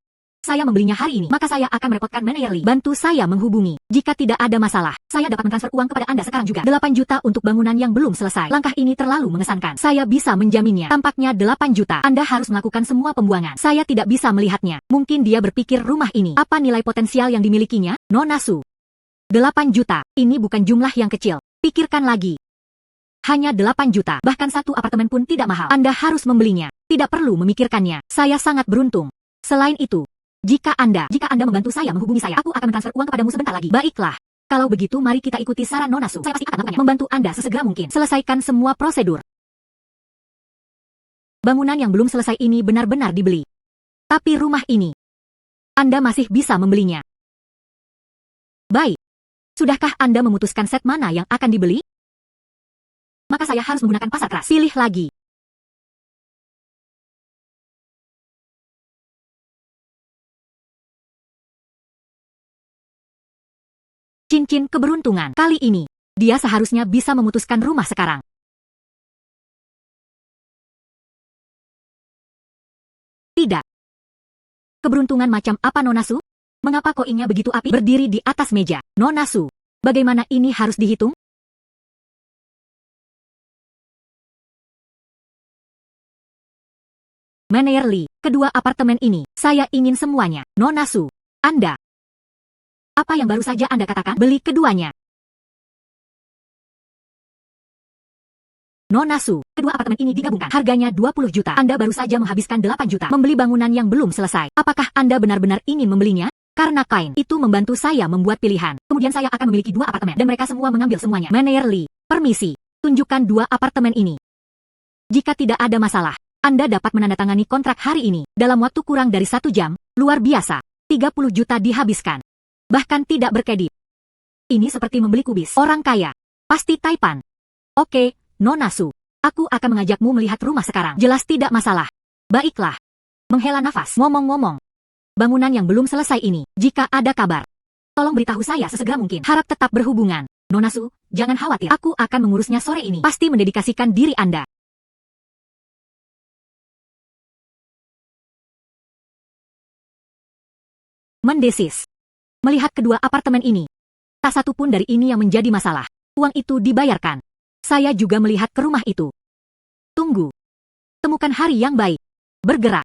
Saya membelinya hari ini, maka saya akan merepotkan Meneer Lee. Bantu saya menghubungi. Jika tidak ada masalah, saya dapat mentransfer uang kepada Anda sekarang juga. 8 juta untuk bangunan yang belum selesai. Langkah ini terlalu mengesankan. Saya bisa menjaminnya. Tampaknya 8 juta. Anda harus melakukan semua pembuangan. Saya tidak bisa melihatnya. Mungkin dia berpikir rumah ini. Apa nilai potensial yang dimilikinya? Nona Su. 8 juta. Ini bukan jumlah yang kecil. Pikirkan lagi. Hanya 8 juta. Bahkan satu apartemen pun tidak mahal. Anda harus membelinya. Tidak perlu memikirkannya. Saya sangat beruntung. Selain itu, Jika Anda membantu saya menghubungi saya, aku akan mentransfer uang kepadamu sebentar lagi. Baiklah. Kalau begitu mari kita ikuti saran Nona Su. Saya pasti akan melakukannya. Membantu Anda sesegera mungkin. Selesaikan semua prosedur. Bangunan yang belum selesai ini benar-benar dibeli. Tapi rumah ini, Anda masih bisa membelinya. Baik. Sudahkah Anda memutuskan set mana yang akan dibeli? Maka saya harus menggunakan pasar keras. Pilih lagi. Cincin keberuntungan. Kali ini, dia seharusnya bisa memutuskan rumah sekarang. Tidak. Keberuntungan macam apa Nona Su? Mengapa koinnya begitu api? Berdiri di atas meja. Nona Su, bagaimana ini harus dihitung? Meneer Lee, kedua apartemen ini, saya ingin semuanya. Nona Su, Anda. Apa yang baru saja Anda katakan? Beli keduanya. Nona Su, kedua apartemen ini digabungkan. Harganya 20 juta. Anda baru saja menghabiskan 8 juta. Membeli bangunan yang belum selesai. Apakah Anda benar-benar ingin membelinya? Karena kain itu membantu saya membuat pilihan. Kemudian saya akan memiliki 2 apartemen. Dan mereka semua mengambil semuanya. Meneer Lee, permisi. Tunjukkan 2 apartemen ini. Jika tidak ada masalah, Anda dapat menandatangani kontrak hari ini. Dalam waktu kurang dari 1 jam. Luar biasa. 30 juta dihabiskan. Bahkan tidak berkedip. Ini seperti membeli kubis. Orang kaya. Pasti Taipan. Oke, Nona Su. Aku akan mengajakmu melihat rumah sekarang. Jelas tidak masalah. Baiklah. Menghela nafas. Ngomong-ngomong. Bangunan yang belum selesai ini. Jika ada kabar, tolong beritahu saya sesegera mungkin. Harap tetap berhubungan. Nona Su, jangan khawatir. Aku akan mengurusnya sore ini. Pasti mendedikasikan diri Anda. mendesis. Melihat kedua apartemen ini, tak satu pun dari ini yang menjadi masalah. Uang itu dibayarkan. Saya juga melihat ke rumah itu. Tunggu. Temukan hari yang baik. Bergerak.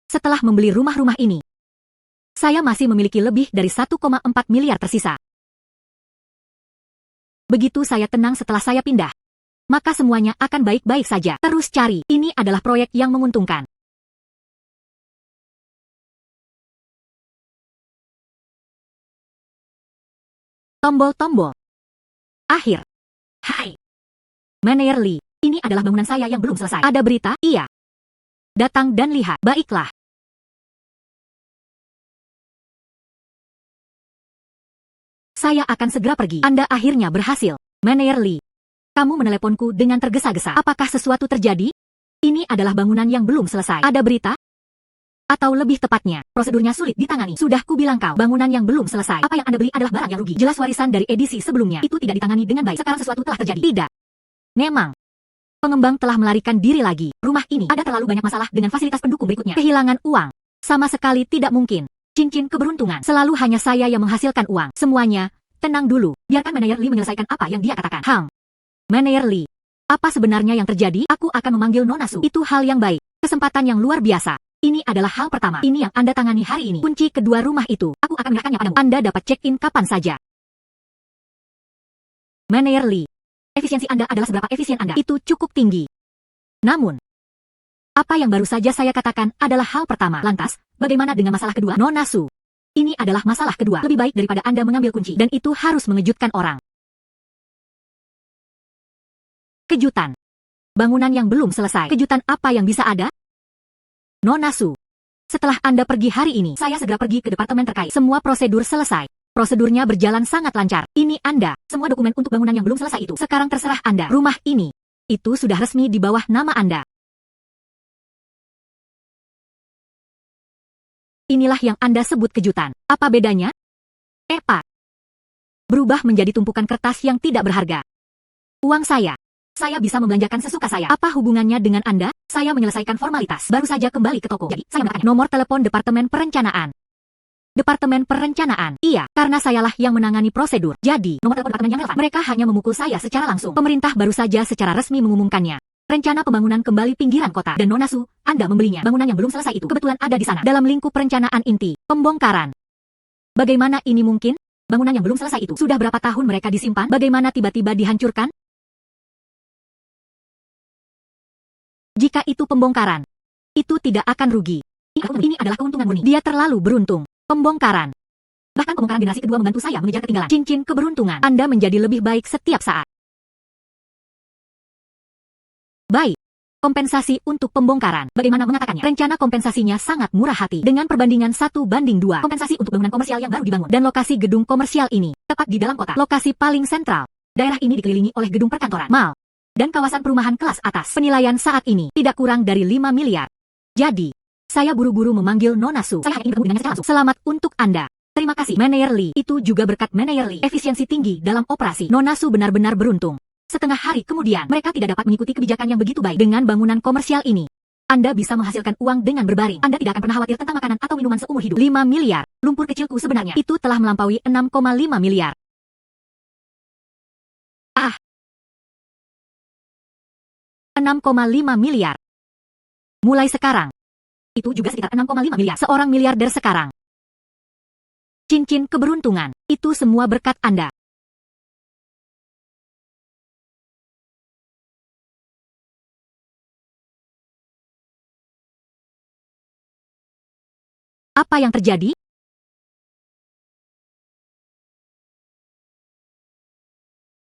Setelah membeli rumah-rumah ini, saya masih memiliki lebih dari 1,4 miliar tersisa. Begitu saya tenang setelah saya pindah, maka semuanya akan baik-baik saja. Terus cari, ini adalah proyek yang menguntungkan. Tombol-tombol. Akhir. Hai. Meneer Lee, ini adalah bangunan saya yang belum selesai. Ada berita? Iya. Datang dan lihat. Baiklah. Saya akan segera pergi. Anda akhirnya berhasil. Meneer Lee. Kamu meneleponku dengan tergesa-gesa. Apakah sesuatu terjadi? Ini adalah bangunan yang belum selesai. Ada berita? Atau lebih tepatnya, prosedurnya sulit ditangani. Sudah kubilang kau, bangunan yang belum selesai. Apa yang Anda beli adalah barang yang rugi. Jelas warisan dari edisi sebelumnya. Itu tidak ditangani dengan baik. Sekarang sesuatu telah terjadi. Tidak. Memang. Pengembang telah melarikan diri lagi. Rumah ini ada terlalu banyak masalah dengan fasilitas pendukung berikutnya. Kehilangan uang. Sama sekali tidak mungkin. Cincin keberuntungan. Selalu hanya saya yang menghasilkan uang. Semuanya, tenang dulu. Biarkan Meneer Lee menyelesaikan apa yang dia katakan. Meneer Lee. Apa sebenarnya yang terjadi? Aku akan memanggil Nona Su. Itu hal yang baik. Kesempatan yang luar biasa. Ini adalah hal pertama. Ini yang Anda tangani hari ini. Kunci kedua rumah itu. Aku akan menyerahkannya padamu. Anda dapat check-in kapan saja. Meneer Lee. Efisiensi Anda adalah seberapa efisien Anda. Itu cukup tinggi. Namun, apa yang baru saja saya katakan adalah hal pertama. Lantas, bagaimana dengan masalah kedua? Nona Su. Ini adalah masalah kedua. Lebih baik daripada Anda mengambil kunci. Dan itu harus mengejutkan orang. Kejutan. Bangunan yang belum selesai. Kejutan apa yang bisa ada? Nona Su. Setelah Anda pergi hari ini, saya segera pergi ke departemen terkait. Semua prosedur selesai. Prosedurnya berjalan sangat lancar. Ini Anda. Semua dokumen untuk bangunan yang belum selesai itu. Sekarang terserah Anda. Rumah ini. Itu sudah resmi di bawah nama Anda. Inilah yang Anda sebut kejutan. Apa bedanya? Pak. Berubah menjadi tumpukan kertas yang tidak berharga. Uang saya. Saya bisa membelanjakan sesuka saya. Apa hubungannya dengan Anda? Saya menyelesaikan formalitas. Baru saja kembali ke toko. Jadi, saya mendapatkan nomor telepon Departemen Perencanaan. Departemen Perencanaan. Iya, karena sayalah yang menangani prosedur. Jadi, nomor telepon departemen yang relevan. Mereka hanya memukul saya secara langsung. Pemerintah baru saja secara resmi mengumumkannya. Rencana pembangunan kembali pinggiran kota. Dan Nona Su, Anda membelinya. Bangunan yang belum selesai itu kebetulan ada di sana. Dalam lingkup perencanaan inti. Pembongkaran. Bagaimana ini mungkin? Bangunan yang belum selesai itu. Sudah berapa tahun mereka disimpan? Bagaimana tiba-tiba dihancurkan? Jika itu pembongkaran, itu tidak akan rugi. Ini adalah keuntungan murni. Dia terlalu beruntung. Pembongkaran. Bahkan pembongkaran generasi kedua membantu saya mengejar ketinggalan. Cincin keberuntungan. Anda menjadi lebih baik setiap saat. Baik. Kompensasi untuk pembongkaran. Bagaimana mengatakannya? Rencana kompensasinya sangat murah hati. Dengan perbandingan 1:2. Kompensasi untuk bangunan komersial yang baru dibangun. Dan lokasi gedung komersial ini, tepat di dalam kota. Lokasi paling sentral. Daerah ini dikelilingi oleh gedung perkantoran, mal, dan kawasan perumahan kelas atas. Penilaian saat ini tidak kurang dari 5 miliar. Jadi, saya buru-buru memanggil Nona Su. Saya hanya ingin bertemu dengannya secara langsung. Selamat untuk Anda. Terima kasih, Meneer Lee. Itu juga berkat Meneer Lee. Efisiensi tinggi dalam operasi. Nona Su benar-benar beruntung. Setengah hari kemudian, mereka tidak dapat mengikuti kebijakan yang begitu baik. Dengan bangunan komersial ini, Anda bisa menghasilkan uang dengan berbaring. Anda tidak akan pernah khawatir tentang makanan atau minuman seumur hidup. 5 miliar. Lumpur kecilku sebenarnya itu telah melampaui 6,5 miliar. 6,5 miliar. Mulai sekarang. Itu juga sekitar 6,5 miliar. Seorang miliarder sekarang. Cincin keberuntungan. Itu semua berkat Anda. Apa yang terjadi?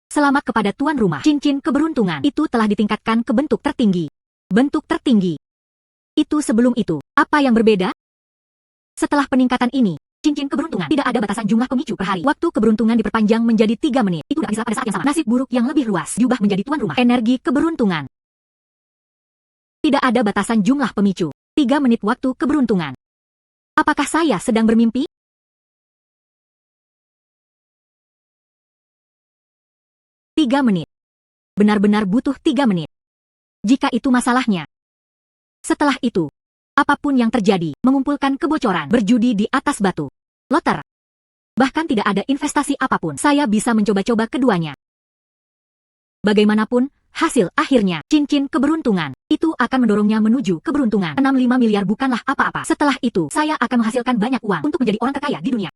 Selamat kepada tuan rumah. Cincin keberuntungan itu telah ditingkatkan ke bentuk tertinggi. Bentuk tertinggi. Itu sebelum itu. Apa yang berbeda? Setelah peningkatan ini, cincin keberuntungan tidak ada batasan jumlah pemicu per hari. Waktu keberuntungan diperpanjang menjadi 3 menit. Itu tidak bisa pada saat yang sama. Nasib buruk yang lebih luas. Diubah menjadi tuan rumah. Energi keberuntungan. Tidak ada batasan jumlah pemicu. 3 menit waktu keberuntungan. Apakah saya sedang bermimpi? Tiga menit. Benar-benar butuh 3 menit. Jika itu masalahnya. Setelah itu, apapun yang terjadi, mengumpulkan kebocoran, berjudi di atas batu, loter. Bahkan tidak ada investasi apapun, saya bisa mencoba-coba keduanya. Bagaimanapun, hasil akhirnya, cincin keberuntungan, itu akan mendorongnya menuju keberuntungan. 65 miliar bukanlah apa-apa. Setelah itu, saya akan menghasilkan banyak uang untuk menjadi orang terkaya di dunia.